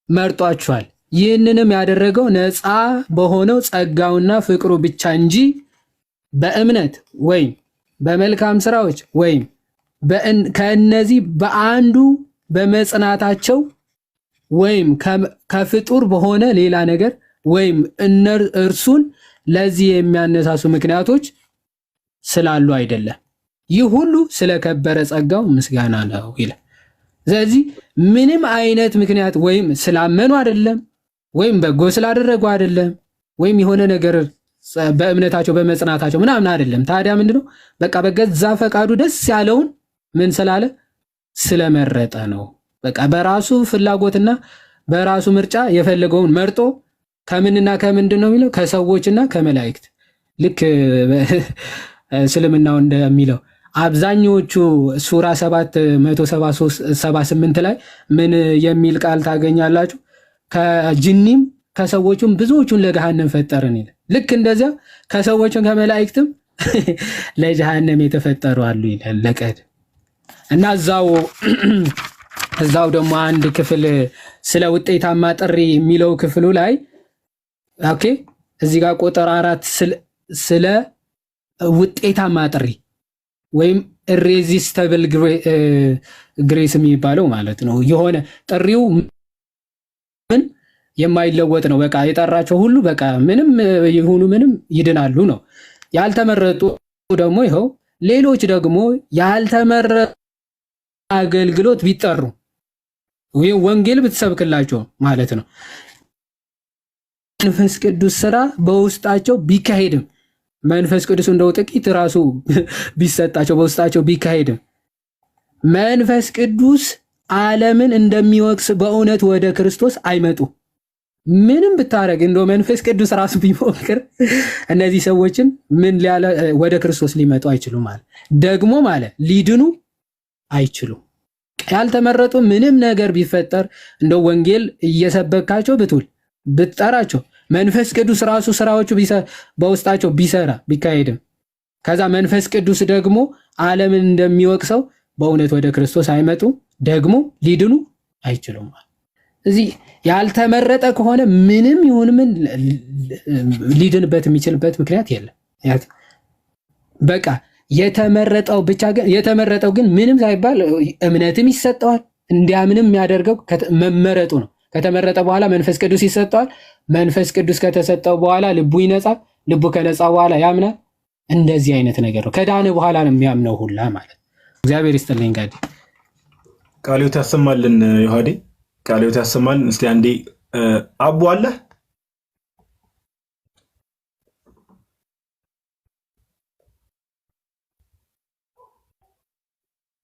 መርጧቸዋል። ይህንንም ያደረገው ነፃ በሆነው ጸጋውና ፍቅሩ ብቻ እንጂ በእምነት ወይም በመልካም ስራዎች ወይም ከእነዚህ በአንዱ በመጽናታቸው ወይም ከፍጡር በሆነ ሌላ ነገር ወይም እርሱን ለዚህ የሚያነሳሱ ምክንያቶች ስላሉ አይደለም። ይህ ሁሉ ስለከበረ ጸጋው ምስጋና ነው ይላል። ስለዚህ ምንም አይነት ምክንያት ወይም ስላመኑ አይደለም ወይም በጎ ስላደረጉ አይደለም ወይም የሆነ ነገር በእምነታቸው በመጽናታቸው ምናምን አይደለም። ታዲያ ምንድነው? በቃ በገዛ ፈቃዱ ደስ ያለውን ምን ስላለ ስለመረጠ ነው። በቃ በራሱ ፍላጎትና በራሱ ምርጫ የፈለገውን መርጦ ከምንና ከምንድን ነው የሚለው? ከሰዎችና ከመላእክት። ልክ እስልምናው እንደሚለው አብዛኞቹ ሱራ 778 ላይ ምን የሚል ቃል ታገኛላችሁ? ከጅኒም ከሰዎችም ብዙዎቹን ለገሃነም ፈጠርን ይላል። ልክ እንደዚያ ከሰዎችም ከመላእክትም ለጀሃነም የተፈጠሩ አሉ ይላል ለቀድ እና እዛው ደግሞ አንድ ክፍል ስለ ውጤታማ ጥሪ የሚለው ክፍሉ ላይ ኦኬ እዚህ ጋር ቁጥር 4 ስለ ውጤታማ ጥሪ ወይም ኢሬዚስቲብል ግሬስ የሚባለው ማለት ነው። የሆነ ጥሪው ምን የማይለወጥ ነው። በቃ የጠራቸው ሁሉ በቃ ምንም ይሁኑ ምንም ይድናሉ ነው። ያልተመረጡ ደግሞ ይኸው ሌሎች ደግሞ ያልተመረጡ አገልግሎት ቢጠሩ ወይ ወንጌል ብትሰብክላቸው ማለት ነው መንፈስ ቅዱስ ስራ በውስጣቸው ቢካሄድም መንፈስ ቅዱስ እንደው ጥቂት ራሱ ቢሰጣቸው በውስጣቸው ቢካሄድም መንፈስ ቅዱስ ዓለምን እንደሚወቅስ በእውነት ወደ ክርስቶስ አይመጡ። ምንም ብታረግ እንደው መንፈስ ቅዱስ ራሱ ቢሞክር እነዚህ ሰዎችን ወደ ክርስቶስ ሊመጡ አይችሉም ማለት ደግሞ ማለት ሊድኑ አይችሉም። ያልተመረጡ ምንም ነገር ቢፈጠር እንደው ወንጌል እየሰበካቸው ብትውል ብትጠራቸው መንፈስ ቅዱስ ራሱ ስራዎቹ በውስጣቸው ቢሰራ ቢካሄድም ከዛ መንፈስ ቅዱስ ደግሞ ዓለምን እንደሚወቅሰው በእውነት ወደ ክርስቶስ አይመጡ ደግሞ ሊድኑ አይችሉም። እዚህ ያልተመረጠ ከሆነ ምንም ይሁን ምን ሊድንበት የሚችልበት ምክንያት የለም። በቃ የተመረጠው ግን ምንም ሳይባል እምነትም ይሰጠዋል። እንዲያምንም የሚያደርገው መመረጡ ነው። ከተመረጠ በኋላ መንፈስ ቅዱስ ይሰጠዋል። መንፈስ ቅዱስ ከተሰጠው በኋላ ልቡ ይነጻል። ልቡ ከነጻ በኋላ ያምናል። እንደዚህ አይነት ነገር ነው። ከዳነ በኋላ ነው የሚያምነው ሁላ ማለት። እግዚአብሔር ይስጥልኝ። ጋዲ ቃልዮት ያሰማልን። ዮሐዴ ቃልዮት ያሰማልን። እስቲ አንዴ አቡ አለ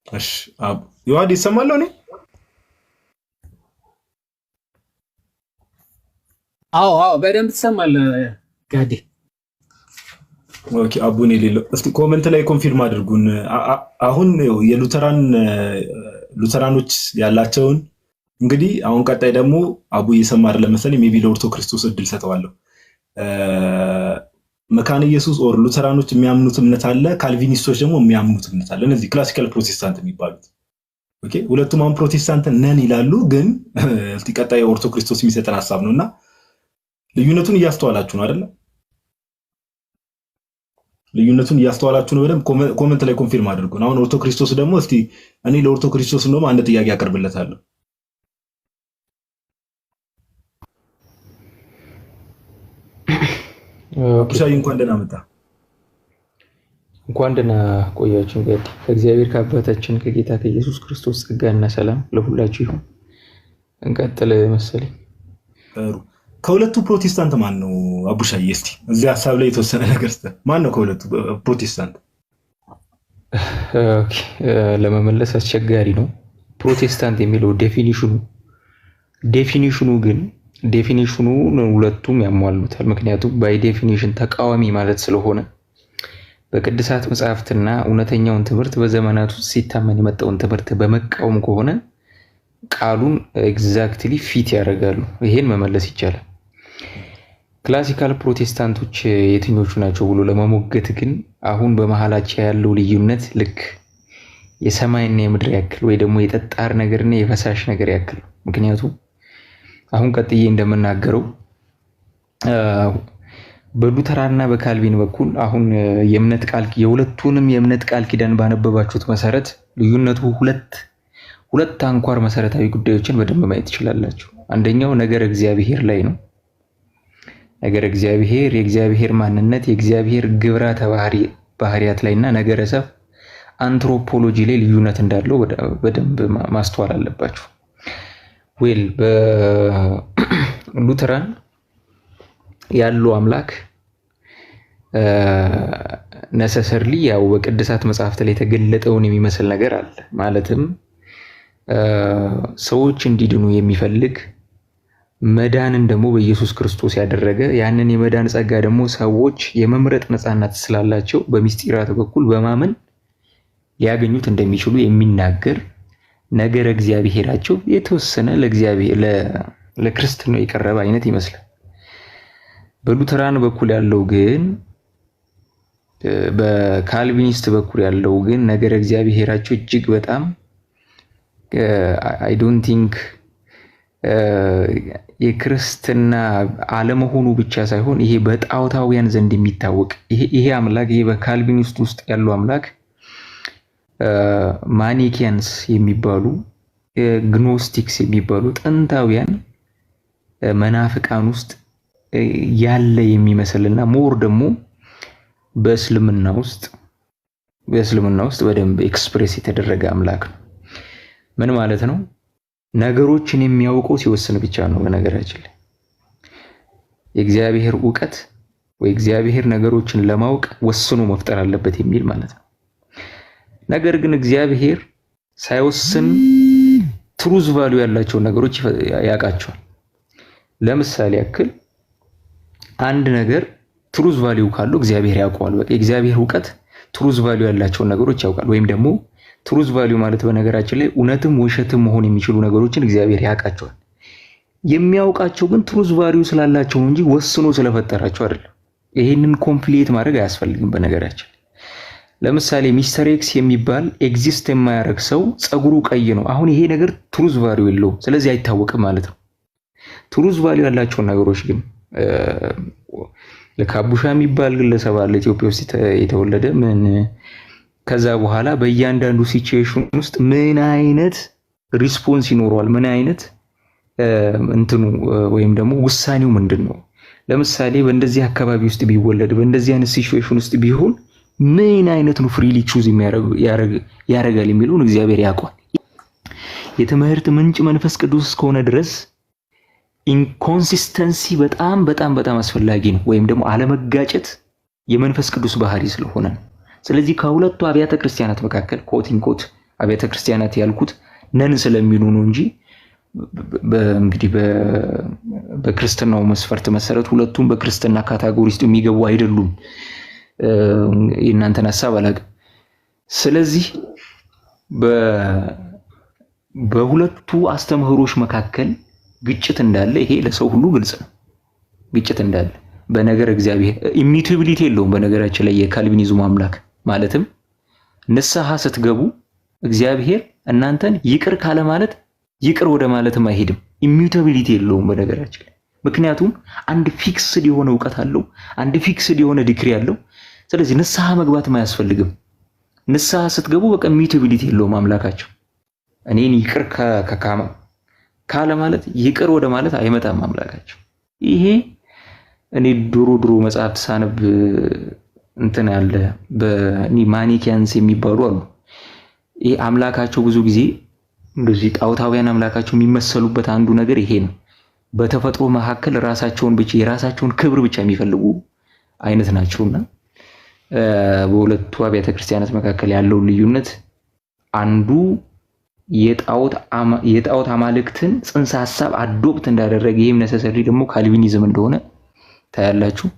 እሺ አቡ ዮሐዴ ይሰማል ነው? አዎ በደንብ ትሰማለህ ጋዲ። ኦኬ አቡን የሌለው እስቲ ኮሜንት ላይ ኮንፊርም አድርጉን። አሁን ሉተራኖች ያላቸውን እንግዲህ አሁን ቀጣይ ደግሞ አቡ እየሰማ አይደለም መሰለኝ። ሜቢ ለኦርቶ ክርስቶስ እድል ሰጠዋለሁ። መካነ ኢየሱስ ኦር ሉተራኖች የሚያምኑት እምነት አለ፣ ካልቪኒስቶች ደግሞ የሚያምኑት እምነት አለ። እነዚህ ክላሲካል ፕሮቴስታንት የሚባሉት ኦኬ። ሁለቱም አሁን ፕሮቴስታንት ነን ይላሉ፣ ግን እስቲ ቀጣይ ኦርቶ ክርስቶስ የሚሰጠን ሐሳብ ነውና ልዩነቱን እያስተዋላችሁ ነው አይደል? ልዩነቱን እያስተዋላችሁ ነው። በደንብ ኮሜንት ላይ ኮንፊርም አድርጉን። አሁን ኦርቶ ክርስቶስ ደግሞ እስቲ እኔ ለኦርቶ ክርስቶስ እንደውም አንድ ጥያቄ አቀርብለታለሁ። ሻይ እንኳን ደህና መጣ። እንኳን ደህና ቆያችሁ። እንግዲህ ከእግዚአብሔር ከአባታችን ከጌታ ከኢየሱስ ክርስቶስ ጸጋና ሰላም ለሁላችሁ ይሁን። እንቀጥል መሰለኝ። ከሁለቱ ፕሮቴስታንት ማን ነው አቡሻዬ? እስቲ እዚህ ሐሳብ ላይ የተወሰነ ነገር ማን ነው ከሁለቱ ፕሮቴስታንት? ኦኬ ለመመለስ አስቸጋሪ ነው። ፕሮቴስታንት የሚለው ዴፊኒሽኑ ግን ሁለቱም ያሟሉታል። ምክንያቱም ባይ ዴፊኒሽን ተቃዋሚ ማለት ስለሆነ በቅዱሳት መጽሐፍትና እውነተኛውን ትምህርት በዘመናት ውስጥ ሲታመን የመጣውን ትምህርት በመቃወም ከሆነ ቃሉን ኤግዛክትሊ ፊት ያደርጋሉ። ይሄን መመለስ ይቻላል። ክላሲካል ፕሮቴስታንቶች የትኞቹ ናቸው ብሎ ለመሞገት ግን አሁን በመሃላቸው ያለው ልዩነት ልክ የሰማይና የምድር ያክል ወይ ደግሞ የጠጣር ነገርና የፈሳሽ ነገር ያክል። ምክንያቱም አሁን ቀጥዬ እንደምናገረው በሉተራንና በካልቪን በኩል አሁን የሁለቱንም የእምነት ቃል ኪዳን ባነበባችሁት መሰረት ልዩነቱ ሁለት አንኳር መሰረታዊ ጉዳዮችን በደንብ ማየት ትችላላችሁ። አንደኛው ነገር እግዚአብሔር ላይ ነው። ነገር እግዚአብሔር የእግዚአብሔር ማንነት የእግዚአብሔር ግብራተ ባህሪያት ላይና ነገረ ሰብ አንትሮፖሎጂ ላይ ልዩነት እንዳለው በደንብ ማስተዋል አለባችሁ። በሉተራን ያለው አምላክ ነሰሰርሊ ያው በቅዱሳት መጽሐፍት ላይ የተገለጠውን የሚመስል ነገር አለ። ማለትም ሰዎች እንዲድኑ የሚፈልግ መዳንን ደግሞ በኢየሱስ ክርስቶስ ያደረገ ያንን የመዳን ጸጋ ደግሞ ሰዎች የመምረጥ ነፃነት ስላላቸው በሚስጢራት በኩል በማመን ሊያገኙት እንደሚችሉ የሚናገር ነገር እግዚአብሔራቸው የተወሰነ ለክርስትና የቀረበ አይነት ይመስላል። በሉተራን በኩል ያለው ግን በካልቪኒስት በኩል ያለው ግን ነገር እግዚአብሔራቸው እጅግ በጣም አይ ዶንት ቲንክ የክርስትና አለመሆኑ ብቻ ሳይሆን ይሄ በጣዖታውያን ዘንድ የሚታወቅ ይሄ አምላክ ይሄ በካልቪኒስት ውስጥ ያለው አምላክ ማኒኪያንስ የሚባሉ ግኖስቲክስ የሚባሉ ጥንታውያን መናፍቃን ውስጥ ያለ የሚመስልና ሞር ደግሞ በእስልምና ውስጥ በእስልምና ውስጥ በደንብ ኤክስፕሬስ የተደረገ አምላክ ነው። ምን ማለት ነው? ነገሮችን የሚያውቀው ሲወስን ብቻ ነው። በነገራችን ላይ የእግዚአብሔር ዕውቀት ወይ እግዚአብሔር ነገሮችን ለማወቅ ወስኖ መፍጠር አለበት የሚል ማለት ነው። ነገር ግን እግዚአብሔር ሳይወስን ትሩዝ ቫልዩ ያላቸው ነገሮች ያውቃቸዋል። ለምሳሌ ያክል አንድ ነገር ትሩዝ ቫልዩ ካለው እግዚአብሔር ያውቀዋል። በቃ የእግዚአብሔር ዕውቀት ትሩዝ ቫልዩ ያላቸው ነገሮች ያውቃል። ወይም ደግሞ ትሩዝ ቫልዩ ማለት በነገራችን ላይ እውነትም ውሸትም መሆን የሚችሉ ነገሮችን እግዚአብሔር ያውቃቸዋል። የሚያውቃቸው ግን ትሩዝ ቫልዩ ስላላቸው እንጂ ወስኖ ስለፈጠራቸው አይደለም። ይሄንን ኮምፕሊት ማድረግ አያስፈልግም። በነገራችን ለምሳሌ ሚስተር ኤክስ የሚባል ኤግዚስት የማያደርግ ሰው ጸጉሩ ቀይ ነው። አሁን ይሄ ነገር ትሩዝ ቫልዩ የለውም፣ ስለዚህ አይታወቅም ማለት ነው። ትሩዝ ቫልዩ ያላቸውን ነገሮች ግን ለካቡሻ የሚባል ግለሰብ አለ ኢትዮጵያ ውስጥ የተወለደ ምን ከዛ በኋላ በእያንዳንዱ ሲቹዌሽን ውስጥ ምን አይነት ሪስፖንስ ይኖረዋል፣ ምን አይነት እንትኑ ወይም ደግሞ ውሳኔው ምንድነው? ለምሳሌ በእንደዚህ አካባቢ ውስጥ ቢወለድ በእንደዚህ አይነት ሲቹዌሽን ውስጥ ቢሆን ምን አይነት ነው ፍሪሊ ቹዝ ያደርጋል የሚለውን እግዚአብሔር ያውቃል። የትምህርት ምንጭ መንፈስ ቅዱስ እስከሆነ ድረስ ኢንኮንሲስተንሲ በጣም በጣም በጣም አስፈላጊ ነው። ወይም ደግሞ አለመጋጨት የመንፈስ ቅዱስ ባህሪ ስለሆነ ነው። ስለዚህ ከሁለቱ አብያተ ክርስቲያናት መካከል ኮት አብያተ ክርስቲያናት ያልኩት ነን ስለሚሉ ነው እንጂ እንግዲህ በክርስትናው መስፈርት መሰረት ሁለቱም በክርስትና ካታጎሪ ውስጥ የሚገቡ አይደሉም። የእናንተን ሐሳብ አላውቅም። ስለዚህ በሁለቱ አስተምህሮች መካከል ግጭት እንዳለ ይሄ ለሰው ሁሉ ግልጽ ነው። ግጭት እንዳለ በነገር እግዚአብሔር ኢሚዩታቢሊቲ የለውም። በነገራችን ላይ የካልቪኒዝሙ አምላክ ማለትም ንስሐ ስትገቡ እግዚአብሔር እናንተን ይቅር ካለ ማለት ይቅር ወደ ማለትም አይሄድም። ኢሚዩታቢሊቲ የለውም በነገራችን ላይ። ምክንያቱም አንድ ፊክስድ የሆነ ዕውቀት አለው፣ አንድ ፊክስድ የሆነ ዲግሪ አለው። ስለዚህ ንስሐ መግባት አያስፈልግም። ንስሐ ስትገቡ በቃ ኢሚዩታቢሊቲ የለውም አምላካቸው። እኔን ይቅር ካለ ማለት ይቅር ወደ ማለት አይመጣም አምላካቸው። ይሄ እኔ ድሮ መጽሐፍት ሳነብ እንትን ያለ ማኒኪያንስ የሚባሉ አሉ። ይሄ አምላካቸው ብዙ ጊዜ እንደዚህ ጣዖታውያን አምላካቸው የሚመሰሉበት አንዱ ነገር ይሄ ነው። በተፈጥሮ መካከል የራሳቸውን ክብር ብቻ የሚፈልጉ አይነት ናቸውና በሁለቱ አብያተ ክርስቲያናት መካከል ያለው ልዩነት አንዱ የጣዖት አማልክትን ጽንሰ ሐሳብ አዶፕት እንዳደረገ ይሄም ነሰሰሪ ደግሞ ካልቪኒዝም እንደሆነ ታያላችሁ።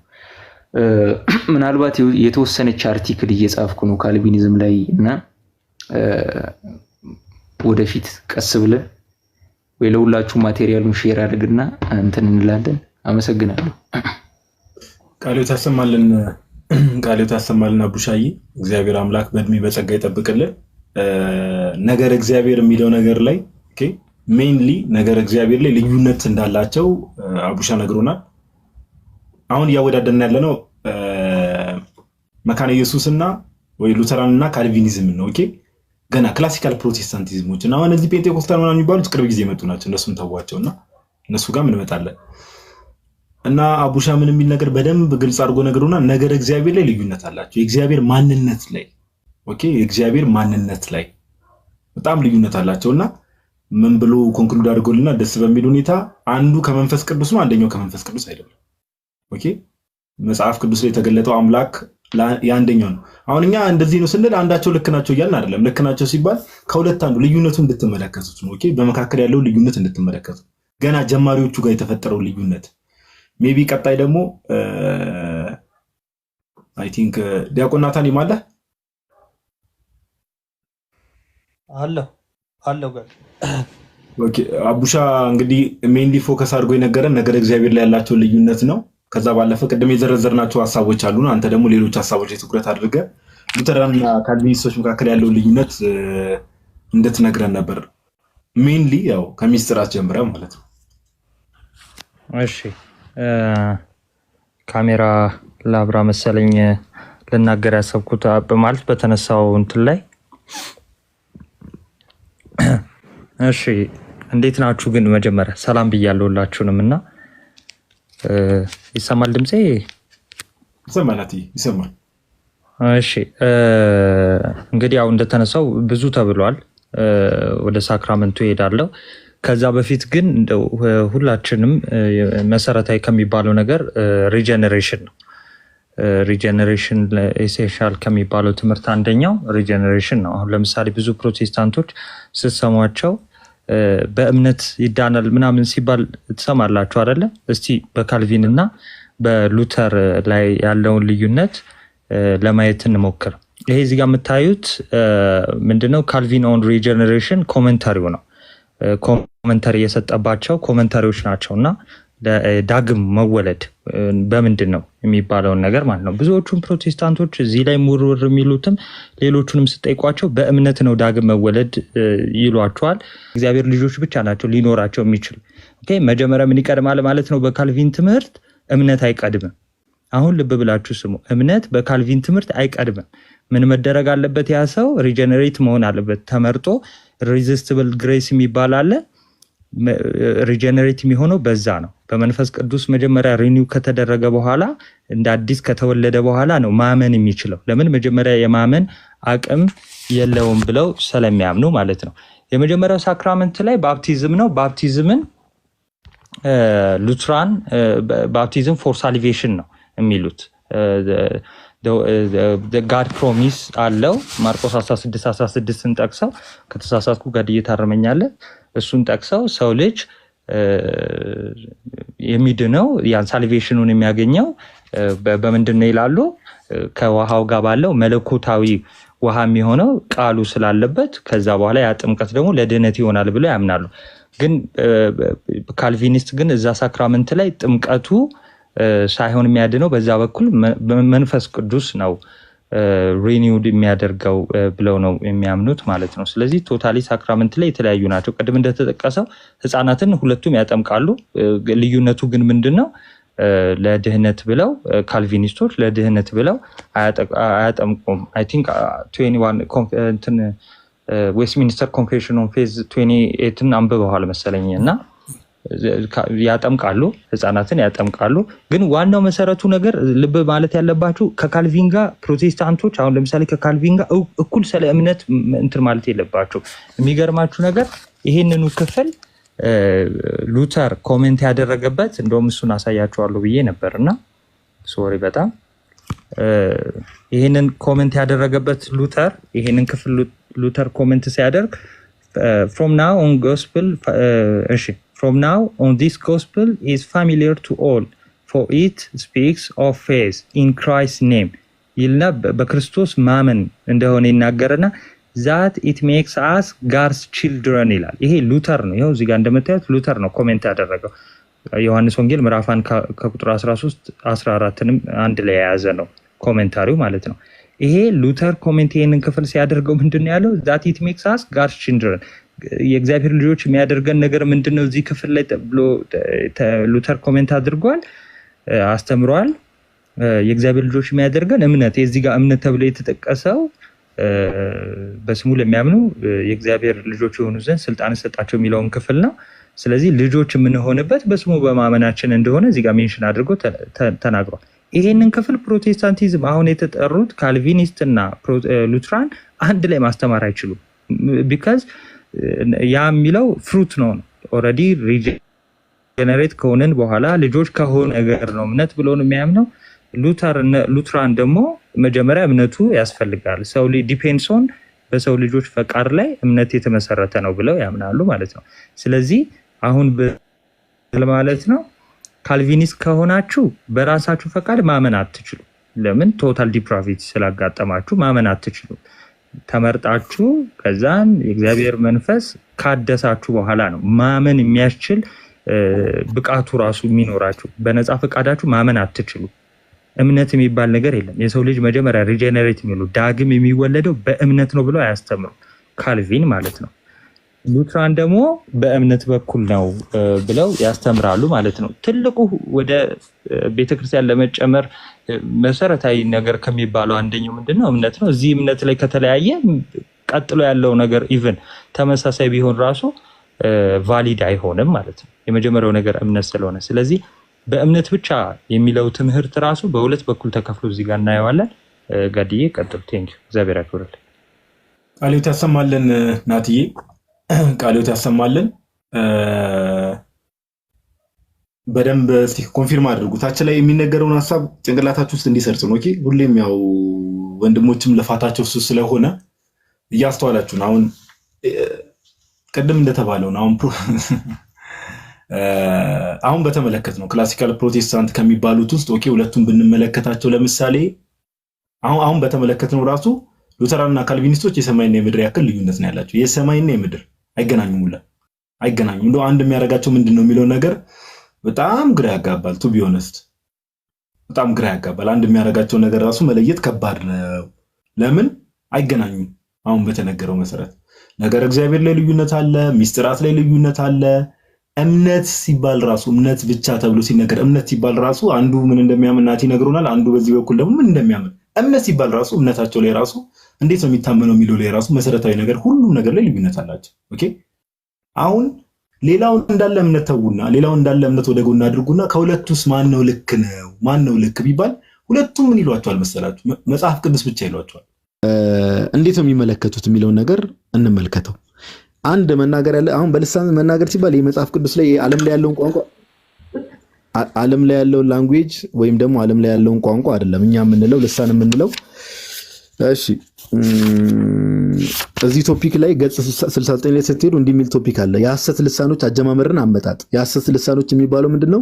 ምናልባት የተወሰነች አርቲክል እየጻፍኩ ነው ካልቪኒዝም ላይ እና ወደፊት ቀስ ብለን ወይ ለሁላችሁ ማቴሪያሉን ሼር አድርግና እንትን እንላለን። አመሰግናለሁ። ቃልዮት ያሰማልን አቡሻዬ። እግዚአብሔር አምላክ በእድሜ በጸጋ ይጠብቅልን። ነገር እግዚአብሔር የሚለው ነገር ላይ ሜይንሊ ነገር እግዚአብሔር ላይ ልዩነት እንዳላቸው አቡሻ ነግሮናል። አሁን እያወዳደርን ያለነው መካነ ኢየሱስና ወይ ሉተራንና ካልቪኒዝም ነው። ገና ክላሲካል ፕሮቴስታንቲዝሞች እና አሁን እዚህ ፔንቴኮስታል ምናምን የሚባሉት ቅርብ ጊዜ የመጡ ናቸው። እነሱን ተዋቸውና እነሱ ጋር ምን እንመጣለን እና አቡሻ ምን የሚል ነገር በደንብ ግልጽ አድርጎ ነገሩና ነገር እግዚአብሔር ላይ ልዩነት አላቸው። የእግዚአብሔር ማንነት ላይ የእግዚአብሔር ማንነት ላይ በጣም ልዩነት አላቸውና ምን ብሎ ኮንክሉድ አድርጎልና ደስ በሚል ሁኔታ አንዱ ከመንፈስ ቅዱስ ነው፣ አንደኛው ከመንፈስ ቅዱስ አይደለም። መጽሐፍ ቅዱስ ላይ የተገለጠው አምላክ ያንደኛው ነው። አሁን እኛ እንደዚህ ነው ስንል አንዳቸው ልክ ናቸው እያልን አይደለም። ልክ ናቸው ሲባል ከሁለት አንዱ ልዩነቱን እንድትመለከቱት ነው። በመካከል ያለው ልዩነት እንድትመለከቱ ገና ጀማሪዎቹ ጋር የተፈጠረው ልዩነት ሜቢ ቀጣይ ደግሞ አይ ቲንክ ዲያቆን ናታን ይማለ አለው ጋር አቡሻ እንግዲህ ሜንሊ ፎከስ አድርጎ የነገረን ነገር እግዚአብሔር ላይ ያላቸው ልዩነት ነው። ከዛ ባለፈ ቅድም የዘረዘርናቸው ሐሳቦች አሉና አንተ ደግሞ ሌሎች ሐሳቦች ላይ ትኩረት አድርገህ ሉተራንና ካልቪኒስቶች መካከል ያለው ልዩነት እንድትነግረን ነበር። ሜንሊ ያው ከሚስጥራት ጀምረ ማለት ነው። እሺ ካሜራ ላብራ መሰለኝ ልናገር ያሰብኩት በማለት በተነሳው እንትን ላይ እሺ እንዴት ናችሁ? ግን መጀመሪያ ሰላም ብያለሁ ሁላችሁንም እና ይሰማል ድምጼ? ይሰማል። ይሰማል። እሺ እንግዲህ ያው እንደተነሳው ብዙ ተብሏል። ወደ ሳክራመንቱ እሄዳለሁ። ከዛ በፊት ግን እንደው ሁላችንም መሰረታዊ ከሚባለው ነገር ሪጀነሬሽን ነው። ሪጀነሬሽን ኤሴንሻል ከሚባለው ትምህርት አንደኛው ሪጀነሬሽን ነው። አሁን ለምሳሌ ብዙ ፕሮቴስታንቶች ስትሰሟቸው በእምነት ይዳናል ምናምን ሲባል ትሰማላችሁ አይደለ? እስቲ በካልቪን እና በሉተር ላይ ያለውን ልዩነት ለማየት እንሞክር። ይሄ እዚህ ጋር የምታዩት ምንድነው? ካልቪን ኦን ሪጀነሬሽን ኮመንታሪው ነው። ኮመንታሪ የሰጠባቸው ኮመንታሪዎች ናቸው እና ዳግም መወለድ በምንድን ነው የሚባለውን ነገር ማለት ነው። ብዙዎቹም ፕሮቴስታንቶች እዚህ ላይ ሙርውር የሚሉትም ሌሎቹንም ስጠይቋቸው በእምነት ነው ዳግም መወለድ ይሏቸዋል። እግዚአብሔር ልጆች ብቻ ናቸው ሊኖራቸው የሚችሉ። መጀመሪያ ምን ይቀድማል ማለት ነው? በካልቪን ትምህርት እምነት አይቀድምም። አሁን ልብ ብላችሁ ስሙ። እምነት በካልቪን ትምህርት አይቀድምም። ምን መደረግ አለበት? ያ ሰው ሪጀነሬት መሆን አለበት። ተመርጦ ሬዚስቲብል ግሬስ የሚባል አለ። ሪጀነሬት የሚሆነው በዛ ነው። በመንፈስ ቅዱስ መጀመሪያ ሪኒው ከተደረገ በኋላ እንደ አዲስ ከተወለደ በኋላ ነው ማመን የሚችለው። ለምን? መጀመሪያ የማመን አቅም የለውም ብለው ስለሚያምኑ ማለት ነው። የመጀመሪያው ሳክራመንት ላይ ባፕቲዝም ነው። ባፕቲዝምን ሉትራን ባፕቲዝም ፎር ሳልቬሽን ነው የሚሉት። ጋድ ፕሮሚስ አለው። ማርቆስ 16:16ን ጠቅሰው ከተሳሳትኩ ጋድዬ ታረመኛለህ። እሱን ጠቅሰው ሰው ልጅ የሚድነው ያን ሳልቬሽኑን የሚያገኘው በምንድን ነው ይላሉ? ከውሃው ጋር ባለው መለኮታዊ ውሃ የሚሆነው ቃሉ ስላለበት ከዛ በኋላ ያ ጥምቀት ደግሞ ለድህነት ይሆናል ብለው ያምናሉ። ግን ካልቪኒስት ግን እዛ ሳክራመንት ላይ ጥምቀቱ ሳይሆን የሚያድነው በዛ በኩል መንፈስ ቅዱስ ነው ሪኒውድ የሚያደርገው ብለው ነው የሚያምኑት ማለት ነው። ስለዚህ ቶታሊ ሳክራመንት ላይ የተለያዩ ናቸው። ቅድም እንደተጠቀሰው ህፃናትን ሁለቱም ያጠምቃሉ። ልዩነቱ ግን ምንድን ነው? ለድህነት ብለው ካልቪኒስቶች ለድህነት ብለው አያጠምቁም። አይ ቲንክ 21 ዌስትሚኒስተር ኮንፌሽን ኦን ፌዝ 28ን አንብበዋል መሰለኝ እና ያጠምቃሉ፣ ህፃናትን ያጠምቃሉ። ግን ዋናው መሰረቱ ነገር ልብ ማለት ያለባችሁ ከካልቪን ጋር ፕሮቴስታንቶች አሁን ለምሳሌ ከካልቪን ጋር እኩል ስለ እምነት እንትን ማለት የለባችሁ። የሚገርማችሁ ነገር ይሄንኑ ክፍል ሉተር ኮሜንት ያደረገበት እንደውም እሱን አሳያችኋለሁ ብዬ ነበርና ሶሪ በጣም ይሄንን ኮሜንት ያደረገበት ሉተር ይሄንን ክፍል ሉተር ኮሜንት ሲያደርግ from now on gospel እሺ from now on this gospel is familiar to all for it speaks of faith in Christ's name ይልና በክርስቶስ ማመን እንደሆነ ይናገርና that it makes us God's children ይላል። ይሄ ሉተር ነው። ይሄው እዚህ ጋር እንደምታዩት ሉተር ነው ኮሜንት ያደረገው። ዮሐንስ ወንጌል ምዕራፍ 1 ከቁጥር 13 14ንም አንድ ላይ የያዘ ነው ኮሜንታሪው ማለት ነው። ይሄ ሉተር ኮሜንት ይሄንን ክፍል ሲያደርገው ምንድነው ያለው? that it makes us God's children የእግዚአብሔር ልጆች የሚያደርገን ነገር ምንድነው? እዚህ ክፍል ላይ ብሎ ሉተር ኮሜንት አድርጓል፣ አስተምሯል። የእግዚአብሔር ልጆች የሚያደርገን እምነት፣ የዚህ ጋር እምነት ተብሎ የተጠቀሰው በስሙ ለሚያምኑ የእግዚአብሔር ልጆች የሆኑ ዘንድ ስልጣን ሰጣቸው የሚለውን ክፍል ነው። ስለዚህ ልጆች የምንሆንበት በስሙ በማመናችን እንደሆነ እዚህ ጋር ሜንሽን አድርጎ ተናግሯል። ይሄንን ክፍል ፕሮቴስታንቲዝም አሁን የተጠሩት ካልቪኒስት እና ሉትራን አንድ ላይ ማስተማር አይችሉም። ቢካዝ ያ የሚለው ፍሩት ነው። ኦልሬዲ ሪጀነሬት ከሆነን በኋላ ልጆች ከሆነ ነገር ነው እምነት ብሎ ነው የሚያምነው። ሉትራን ደግሞ መጀመሪያ እምነቱ ያስፈልጋል። ሰው ዲፔንድስ ኦን በሰው ልጆች ፈቃድ ላይ እምነት የተመሰረተ ነው ብለው ያምናሉ ማለት ነው። ስለዚህ አሁን ማለት ነው ካልቪኒስት ከሆናችሁ በራሳችሁ ፈቃድ ማመን አትችሉ። ለምን? ቶታል ዲፕራቪቲ ስላጋጠማችሁ ማመን አትችሉ። ተመርጣችሁ ከዛን የእግዚአብሔር መንፈስ ካደሳችሁ በኋላ ነው ማመን የሚያስችል ብቃቱ ራሱ የሚኖራችሁ። በነፃ ፈቃዳችሁ ማመን አትችሉ። እምነት የሚባል ነገር የለም። የሰው ልጅ መጀመሪያ ሪጀነሬት የሚሉ ዳግም የሚወለደው በእምነት ነው ብለው አያስተምሩ ካልቪን ማለት ነው። ሉትራን ደግሞ በእምነት በኩል ነው ብለው ያስተምራሉ ማለት ነው። ትልቁ ወደ ቤተክርስቲያን ለመጨመር መሰረታዊ ነገር ከሚባለው አንደኛው ምንድነው? እምነት ነው። እዚህ እምነት ላይ ከተለያየ ቀጥሎ ያለው ነገር ኢቭን ተመሳሳይ ቢሆን ራሱ ቫሊድ አይሆንም ማለት ነው። የመጀመሪያው ነገር እምነት ስለሆነ፣ ስለዚህ በእምነት ብቻ የሚለው ትምህርት ራሱ በሁለት በኩል ተከፍሎ እዚህ ጋር እናየዋለን። ጋድዬ ቀጥል። ቴንክ እግዚአብሔር ያክብርልኝ። ቃልዮት ያሰማልን ናትዬ፣ ቃልዮት ያሰማልን። በደንብ እስቲ ኮንፊርም አድርጉ። ታች ላይ የሚነገረውን ሐሳብ ጭንቅላታችሁ ውስጥ እንዲሰርጽ ነው። ኦኬ ሁሌም ያው ወንድሞችም ለፋታቸው እሱ ስለሆነ እያስተዋላችሁ ነው። አሁን ቅድም እንደተባለው ነው። አሁን በተመለከት ነው ክላሲካል ፕሮቴስታንት ከሚባሉት ውስጥ ኦኬ ሁለቱን ብንመለከታቸው ለምሳሌ አሁን በተመለከት ነው ራሱ ሉተራንና ካልቪኒስቶች የሰማይና የምድር ያክል ልዩነት ነው ያላቸው። የሰማይና የምድር አይገናኙም፣ አይገናኙም። እንደው አንድ የሚያደርጋቸው ምንድነው የሚለው ነገር በጣም ግራ ያጋባል። ቱ ቢ ኦነስት በጣም ግራ ያጋባል። አንድ የሚያደርጋቸው ነገር ራሱ መለየት ከባድ ነው። ለምን አይገናኙም? አሁን በተነገረው መሰረት ነገር እግዚአብሔር ላይ ልዩነት አለ፣ ሚስጥራት ላይ ልዩነት አለ። እምነት ሲባል ራሱ እምነት ብቻ ተብሎ ሲነገር እምነት ሲባል ራሱ አንዱ ምን እንደሚያምን ናቲ ይነግሩናል። አንዱ በዚህ በኩል ደግሞ ምን እንደሚያምን እምነት ሲባል ራሱ እምነታቸው ላይ ራሱ እንዴት ነው የሚታመነው የሚለው ላይ ራሱ መሰረታዊ ነገር ሁሉም ነገር ላይ ልዩነት አላቸው። ኦኬ አሁን ሌላውን እንዳለ እምነት ተውና ሌላውን እንዳለ እምነት ወደ ጎን አድርጉና ከሁለቱስ ማን ነው ልክ ነው ማን ነው ልክ ቢባል ሁለቱም ምን ይሏቸዋል መሰላችሁ? መጽሐፍ ቅዱስ ብቻ ይሏቸዋል። እንዴት ነው የሚመለከቱት የሚለውን ነገር እንመልከተው። አንድ መናገር ያለ አሁን በልሳን መናገር ሲባል የመጽሐፍ ቅዱስ ላይ ዓለም ላይ ያለውን ቋንቋ ዓለም ላይ ያለውን ላንጉዌጅ ወይም ደግሞ ዓለም ላይ ያለውን ቋንቋ አይደለም እኛ የምንለው ልሳን የምንለው። እሺ እዚህ ቶፒክ ላይ ገጽ 69 ላይ ስትሄዱ እንዲህ የሚል ቶፒክ አለ። የሐሰት ልሳኖች አጀማመርን አመጣጥ። የሐሰት ልሳኖች የሚባለው ምንድነው?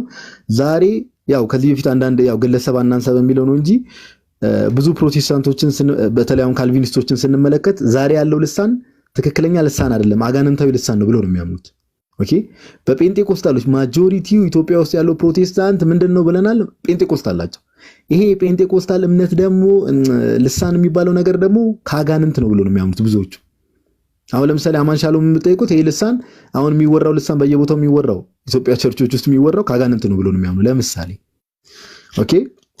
ዛሬ ያው ከዚህ በፊት አንዳንድ ያው ግለሰብ አናንሳ በሚለው ነው እንጂ ብዙ ፕሮቴስታንቶችን በተለይ አሁን ካልቪኒስቶችን ስንመለከት ዛሬ ያለው ልሳን ትክክለኛ ልሳን አይደለም፣ አጋንንታዊ ልሳን ነው ብለው ነው የሚያምኑት። ኦኬ በጴንጤቆስታሎች ማጆሪቲው ኢትዮጵያ ውስጥ ያለው ፕሮቴስታንት ምንድነው ብለናል? ጴንጤቆስታል ናቸው። ይሄ የጴንጤቆስታል እምነት ደግሞ ልሳን የሚባለው ነገር ደግሞ ከአጋንንት ነው ብለው ነው የሚያምኑት ብዙዎቹ። አሁን ለምሳሌ አማን ሻሎም የምትጠይቁት ይሄ ልሳን አሁን የሚወራው ልሳን በየቦታው የሚወራው ኢትዮጵያ ቸርቾች ውስጥ የሚወራው ከአጋንንት ነው ብለው ነው የሚያምኑ ለምሳሌ። ኦኬ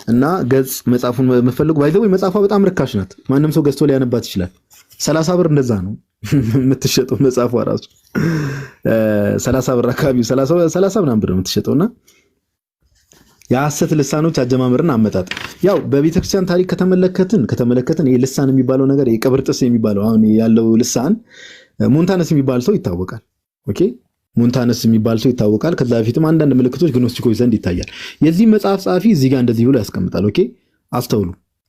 እና ገጽ መጽሐፉን መፈልጉ ባይዘው መጽሐፏ በጣም ርካሽ ናት። ማንም ሰው ገዝቶ ሊያነባት ይችላል። 30 ብር እንደዛ ነው የምትሸጠው መጽሐፏ ራሱ 30 ብር አካባቢ 30 ምናምን ብር ነው የምትሸጠውና የሐሰት ልሳኖች አጀማመርን አመጣጥ። ያው በቤተክርስቲያን ታሪክ ከተመለከትን ይሄ ልሳን የሚባለው ነገር የቀብርጥስ የሚባለው አሁን ያለው ልሳን ሞንታነስ የሚባል ሰው ይታወቃል። ኦኬ ሞንታነስ የሚባል ሰው ይታወቃል። ከዛ በፊትም አንዳንድ ምልክቶች ግኖስቲኮች ዘንድ ይታያል። የዚህ መጽሐፍ ጻፊ እዚህ ጋር እንደዚህ ብሎ ያስቀምጣል። ኦኬ አስተውሉ።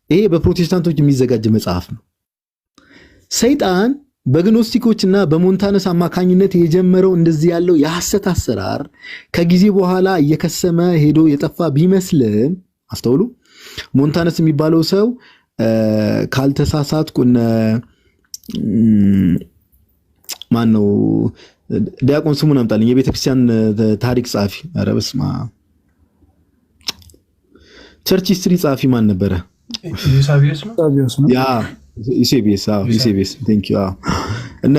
ይሄ በፕሮቴስታንቶች የሚዘጋጅ መጽሐፍ ነው። ሰይጣን በግኖስቲኮችና በሞንታነስ አማካኝነት የጀመረው እንደዚህ ያለው የሐሰት አሰራር ከጊዜ በኋላ እየከሰመ ሄዶ የጠፋ ቢመስልም አስተውሉ። ሞንታነስ የሚባለው ሰው ካልተሳሳትኩ ማን ነው ዲያቆን ስሙን አምጣልኝ፣ የቤተክርስቲያን ታሪክ ጻፊ። ኧረ በስመ አብ ቸርች ሂስትሪ ጻፊ ማን ነበረ? ዩሳቢዮስ ነው። ያ ዩሴቢየስ ቴንክ ዩ። እነ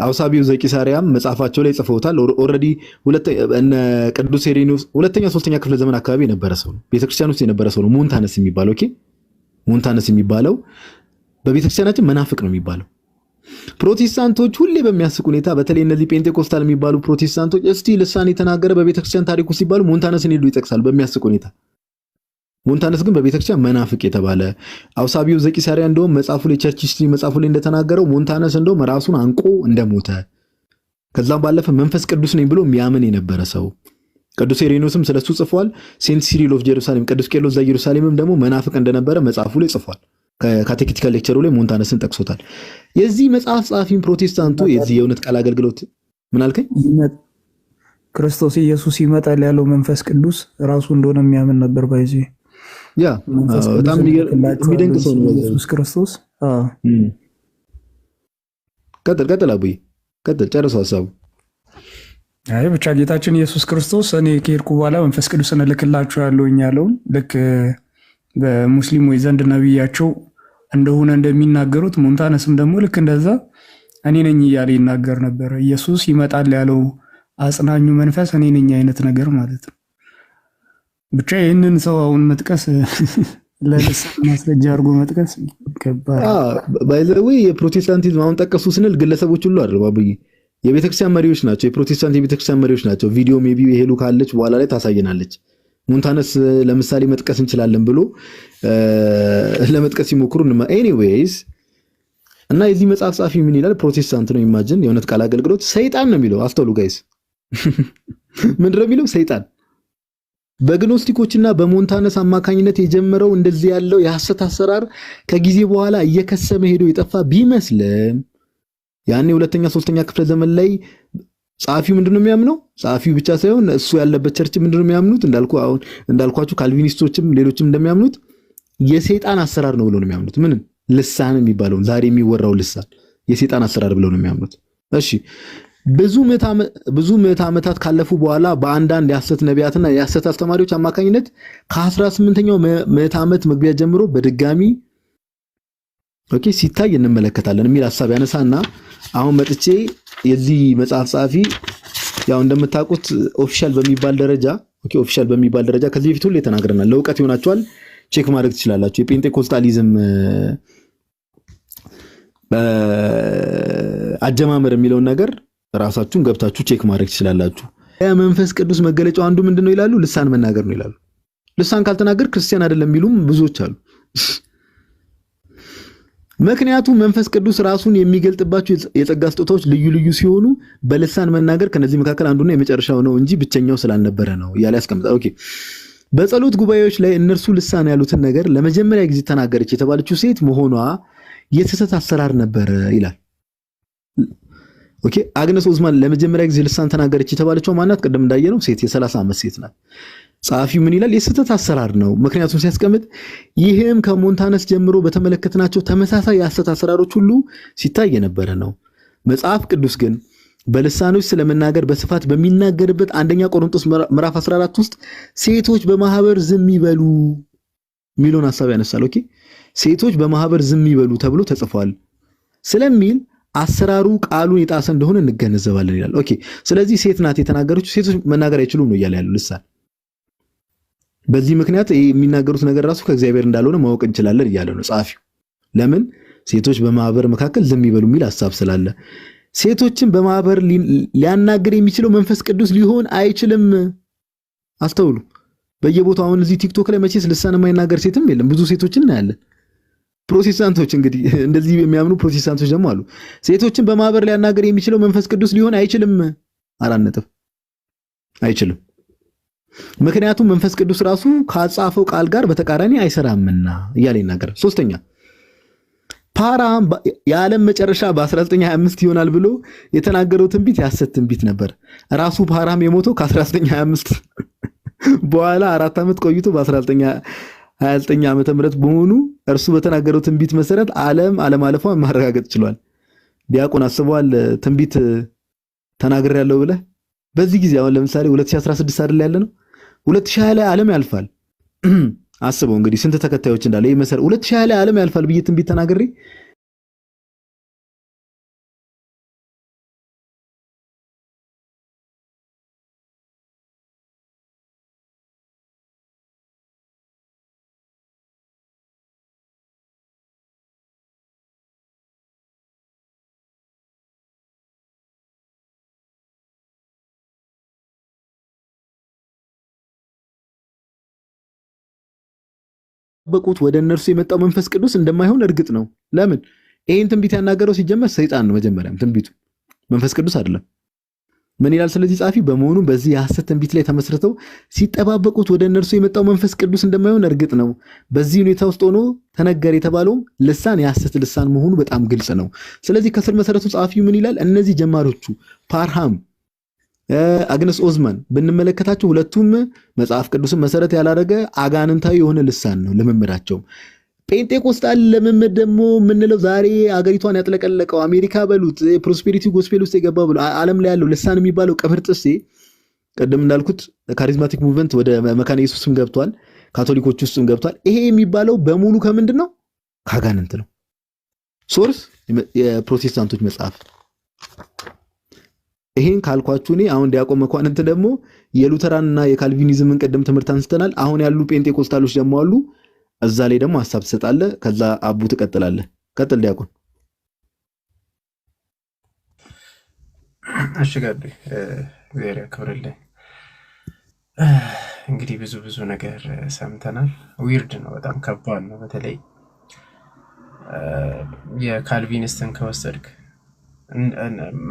አውሳቢው ዘቂሳሪያም መጽሐፋቸው ላይ ጽፈውታል። ኦሬዲ እነ ቅዱስ ሴሬኒዮስ ሁለተኛ ሶስተኛ ክፍለ ዘመን አካባቢ የነበረ ሰው ነው። ቤተክርስቲያን ውስጥ የነበረ ሰው ነው ሞንታነስ የሚባለው። ኦኬ ሞንታነስ የሚባለው በቤተክርስቲያናችን መናፍቅ ነው የሚባለው። ፕሮቴስታንቶች ሁሌ በሚያስቅ ሁኔታ በተለይ እነዚህ ጴንጤቆስታል የሚባሉ ፕሮቴስታንቶች እስቲ ልሳን የተናገረ በቤተክርስቲያን ታሪክ ውስጥ ሲባሉ ሞንታነስን ሄዱ ይጠቅሳል በሚያስቅ ሁኔታ። ሞንታነስ ግን በቤተክርስቲያን መናፍቅ የተባለ አውሳቢው ዘቂሳሪያ እንደውም መጽሐፉ ላይ ቸርች ሂስትሪ መጽሐፉ ላይ እንደተናገረው ሞንታነስ እንደውም ራሱን አንቆ እንደሞተ ከዛም ባለፈ መንፈስ ቅዱስ ነኝ ብሎ የሚያምን የነበረ ሰው። ቅዱስ ሴሬኒዮስም ስለሱ ጽፏል። ሴንት ሲሪል ኦፍ ጄሩሳሌም ቅዱስ ቄርሎስ ዘኢየሩሳሌምም ደግሞ መናፍቅ እንደነበረ መጽሐፉ ላይ ጽፏል። ከካቴኪቲካል ሌክቸሩ ላይ ሞንታነስን ጠቅሶታል። የዚህ መጽሐፍ ጻፊም ፕሮቴስታንቱ የዚህ የእውነት ቃል አገልግሎት ምን አልከኝ? ክርስቶስ ኢየሱስ ይመጣል ያለው መንፈስ ቅዱስ ራሱ እንደሆነ የሚያምን ነበር። ባይዚ ያ በጣም የሚደንቅ ሰው ነው ኢየሱስ ክርስቶስ። ቀጥል አቡይ ቀጥል፣ ጨርሶ ሐሳቡ። አይ ብቻ ጌታችን ኢየሱስ ክርስቶስ እኔ ከሄድኩ በኋላ መንፈስ ቅዱስን እልክላችኋለሁ ያለውን ልክ በሙስሊሞች ዘንድ ነብያቸው እንደሆነ እንደሚናገሩት ሞንታነስም ደግሞ ልክ እንደዛ እኔ ነኝ እያለ ይናገር ነበር። ኢየሱስ ይመጣል ያለው አጽናኙ መንፈስ እኔ ነኝ አይነት ነገር ማለት ነው። ብቻ ይህንን ሰው አሁን መጥቀስ ለልሳን ማስረጃ አድርጎ መጥቀስ ከባድ። ባይ ዘ ዌይ የፕሮቴስታንቲዝም አሁን ጠቀሱ ስንል ግለሰቦች ሁሉ አይደለም አብይ የቤተክርስቲያን መሪዎች ናቸው። የፕሮቴስታንት የቤተክርስቲያን መሪዎች ናቸው። ቪዲዮ ሜቢ ይሄሉ ካለች በኋላ ላይ ታሳየናለች። ሞንታነስ ለምሳሌ መጥቀስ እንችላለን ብሎ ለመጥቀስ ሲሞክሩ ኤኒዌይስ እና የዚህ መጽሐፍ ጻፊ ምን ይላል? ፕሮቴስታንት ነው ኢማጂን የእውነት ቃል አገልግሎት ሰይጣን ነው የሚለው። አስተውሉ ጋይስ ምንድነው የሚለው? ሰይጣን በግኖስቲኮችና በሞንታነስ አማካኝነት የጀመረው እንደዚህ ያለው የሐሰት አሰራር ከጊዜ በኋላ እየከሰመ ሄዶ የጠፋ ቢመስልም ያኔ ሁለተኛ ሶስተኛ ክፍለ ዘመን ላይ ጻፊው ምንድነው የሚያምነው? ጻፊው ብቻ ሳይሆን እሱ ያለበት ቸርች ምንድነው የሚያምኑት? እንዳልኳችሁ ካልቪኒስቶችም ሌሎችም እንደሚያምኑት የሰይጣን አሰራር ነው ብለው ነው የሚያምኑት። ምንም ልሳን የሚባለው ዛሬ የሚወራው ልሳን የሰይጣን አሰራር ብለው ነው የሚያምኑት። እሺ ብዙ ምዕተ ዓመታት ካለፉ በኋላ በአንዳንድ የሐሰት ነቢያትና የሐሰት አስተማሪዎች አማካኝነት ከ18ኛው ምዕተ ዓመት መግቢያ ጀምሮ በድጋሚ ሲታይ እንመለከታለን የሚል ሐሳብ ያነሳና አሁን መጥቼ የዚህ መጽሐፍ ጻፊ ያው እንደምታውቁት ኦፊሻል በሚባል ደረጃ ከዚህ በፊት ሁሉ ተናግረናል። ለውቀት ይሆናችኋል፣ ቼክ ማድረግ ትችላላችሁ። የፔንቴኮስታሊዝም አጀማመር የሚለውን ነገር ራሳችሁን ገብታችሁ ቼክ ማድረግ ትችላላችሁ። የመንፈስ ቅዱስ መገለጫው አንዱ ምንድነው ይላሉ? ልሳን መናገር ነው ይላሉ። ልሳን ካልተናገር ክርስቲያን አይደለም የሚሉም ብዙዎች አሉ። ምክንያቱም መንፈስ ቅዱስ ራሱን የሚገልጥባቸው የጸጋ ስጦታዎች ልዩ ልዩ ሲሆኑ በልሳን መናገር ከነዚህ መካከል አንዱና የመጨረሻው ነው እንጂ ብቸኛው ስላልነበረ ነው እያለ ያስቀምጣል። በጸሎት ጉባኤዎች ላይ እነርሱ ልሳን ያሉትን ነገር ለመጀመሪያ ጊዜ ተናገረች የተባለችው ሴት መሆኗ የስህተት አሰራር ነበር ይላል። አግነስ ኦዝማን ለመጀመሪያ ጊዜ ልሳን ተናገረች የተባለችው ማናት? ቀደም እንዳየነው ሴት የ30 ዓመት ሴት ናት። ጻፊው ምን ይላል? የስህተት አሰራር ነው። ምክንያቱም ሲያስቀምጥ ይህም ከሞንታነስ ጀምሮ በተመለከትናቸው ተመሳሳይ የሐሰት አሰራሮች ሁሉ ሲታይ የነበረ ነው። መጽሐፍ ቅዱስ ግን በልሳኖች ስለመናገር በስፋት በሚናገርበት አንደኛ ቆሮንቶስ ምዕራፍ 14 ውስጥ ሴቶች በማህበር ዝም ይበሉ ሚሊዮን ሐሳብ ያነሳል። ሴቶች በማህበር ዝም ይበሉ ተብሎ ተጽፏል ስለሚል አሰራሩ ቃሉን የጣሰ እንደሆነ እንገነዘባለን ይላል። ስለዚህ ሴት ናት የተናገረችው፣ ሴቶች መናገር አይችሉም ነው እያለ ያለው ልሳን። በዚህ ምክንያት የሚናገሩት ነገር ራሱ ከእግዚአብሔር እንዳልሆነ ማወቅ እንችላለን እያለ ነው ጻፊው። ለምን? ሴቶች በማህበር መካከል ዝም ይበሉ የሚል ሐሳብ ስላለ። ሴቶችን በማህበር ሊያናገር የሚችለው መንፈስ ቅዱስ ሊሆን አይችልም። አስተውሉ። በየቦታው አሁን እዚህ ቲክቶክ ላይ መቼስ ልሳን የማይናገር ሴትም የለም። ብዙ ሴቶችን እናያለን። ፕሮቴስታንቶች እንግዲህ እንደዚህ የሚያምኑ ፕሮቴስታንቶች ደግሞ አሉ። ሴቶችን በማህበር ሊያናገር የሚችለው መንፈስ ቅዱስ ሊሆን አይችልም። 4 ነጥብ አይችልም። ምክንያቱም መንፈስ ቅዱስ ራሱ ካጻፈው ቃል ጋር በተቃራኒ አይሰራምና እያለ ይናገራል። ሶስተኛ ፓራም የዓለም መጨረሻ በ1925 ይሆናል ብሎ የተናገረው ትንቢት የሐሰት ትንቢት ነበር። ራሱ ፓራም የሞተው ከ1925 በኋላ 4 ዓመት ቆይቶ በ1929 ዓመተ ምህረት በመሆኑ እርሱ በተናገረው ትንቢት መሰረት ዓለም አለማለፏን ማረጋገጥ ችሏል። ዲያቆን አስበዋል ትንቢት ተናግሬያለሁ ብለህ በዚህ ጊዜ አሁን ለምሳሌ 2016 አይደል ያለ ነው 2020 ላይ ዓለም ያልፋል። አስበው እንግዲህ ስንት ተከታዮች እንዳለ ይሄ መሰረት 2020 ላይ ዓለም ያልፋል ብዬ ትንቢት ተናግሬ በቁት ወደ እነርሱ የመጣው መንፈስ ቅዱስ እንደማይሆን እርግጥ ነው። ለምን? ይሄን ትንቢት ያናገረው ሲጀመር ሰይጣን ነው። መጀመሪያም ትንቢቱ መንፈስ ቅዱስ አይደለም። ምን ይላል? ስለዚህ ጻፊ በመሆኑ በዚህ የሐሰት ትንቢት ላይ ተመስርተው ሲጠባበቁት ወደ እነርሱ የመጣው መንፈስ ቅዱስ እንደማይሆን እርግጥ ነው። በዚህ ሁኔታ ውስጥ ሆኖ ተነገረ የተባለው ልሳን የሐሰት ልሳን መሆኑ በጣም ግልጽ ነው። ስለዚህ ከስር መሰረቱ ጻፊው ምን ይላል? እነዚህ ጀማሪዎቹ ፓርሃም አግነስ ኦዝማን ብንመለከታቸው ሁለቱም መጽሐፍ ቅዱስን መሰረት ያላደረገ አጋንንታዊ የሆነ ልሳን ነው ልምምዳቸው። ጴንጤቆስጣል ልምምድ ደግሞ የምንለው ዛሬ አገሪቷን ያጥለቀለቀው አሜሪካ በሉት ፕሮስፔሪቲ ጎስፔል ውስጥ የገባ ብሎ ዓለም ላይ ያለው ልሳን የሚባለው ቀብር ጥሴ ቀደም እንዳልኩት ካሪዝማቲክ ሙቭመንት ወደ መካነ ኢየሱስም ገብቷል፣ ካቶሊኮች ውስጥም ገብቷል። ይሄ የሚባለው በሙሉ ከምንድን ነው? ካጋንንት ነው። ሶርስ የፕሮቴስታንቶች መጽሐፍ። ይሄን ካልኳችሁ እኔ አሁን ዲያቆን መኳንንት ደግሞ የሉተራንና የካልቪኒዝምን ቀደም ትምህርት አንስተናል። አሁን ያሉ ጴንጤቆስታሎች ደግሞ አሉ። እዛ ላይ ደግሞ ሐሳብ ትሰጣለህ። ከዛ አቡ ትቀጥላለህ። ቀጥል ዲያቆን። እሺ ጋር እግዚአብሔር ያክብርልኝ። እንግዲህ ብዙ ነገር ሰምተናል። ዊርድ ነው፣ በጣም ከባድ ነው። በተለይ የካልቪኒስትን ከወሰድክ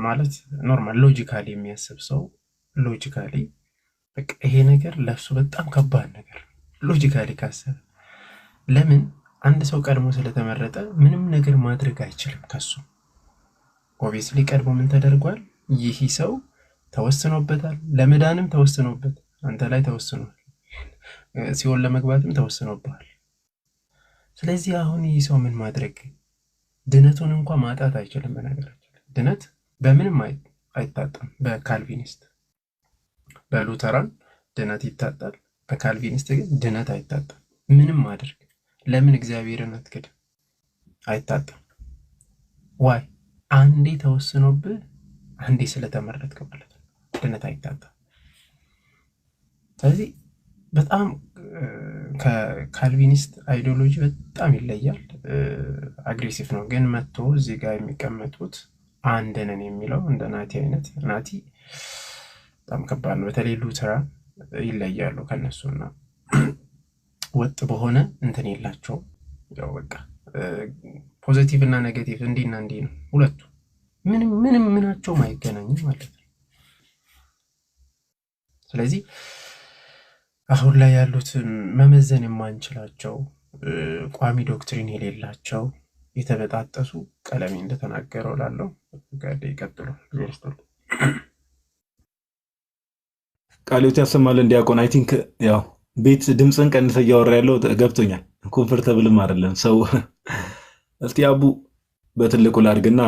ማለት ኖርማል ሎጂካሊ የሚያስብ ሰው ሎጂካሊ በቃ ይሄ ነገር ለሱ በጣም ከባድ ነገር ሎጂካሊ ካሰበ ለምን አንድ ሰው ቀድሞ ስለተመረጠ ምንም ነገር ማድረግ አይችልም ከሱ ኦብቪየስሊ ቀድሞ ምን ተደርጓል ይህ ሰው ተወስኖበታል ለመዳንም ተወስኖበት አንተ ላይ ተወስኗል ሲኦል ለመግባትም ተወስኖበታል ስለዚህ አሁን ይህ ሰው ምን ማድረግ ድነቱን እንኳን ማጣት አይችልም በነገራችን ድነት በምንም አይታጣም በካልቪኒስት በሉተራን ድነት ይታጣል በካልቪኒስት ግን ድነት አይታጣም ምንም ማድረግ ለምን እግዚአብሔርን አትክድ አይታጣም ዋይ አንዴ ተወስኖብህ አንዴ ስለተመረጥክ ማለት ነው ድነት አይታጣም ስለዚህ በጣም ከካልቪኒስት አይዲዮሎጂ በጣም ይለያል አግሬሲቭ ነው ግን መጥቶ እዚህ ጋር የሚቀመጡት አንድ ነን የሚለው እንደ ናቲ አይነት ናቲ በጣም ከባድ ነው በተለይ ሉተራን ይለያሉ ከነሱና ወጥ በሆነ እንትን የላቸው ያው በቃ ፖዚቲቭ እና ኔጌቲቭ እንዲና እንዲ ነው ሁለቱ ምንም ምናቸው ማይገናኙ ማለት ነው ስለዚህ አሁን ላይ ያሉት መመዘን የማንችላቸው ቋሚ ዶክትሪን የሌላቸው የተበጣጠሱ ቀለሜ እንደተናገረው ላለው ጋር ይቀጥሉ ይወስዱ ቃልዮት ያሰማልን ዲያቆን አይ ቲንክ ያው ቤት ድምጽን ቀንሰ እያወራ ያለው ገብቶኛል ኮምፎርታብልም አይደለም ሰው እስቲ አቡ በትልቁ ላድርግና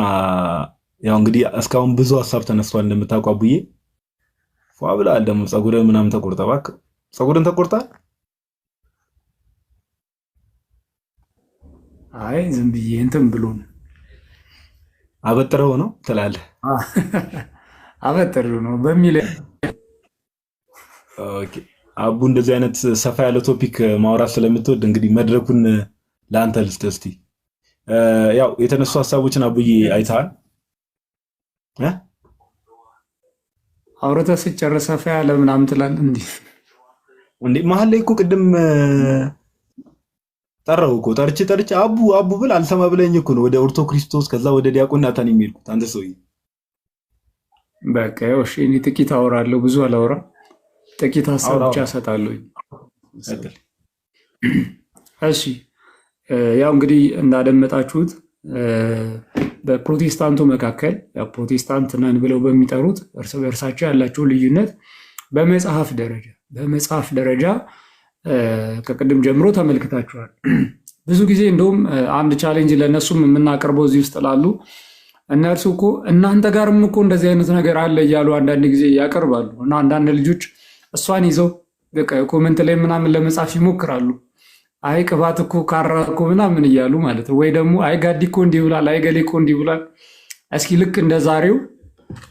ያው እንግዲህ እስካሁን ብዙ ሐሳብ ተነስቷል እንደምታውቀው አቡዬ ፏብላል ደግሞ ጸጉርህ ምናምን ተቆርጠ እባክህ ጸጉርን ተቆርጣል አይ ዝም ብዬ እንትን ብሎ ነው አበጥረው ነው ትላለህ አበጥረው ነው በሚል ኦኬ አቡ እንደዚህ አይነት ሰፋ ያለ ቶፒክ ማውራት ስለምትወድ እንግዲህ መድረኩን ለአንተ ልስጥ እስቲ ያው የተነሱ ሐሳቦችን አቡዬ አይተሃል አውርተህ ሲጨርስ ሰፋ ያለ ምናምን ትላለህ እንዴ መሀል ላይ እኮ ቅድም ጠራው እኮ ጠርቼ አቡ ብል አልሰማ ብለኝ እኮ ነው ወደ ኦርቶ ክርስቶስ ከዛ ወደ ዲያቆን ናታን የሚልኩት አንተ ሰውዬ በቃ ያው እሺ እኔ ጥቂት አወራለሁ ብዙ አላወራም ጥቂት ሐሳብ ብቻ ሰጣለሁ እሺ ያው እንግዲህ እንዳደመጣችሁት በፕሮቴስታንቱ መካከል ያው ፕሮቴስታንት ነን ብለው በሚጠሩት እርስ በርሳቸው ያላቸው ልዩነት በመጽሐፍ ደረጃ ከቅድም ጀምሮ ተመልክታችኋል ብዙ ጊዜ እንደውም አንድ ቻሌንጅ ለነሱም የምናቀርበው እዚህ ውስጥ ላሉ እነርሱ እኮ እናንተ ጋርም እኮ እንደዚህ አይነት ነገር አለ እያሉ አንዳንድ ጊዜ ያቀርባሉ እና አንዳንድ ልጆች እሷን ይዘው በቃ ኮሜንት ላይ ምናምን ለመጻፍ ይሞክራሉ አይ ቅባት እኮ ካራ እኮ ምናምን እያሉ ማለት ወይ ደግሞ አይ ጋዲ እኮ እንዲህ ብሏል አይ ገሌ እኮ እንዲህ ብሏል እስኪ ልክ እንደዛሬው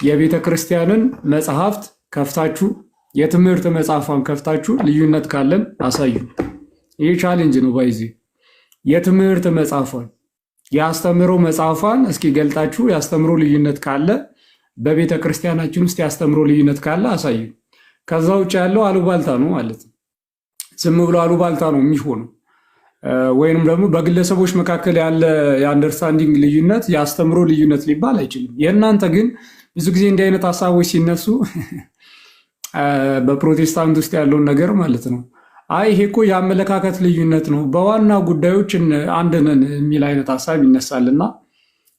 የቤተ ክርስቲያንን መጽሐፍት ከፍታችሁ የትምህርት መጽሐፏን ከፍታችሁ ልዩነት ካለን አሳዩ ይሄ ቻሌንጅ ነው ባይዚ የትምህርት መጽሐፏን ያስተምሮ መጽሐፏን እስኪ ገልጣችሁ ያስተምሮ ልዩነት ካለ በቤተ ክርስቲያናችን ውስጥ ያስተምሮ ልዩነት ካለ አሳዩ ከዛ ውጭ ያለው አሉባልታ ነው ማለት ነው ዝም ብሎ አሉባልታ ነው የሚሆነው ወይንም ደግሞ በግለሰቦች መካከል ያለ የአንደርስታንዲንግ ልዩነት ያስተምሮ ልዩነት ሊባል አይችልም የእናንተ ግን ብዙ ጊዜ እንዲህ አይነት ሐሳቦች ሲነሱ በፕሮቴስታንት ውስጥ ያለውን ነገር ማለት ነው አይ ይሄ እኮ የአመለካከት ልዩነት ነው በዋና ጉዳዮች አንድ ነን የሚል አይነት ሐሳብ ይነሳልና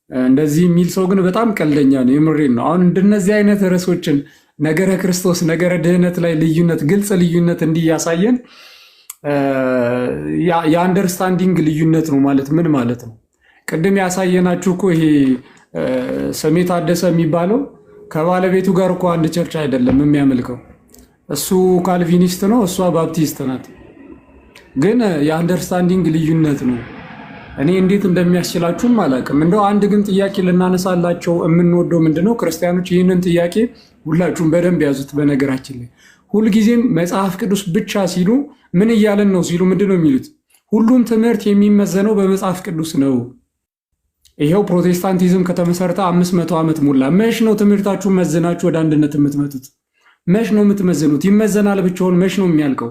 እንደዚህ የሚል ሰው ግን በጣም ቀልደኛ ነው የምሬን ነው አሁን እንደነዚህ አይነት ርዕሶችን ነገረ ክርስቶስ ነገረ ድህነት ላይ ልዩነት ግልጽ ልዩነት እንዲያሳየን የአንደርስታንዲንግ ልዩነት ነው ማለት ምን ማለት ነው ቅድም ያሳየናችሁ እኮ ይሄ ሰሜ ታደሰ የሚባለው ከባለቤቱ ጋር እኮ አንድ ቸርች አይደለም የሚያመልከው እሱ ካልቪኒስት ነው እሷ ባፕቲስት ናት ግን የአንደርስታንዲንግ ልዩነት ነው እኔ እንዴት እንደሚያስችላችሁም አላውቅም እንደው አንድ ግን ጥያቄ ልናነሳላቸው የምንወደው ምንድነው ክርስቲያኖች ይህንን ጥያቄ ሁላችሁም በደንብ ያዙት በነገራችን ላይ ሁልጊዜም መጽሐፍ ቅዱስ ብቻ ሲሉ ምን እያለን ነው ሲሉ ምንድነው የሚሉት ሁሉም ትምህርት የሚመዘነው በመጽሐፍ ቅዱስ ነው ይሄው ፕሮቴስታንቲዝም ከተመሰረተ 500 ዓመት ሞላ መች ነው ትምህርታችሁን መዝናችሁ ወደ አንድነት የምትመጡት መች ነው የምትመዝኑት? ይመዘናል ብቻውን መች ነው የሚያልቀው?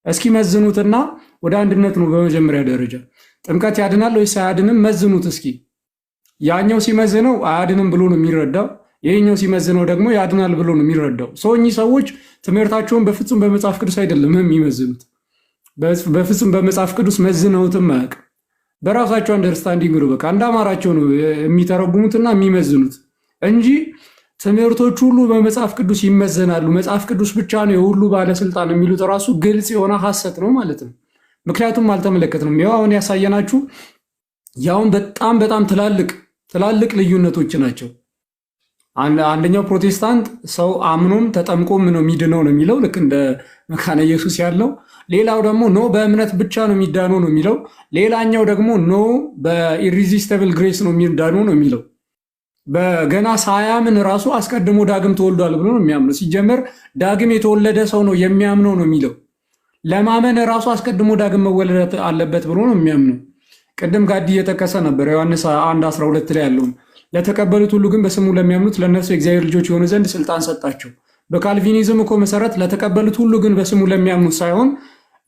እስኪ መዝኑትና ወደ አንድነት ነው በመጀመሪያ ደረጃ። ጥምቀት ያድናል ወይስ አያድንም? መዝኑት እስኪ። ያኛው ሲመዝነው አያድንም ብሎ ነው የሚረዳው፣ ይሄኛው ሲመዝነው ደግሞ ያድናል ብሎ ነው የሚረዳው። እኚህ ሰዎች ትምህርታቸውን በፍጹም በመጽሐፍ ቅዱስ አይደለም የሚመዝኑት፣ በፍጹም በመጽሐፍ ቅዱስ መዝነውትም አያውቅም። በራሳቸው አንደርስታንዲንግ ነው፣ በቃ እንዳማራቸው ነው የሚተረጉሙትና የሚመዝኑት እንጂ ትምህርቶች ሁሉ በመጽሐፍ ቅዱስ ይመዘናሉ፣ መጽሐፍ ቅዱስ ብቻ ነው የሁሉ ባለስልጣን የሚሉት ራሱ ግልጽ የሆነ ሐሰት ነው ማለት ነው። ምክንያቱም አልተመለከትንም። ያው አሁን ያሳየናችሁ ያውን በጣም በጣም ትላልቅ ልዩነቶች ናቸው። አንደኛው ፕሮቴስታንት ሰው አምኖም ተጠምቆም ነው የሚድነው ነው የሚለው፣ ልክ እንደ መካነ ኢየሱስ ያለው። ሌላው ደግሞ ኖ በእምነት ብቻ ነው የሚዳነው ነው የሚለው። ሌላኛው ደግሞ ኖ በኢሪዚስተብል ግሬስ ነው የሚዳነው ነው የሚለው። በገና ሳያምን ራሱ አስቀድሞ ዳግም ተወልዷል ብሎ ነው የሚያምነው። ሲጀመር ዳግም የተወለደ ሰው ነው የሚያምነው ነው የሚለው። ለማመን ራሱ አስቀድሞ ዳግም መወለድ አለበት ብሎ ነው የሚያምነው። ቅድም ጋዲ እየጠቀሰ ነበር ዮሐንስ 1:12 ላይ ያለውን ለተቀበሉት ሁሉ ግን በስሙ ለሚያምኑት ለእነርሱ የእግዚአብሔር ልጆች የሆኑ ዘንድ ስልጣን ሰጣቸው። በካልቪኒዝም እኮ መሰረት ለተቀበሉት ሁሉ ግን በስሙ ለሚያምኑት ሳይሆን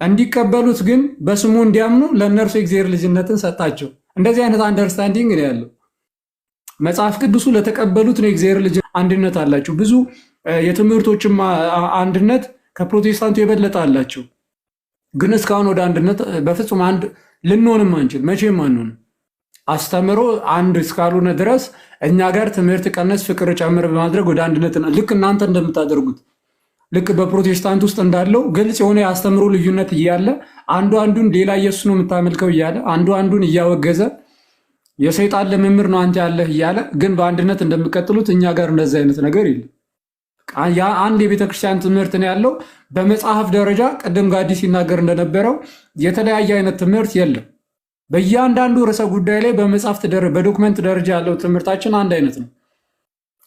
እንዲቀበሉት ግን በስሙ እንዲያምኑ ለእነርሱ የእግዚአብሔር ልጅነትን ሰጣቸው። እንደዚህ አይነት አንደርስታንዲንግ ነው ያለው። መጽሐፍ ቅዱሱ ለተቀበሉት ነው የእግዚአብሔር ልጅ አንድነት አላቸው። ብዙ የትምህርቶችም አንድነት ከፕሮቴስታንቱ የበለጠ አላቸው። ግን እስካሁን ወደ አንድነት በፍጹም አንድ ልንሆንም አንችል፣ መቼም አንሆንም። አስተምሮ አንድ እስካልሆነ ድረስ እኛ ጋር ትምህርት ቀነስ ፍቅር ጨምር በማድረግ ወደ አንድነት ልክ እናንተ እንደምታደርጉት ልክ በፕሮቴስታንት ውስጥ እንዳለው ግልጽ የሆነ የአስተምሮ ልዩነት እያለ አንዱ አንዱን ሌላ ኢየሱስ ነው የምታመልከው እያለ አንዱ አንዱን እያወገዘ የሰይጣን ልምምር ነው አንተ ያለህ እያለ ግን በአንድነት እንደምቀጥሉት እኛ ጋር እንደዚህ አይነት ነገር የለም። ያ አንድ የቤተክርስቲያን ትምህርት ነው ያለው። በመጽሐፍ ደረጃ ቅድም ጋዲ ሲናገር እንደነበረው የተለያየ አይነት ትምህርት የለም። በእያንዳንዱ ርዕሰ ጉዳይ ላይ በመጽሐፍት በዶክመንት ደረጃ ያለው ትምህርታችን አንድ አይነት ነው።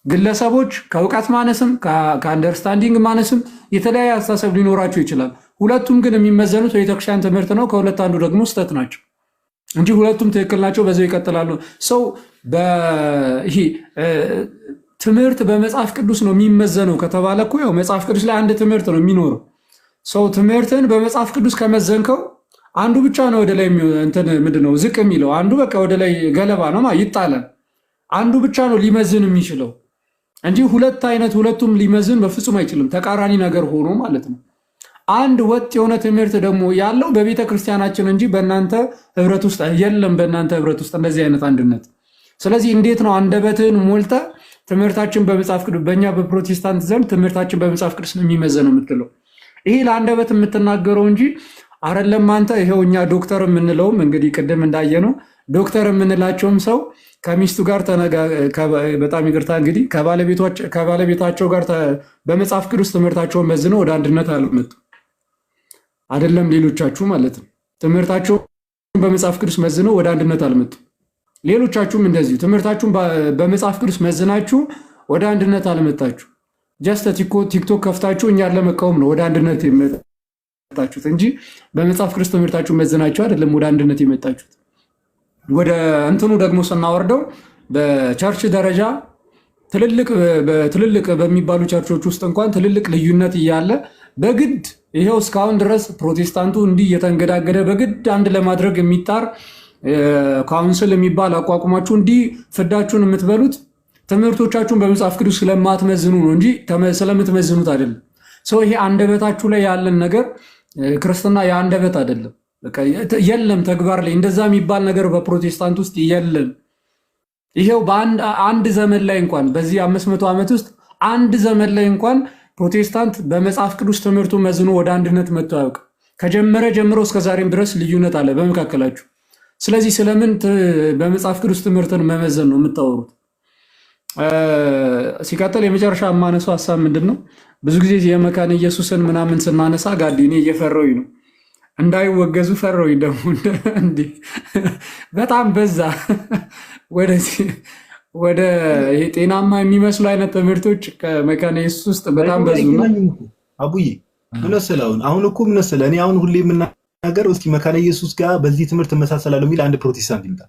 ግለሰቦች ከእውቀት ማነስም ከአንደርስታንዲንግ ማነስም የተለያየ አስተሳሰብ ሊኖራቸው ይችላል። ሁለቱም ግን የሚመዘኑት በቤተክርስቲያን ትምህርት ነው። ከሁለት አንዱ ደግሞ ስህተት ናቸው እንጂ ሁለቱም ትክክል ናቸው፣ በዛው ይቀጥላሉ። ሰው ይሄ ትምህርት በመጽሐፍ ቅዱስ ነው የሚመዘነው ከተባለ እኮ ያው መጽሐፍ ቅዱስ ላይ አንድ ትምህርት ነው የሚኖረው። ሰው ትምህርትን በመጽሐፍ ቅዱስ ከመዘንከው አንዱ ብቻ ነው ወደ ላይ እንትን ምንድነው ዝቅ የሚለው፣ አንዱ በቃ ወደ ላይ ገለባ ነው ይጣላል። አንዱ ብቻ ነው ሊመዝን የሚችለው እንጂ ሁለት አይነት ሁለቱም ሊመዝን በፍጹም አይችልም። ተቃራኒ ነገር ሆኖ ማለት ነው። አንድ ወጥ የሆነ ትምህርት ደግሞ ያለው በቤተ ክርስቲያናችን እንጂ በእናንተ ህብረት ውስጥ የለም። በእናንተ ህብረት ውስጥ እንደዚህ አይነት አንድነት። ስለዚህ እንዴት ነው አንደበትህን ሞልተ ትምህርታችን በመጽሐፍ ቅዱስ በእኛ በፕሮቴስታንት ዘንድ ትምህርታችን በመጽሐፍ ቅዱስ ነው የሚመዘነው የምትለው? ይሄ ለአንደበት የምትናገረው እንጂ አይደለም። አንተ ይሄው እኛ ዶክተር የምንለውም እንግዲህ ቅድም እንዳየነው ዶክተር የምንላቸውም ሰው ከሚስቱ ጋር በጣም ይቅርታ እንግዲህ ከባለቤታቸው ጋር በመጽሐፍ ቅዱስ ትምህርታቸውን መዝነው ወደ አንድነት አልመጡ አይደለም። ሌሎቻችሁ ማለት ነው ትምህርታቸውን በመጽሐፍ ቅዱስ መዝነው ወደ አንድነት አልመጡ። ሌሎቻችሁም እንደዚሁ ትምህርታችሁን በመጽሐፍ ቅዱስ መዝናችሁ ወደ አንድነት አልመጣችሁ። ጀስት ቲክቶክ ከፍታችሁ እኛን ለመቃወም ነው ወደ አንድነት የመጣችሁት እንጂ በመጽሐፍ ቅዱስ ትምህርታችሁን መዝናችሁ አይደለም ወደ አንድነት የመጣችሁት። ወደ እንትኑ ደግሞ ስናወርደው በቸርች ደረጃ ትልልቅ በሚባሉ ቸርቾች ውስጥ እንኳን ትልልቅ ልዩነት እያለ በግድ ይሄው እስካሁን ድረስ ፕሮቴስታንቱ እንዲህ እየተንገዳገደ በግድ አንድ ለማድረግ የሚጣር ካውንስል የሚባል አቋቁማችሁ እንዲህ ፍዳችሁን የምትበሉት ትምህርቶቻችሁን በመጽሐፍ ቅዱስ ስለማትመዝኑ ነው እንጂ ስለምትመዝኑት አይደለም። ሰው ይሄ አንደበታችሁ ላይ ያለን ነገር ክርስትና የአንደበት አይደለም። የለም ተግባር ላይ እንደዛ የሚባል ነገር በፕሮቴስታንት ውስጥ የለም። ይሄው በአንድ ዘመን ላይ እንኳን በዚህ 500 ዓመት ውስጥ አንድ ዘመን ላይ እንኳን ፕሮቴስታንት በመጽሐፍ ቅዱስ ትምህርቱ መዝኖ ወደ አንድነት መጥቶ አያውቅም። ከጀመረ ጀምሮ እስከ ዛሬም ድረስ ልዩነት አለ በመካከላችሁ። ስለዚህ ስለምን በመጽሐፍ ቅዱስ ትምህርትን መመዘን ነው የምታወሩት? ሲቀጥል የመጨረሻ የማነሳው ሀሳብ ምንድን ነው? ብዙ ጊዜ የመካነ ኢየሱስን ምናምን ስናነሳ ጋዲ እኔ እየፈራሁኝ ነው እንዳይወገዙ ፈራሁኝ። ደግሞ እንዲህ በጣም በዛ ወደዚህ ወደ ጤናማ የሚመስሉ አይነት ትምህርቶች ከመካነ ኢየሱስ ውስጥ በጣም በዙ ነው። አቡዬ አሁን እኮ እኔ አሁን ሁሌ የምናገር እስኪ መካነ ኢየሱስ ጋር በዚህ ትምህርት እመሳሰላለሁ የሚል አንድ ፕሮቴስታንት ይምጣ።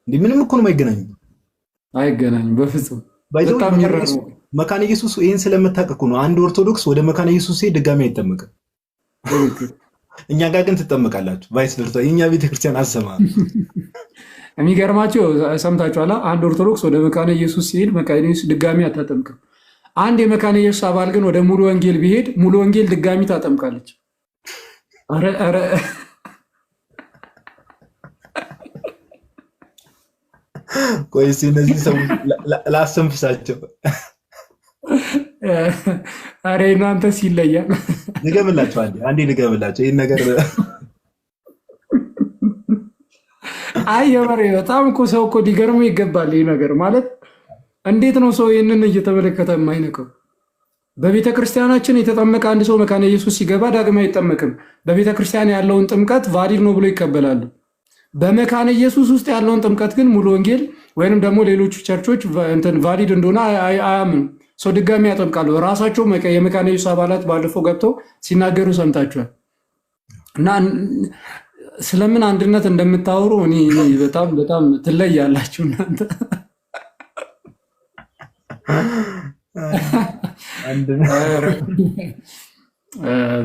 እንዴ ምንም እኮ ነው አይገናኙም በፍጹም። በጣም መካነ ኢየሱስ ይሄን ስለምታውቅ እኮ ነው አንድ ኦርቶዶክስ ወደ መካነ ኢየሱስ ሲሄድ ድጋሚ አይጠመቅም። እኛ ጋር ግን ትጠመቃላችሁ። ቫይስ versa የኛ ቤተክርስቲያን አሰማ። የሚገርማቸው ሰምታችኋላ። አንድ ኦርቶዶክስ ወደ መካነ ኢየሱስ ሲሄድ መካነ ኢየሱስ ድጋሚ አታጠምቅም። አንድ የመካነ ኢየሱስ አባል ግን ወደ ሙሉ ወንጌል ቢሄድ ሙሉ ወንጌል ድጋሚ ታጠምቃለች። አረ ቆይስ እነዚህ ሰዎች ላሰንፍሳቸው። አረ እናንተስ ይለያል። ንገምላቸው አንዴ ንገምላቸው ይሄን ነገር። አይ የመሬ በጣም እኮ ሰው እኮ ሊገርመው ይገባል። ይሄ ነገር ማለት እንዴት ነው ሰው ይህንን እየተመለከተ የማይነቀው? በቤተ ክርስቲያናችን የተጠመቀ አንድ ሰው መካነ ኢየሱስ ሲገባ ዳግም አይጠመቅም። በቤተ ክርስቲያን ያለውን ጥምቀት ቫሊድ ነው ብሎ ይቀበላሉ። በመካነ ኢየሱስ ውስጥ ያለውን ጥምቀት ግን ሙሉ ወንጌል ወይንም ደግሞ ሌሎቹ ቸርቾች እንትን ቫሊድ እንደሆነ አያምኑ። ሰው ድጋሚ ያጠምቃሉ። ራሳቸው የመካነ ኢየሱስ አባላት ባለፈው ገብተው ሲናገሩ ሰምታችኋል። እና ስለምን አንድነት እንደምታወሩ እኔ በጣም በጣም ትለያላችሁ እናንተ።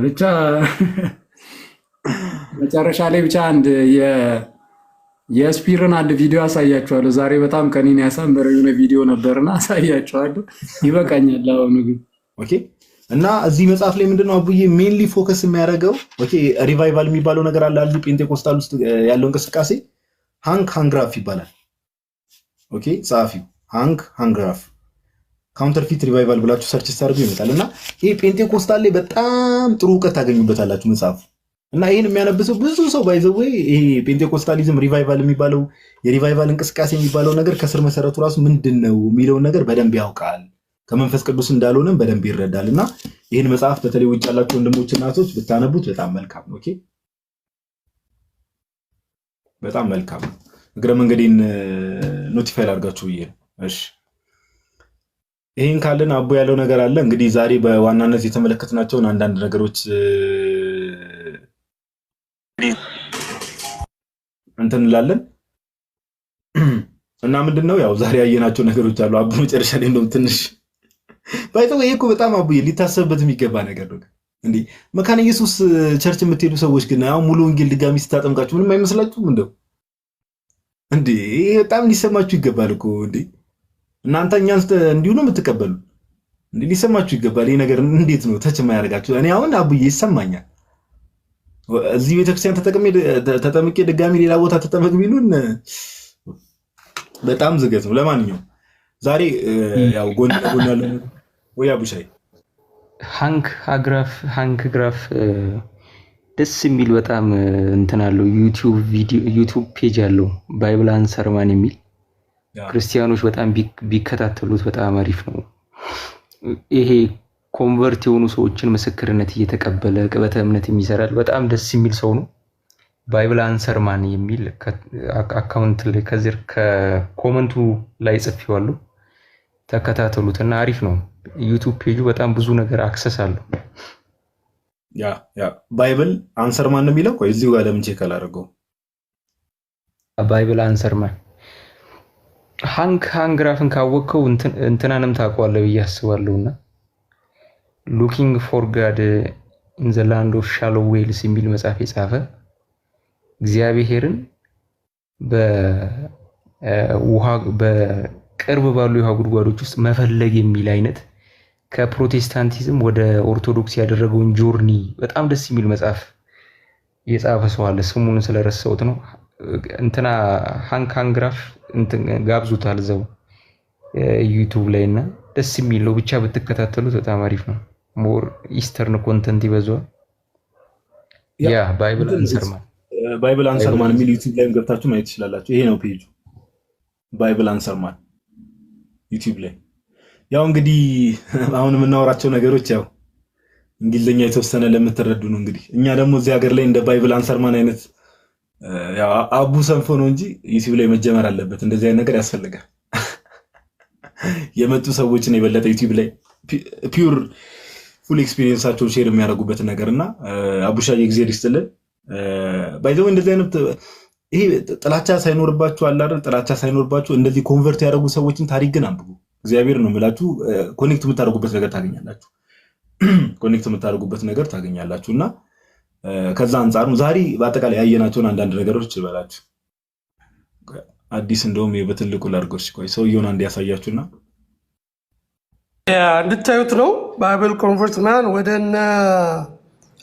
ብቻ መጨረሻ ላይ ብቻ አንድ የስፒርን አንድ ቪዲዮ አሳያችኋለሁ። ዛሬ በጣም ከኔን ያሳመረ የሆነ ቪዲዮ ነበርና አሳያችኋለሁ። ይበቃኛል አሁን ግን። ኦኬ። እና እዚህ መጽሐፍ ላይ ምንድነው አቡዬ ሜንሊ ፎከስ የሚያደርገው ኦኬ ሪቫይቫል የሚባለው ነገር አለ አይደል? ፔንቴኮስታል ውስጥ ያለው እንቅስቃሴ ሃንግራፍ ይባላል። ኦኬ ጸሐፊው ሃንግራፍ ካውንተርፊት ሪቫይቫል ብላችሁ ሰርች ስታደርጉ ይመጣል። እና ይሄ ፔንቴኮስታል ላይ በጣም ጥሩ እውቀት ታገኙበታላችሁ መጽሐፍ። እና ይሄን የሚያነብሰው ብዙ ሰው ባይዘው ይሄ ፔንቴኮስታሊዝም ሪቫይቫል የሚባለው የሪቫይቫል እንቅስቃሴ የሚባለው ነገር ከስር መሰረቱ ራሱ ምንድነው የሚለውን ነገር በደንብ ያውቃል። ከመንፈስ ቅዱስ እንዳልሆነም በደንብ ይረዳል። እና ይሄን መጽሐፍ በተለይ ውጭ ያላችሁ ወንድሞች እናቶች ብታነቡት በጣም መልካም ነው። ኦኬ በጣም መልካም ነው። እግረ መንገዴን ኖቲፋይ አድርጋችሁ ብዬ ነው። እሺ ይሄን ካለን አቦ ያለው ነገር አለ። እንግዲህ ዛሬ በዋናነት የተመለከትናቸውን አንዳንድ ነገሮች እንትን እንላለን እና ምንድነው ያው ዛሬ ያየናቸው ነገሮች አሉ። አቦ መጨረሻ ላይ እንደውም ትንሽ ባይተው ይሄ እኮ በጣም አቦ ሊታሰብበት የሚገባ ነገር ነው። እንዴ መካነ ኢየሱስ ቸርች የምትሄዱ ሰዎች ግን አሁን ሙሉ ወንጌል ድጋሚ ስታጠምቃችሁ ምንም አይመስላችሁም? እንደው እንዴ በጣም ሊሰማችሁ ይገባል እኮ እንዴ እናንተ እኛን እንዲሁ ነው የምትቀበሉ እንዴ? ሊሰማችሁ ይገባል። ይሄ ነገር እንዴት ነው ተች የማያደርጋችሁ? እኔ አሁን አቡዬ ይሰማኛል። እዚህ ቤተክርስቲያን ተጠምቄ ድጋሚ ሌላ ቦታ ተጠመቅ ቢሉን በጣም ዝገት ነው። ለማንኛውም ዛሬ ያው ጎን ያለ ወይ አቡሻይ ሃንግራፍ ደስ የሚል በጣም እንትን አለው። ዩቲዩብ ፔጅ አለው ባይብል አንሰርማን የሚል ክርስቲያኖች በጣም ቢከታተሉት በጣም አሪፍ ነው። ይሄ ኮንቨርት የሆኑ ሰዎችን ምስክርነት እየተቀበለ ቅበተ እምነት የሚሰራል በጣም ደስ የሚል ሰው ነው። ባይብል አንሰርማን የሚል አካውንት ላይ ከዚህ ከኮመንቱ ላይ ጽፌዋለሁ። ተከታተሉትና አሪፍ ነው። ዩቲዩብ ፔጁ በጣም ብዙ ነገር አክሰስ አለው። ያ ባይብል አንሰርማን ነው የሚለው። ቆይ እዚሁ ጋር ለምን ቼክ አላደረገው? ባይብል አንሰርማን ሃንግራፍን ካወቀው እንትናንም ታውቀዋለህ ብዬ አስባለሁና ሉኪንግ ፎር ጋድ ኢን ዘ ላንድ ኦፍ ሻሎ ዌልስ የሚል መጽሐፍ የጻፈ እግዚአብሔርን በቅርብ ባሉ የውሃ ጉድጓዶች ውስጥ መፈለግ የሚል አይነት ከፕሮቴስታንቲዝም ወደ ኦርቶዶክስ ያደረገውን ጆርኒ በጣም ደስ የሚል መጽሐፍ የጻፈ ሰው አለ። ስሙን ስለረሳሁት ነው። እንትና ሃንግራፍ ጋብዙታል እዛው ዩቲዩብ ላይ እና ደስ የሚል ነው። ብቻ ብትከታተሉት በጣም አሪፍ ነው። ሞር ኢስተርን ኮንተንት ይበዛዋል። ያ ባይብል አንሰርማን የሚል ዩቲዩብ ላይ ገብታችሁ ማየት ትችላላችሁ። ይሄ ነው ፔጁ ባይብል አንሰርማን ዩቲዩብ ላይ። ያው እንግዲህ አሁን የምናወራቸው ነገሮች ያው እንግሊዝኛ የተወሰነ ለምትረዱ ነው። እንግዲህ እኛ ደግሞ እዚህ ሀገር ላይ እንደ ባይብል አንሰርማን አይነት ያው አቡ ሰንፎ ነው እንጂ ዩቲዩብ ላይ መጀመር አለበት። እንደዚህ አይነት ነገር ያስፈልጋል። የመጡ ሰዎችን የበለጠ ዩቲዩብ ላይ ፒውር ፉል ኤክስፒሪየንሳቸውን ሼር የሚያደርጉበት ነገርና አቡሻዬ እግዚአብሔር ይስጥልን። ባይዘው እንደዚህ አይነት ይሄ ጥላቻ ሳይኖርባችሁ አለ አይደል? ጥላቻ ሳይኖርባችሁ እንደዚህ ኮንቨርት ያደረጉ ሰዎችን ታሪክ ግን አንብቡ። እግዚአብሔር ነው የምላችሁ። ኮኔክት የምታደርጉበት ነገር ታገኛላችሁ እና ከዛ አንጻር ነው ዛሬ በአጠቃላይ ያየናቸውን አንዳንድ ነገሮች ይበላችሁ። አዲስ እንደውም በትልቁ ላድርጎሽ ቆይ ሰውየውን አንድ ያሳያችሁና እንድታዩት ነው። ባይብል ኮንቨርት ማን ወደነ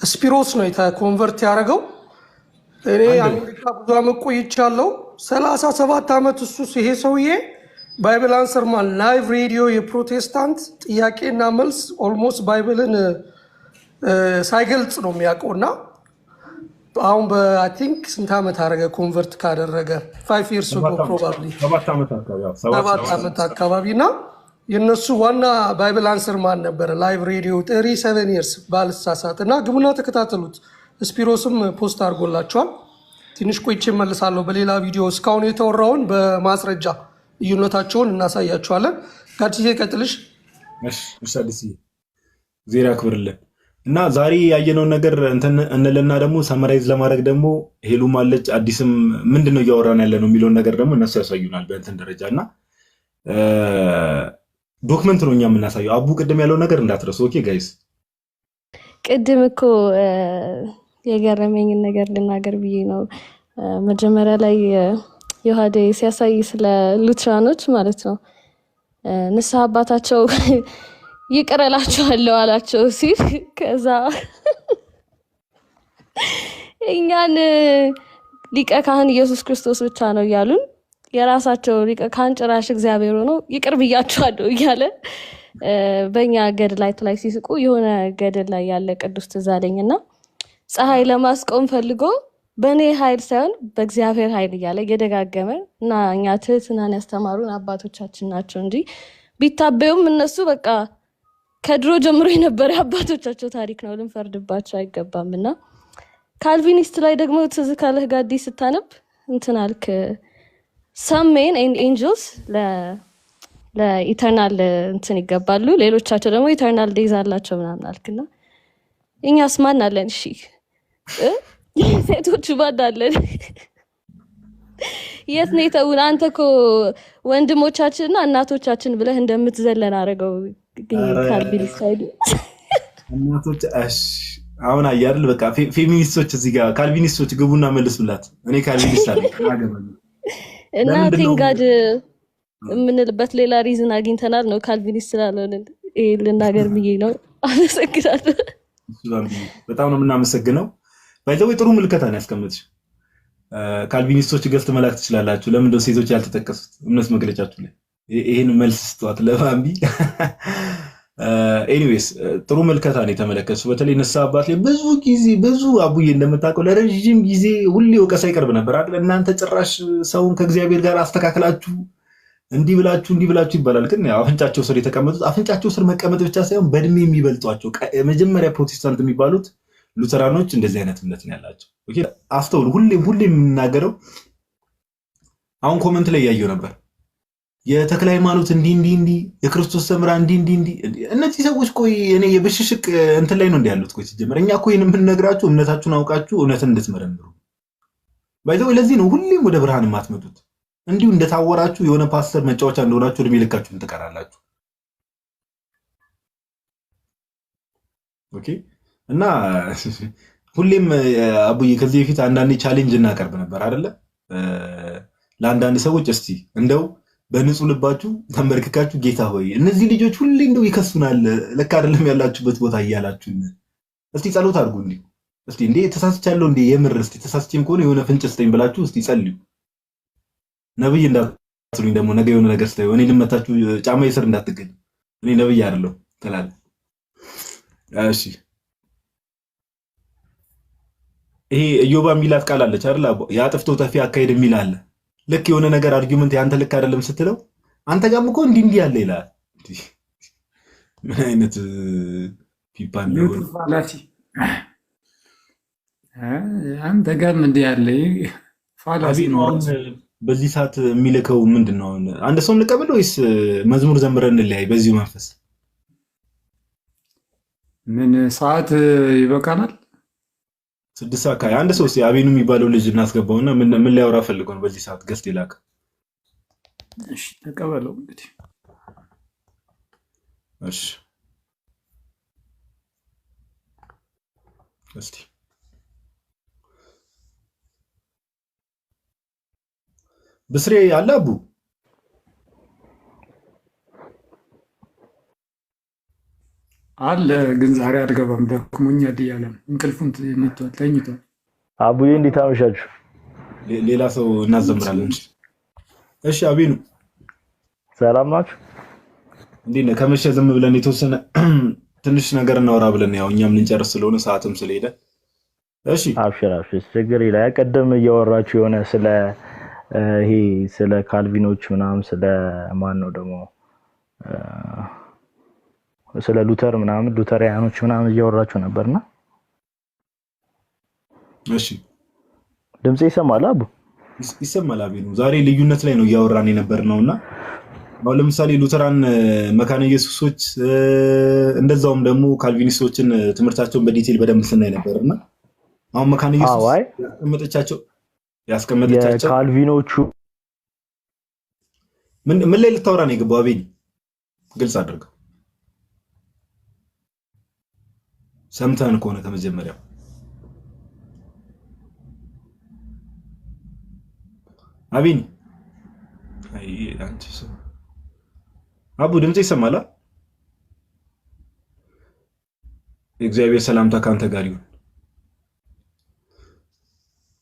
ስፒሮስ ነው ኮንቨርት ያደረገው። እኔ አሜሪካ ብዙ ዓመት ቆይቻለሁ፣ 37 ዓመት። እሱስ ይሄ ሰውዬ ባይብል አንሰር ማን ላይቭ ሬዲዮ የፕሮቴስታንት ጥያቄና መልስ ኦልሞስት ባይብልን ሳይገልጽ ነው የሚያውቀውና አሁን በአይ ቲንክ ስንት ዓመት አደረገ ኮንቨርት ካደረገ 5 years ago probably 7 ዓመት አካባቢና የነሱ ዋና ባይብል አንሰር ማን ነበር ላይቭ ሬዲዮ 37 years ባልሳሳት እና ግቡና ተከታተሉት። ስፒሮስም ፖስት አድርጎላችኋል። ትንሽ ቆይቼ እመልሳለሁ በሌላ ቪዲዮ። እስካሁን የተወራውን በማስረጃ ልዩነታቸውን እናሳያችኋለን። ጋድዬ ቀጥልሽ። እሺ አዲስ ዜራ ክብርልን እና ዛሬ ያየነውን ነገር እንልና ደግሞ ሰመራይዝ ለማድረግ ደግሞ ሄሉም አለች አዲስም ምንድነው እያወራን ያለ ነው የሚለውን ነገር ደግሞ እነሱ ያሳዩናል በእንትን ደረጃ እና ዶክመንት ነው እኛ የምናሳየው። አቡ ቅድም ያለው ነገር እንዳትረሱ። ኦኬ ጋይስ፣ ቅድም እኮ የገረመኝን ነገር ልናገር ብዬ ነው። መጀመሪያ ላይ ዮሐዴ ሲያሳይ ስለ ሉትራኖች ማለት ነው ንስሐ አባታቸው ይቅር እላቸዋለሁ አላቸው ሲል ከዛ እኛን ሊቀ ካህን ኢየሱስ ክርስቶስ ብቻ ነው እያሉን የራሳቸው ሊቀ ካህን ጭራሽ እግዚአብሔር ሆኖ ይቅር ብያቸዋለሁ እያለ በእኛ ገድል ላይ ሲስቁ የሆነ ገድል ላይ ያለ ቅዱስ ትዝ አለኝና ፀሐይ ለማስቆም ፈልጎ በእኔ ኃይል ሳይሆን በእግዚአብሔር ኃይል እያለ እየደጋገመ እና እኛ ትህትናን ያስተማሩን አባቶቻችን ናቸው እንጂ ቢታበዩም እነሱ በቃ ከድሮ ጀምሮ የነበረ አባቶቻቸው ታሪክ ነው፣ ልንፈርድባቸው አይገባምና ካልቪኒስት ላይ ደግሞ ትዝ ካለህ ጋዲ ስታነብ እንትን አልክ some men and angels ለኢተርናል እንትን ይገባሉ፣ ሌሎቻቸው ደግሞ ኢተርናል ዴዝ አላቸው ምናምን አልክና እኛስ ማን አለን? እሺ ሴቶቹ ማን አለን? የት ነው የተውን? አንተ እኮ ወንድሞቻችንና እናቶቻችን ብለህ እንደምትዘለን አረገው ካልቪኒስት አይደል? እናቶች አሁን አያርል በቃ ፌሚኒስቶች እዚህ ጋር ካልቪኒስቶች ግቡና መልሱላት። እኔ ካልቪኒስት አገባለሁ እና ቲንጋድ የምንልበት ሌላ ሪዝን አግኝተናል ነው ካልቪኒስት ስላልሆነ ይሄ ልናገር ብዬ ነው። አመሰግናለሁ። በጣም ነው የምናመሰግነው። ባይዘው ጥሩ ምልከታ ነው ያስቀምጥሽ። ካልቪኒስቶች ገዝት መላክ ትችላላችሁ። ለምን ሴቶች ያልተጠቀሱት እምነት መግለጫችሁ ላይ ይሄን መልስ ስተዋት ለባምቢ ኤኒዌይስ ጥሩ መልከታ ነው የተመለከተው። በተለይ ንስሐ አባት ላይ ብዙ አቡዬ እንደምታውቀው ለረጅም ጊዜ ሁሌ ወቀሳ ይቀርብ ነበር አይደል? እናንተ ጭራሽ ሰውን ከእግዚአብሔር ጋር አስተካክላችሁ እንዲህ ብላችሁ ይባላል። ግን አፍንጫቸው ስር የተቀመጡት አፍንጫቸው ስር መቀመጥ ብቻ ሳይሆን በእድሜ የሚበልጧቸው መጀመሪያ ፕሮቴስታንት የሚባሉት ሉተራኖች እንደዚህ አይነት እምነት ነው ያላቸው። ኦኬ አስተውሉ። ሁሌ የምናገረው አሁን ኮመንት ላይ ያየው ነበር የተክለ ሃይማኖት እንዲህ የክርስቶስ ሰምራ እንዲህ እነዚህ ሰዎች ቆይ እኔ የብሽሽቅ እንትን ላይ ነው ያሉት። ቆይ ሲጀመር እኛ እኮ ይሄን የምንነግራችሁ እምነታችሁን አውቃችሁ እውነትን እንድትመረምሩ ባይዘው። ለዚህ ነው ሁሌም ወደ ብርሃን የማትመጡት። እንዲሁ እንደታወራችሁ የሆነ ፓስተር መጫወቻ እንደሆናችሁ እድሜ ልካችሁን ትቀራላችሁ። ኦኬ እና ሁሌም አቡዬ ከዚህ በፊት አንዳንዴ ቻሌንጅ እናቀርብ ነበር አይደለ? ለአንዳንድ ሰዎች እስቲ እንደው በንጹህ ልባችሁ ተንበርክካችሁ ጌታ ሆይ እነዚህ ልጆች ሁሌ እንደው ይከሱናል ለካ አይደለም ያላችሁበት ቦታ እያላችሁ እስቲ ጸሎት አድርጉ። እስቲ እንዴ ተሳስቻለሁ እንዴ የምር እስቲ ተሳስቼም ከሆነ የሆነ ፍንጭ ስጠኝ ብላችሁ እስቲ ጸልዩ። ነብይ እንዳትሉኝ ደግሞ ነገ የሆነ ነገር ስታዩ እኔ ልመታችሁ ጫማዬ ስር እንዳትገኝ እኔ ነብይ አይደለሁ ተላል። እሺ ይሄ ኢዮባ የሚላት ቃል አለች አይደል? ያጥፍቶ ተፊ አካሄድ የሚል አለ። ልክ የሆነ ነገር አርጊውመንት ያንተ ልክ አይደለም ስትለው አንተ ጋርም እኮ እንዲህ ያለ ይላል። ምን አይነት ፒፓን ነው ፋላሲ አንተ ጋርም እንዲህ ያለ ፋላሲ ነው። በዚህ ሰዓት የሚልከው ምንድነው? አንድ ሰው እንቀበል ወይስ መዝሙር ዘምረን እንለያይ? በዚሁ መንፈስ ምን ሰዓት ይበቃናል? 6 ሰዓት ካይ አንድ ሰው አቤኑ የሚባለው ልጅ እናስገባውና ምን ሊያወራ ፈልገው ነው በዚህ ሰዓት ገስት ይላክ። እሺ ተቀበለው እንግዲህ እሺ እስቲ ብስሬ አለ አቡ አለ ግን ዛሬ አልገባም ደክሞኛል እያለ ነው። እንቅልፉን መጥቷል፣ ተኝቷል። አቡዬ እንዴት አመሻችሁ? ሌላ ሰው እናዘምራለን። እሺ አቤኑ ሰላም ናችሁ? እንዴት ነህ? ከመሸ ዝም ብለን የተወሰነ ትንሽ ነገር እናወራ ብለን ያው እኛም ልንጨርስ ስለሆነ ሰዓትም ስለሄደ እሺ አብሽር አብሽር ችግር የለም። ቀደም እያወራችሁ የሆነ ስለ ይሄ ስለ ካልቪኖች ምናምን ስለ ማን ነው ደግሞ ስለ ሉተር ምናምን ሉተሪያኖች ምናምን እያወራችሁ ነበርና እሺ ድምጼ ይሰማል አቡ? ይሰማል አቤኑ። ዛሬ ልዩነት ላይ ነው እያወራን የነበርነውና አሁን ለምሳሌ ሉተራን መካነ ኢየሱሶች እንደዛውም ደግሞ ካልቪኒስቶችን ትምህርታቸውን በዲቴል በደንብ ስናይ ነበርና አሁን መካነ ኢየሱስ ያስቀመጠቻቸው ካልቪኖቹ ምን ላይ ልታወራ ነው የገባው አቤኒ? ግልጽ አድርገው ሰምተን ከሆነ ከመጀመሪያው አቤኒ አይ አንቺ አቡ ድምጽ ይሰማል? የእግዚአብሔር ሰላምታ ካንተ ጋር ይሁን።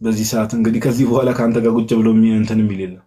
በዚህ ሰዓት እንግዲህ ከዚህ በኋላ ካንተ ጋር ቁጭ ብሎ እንትን የሚል የለም።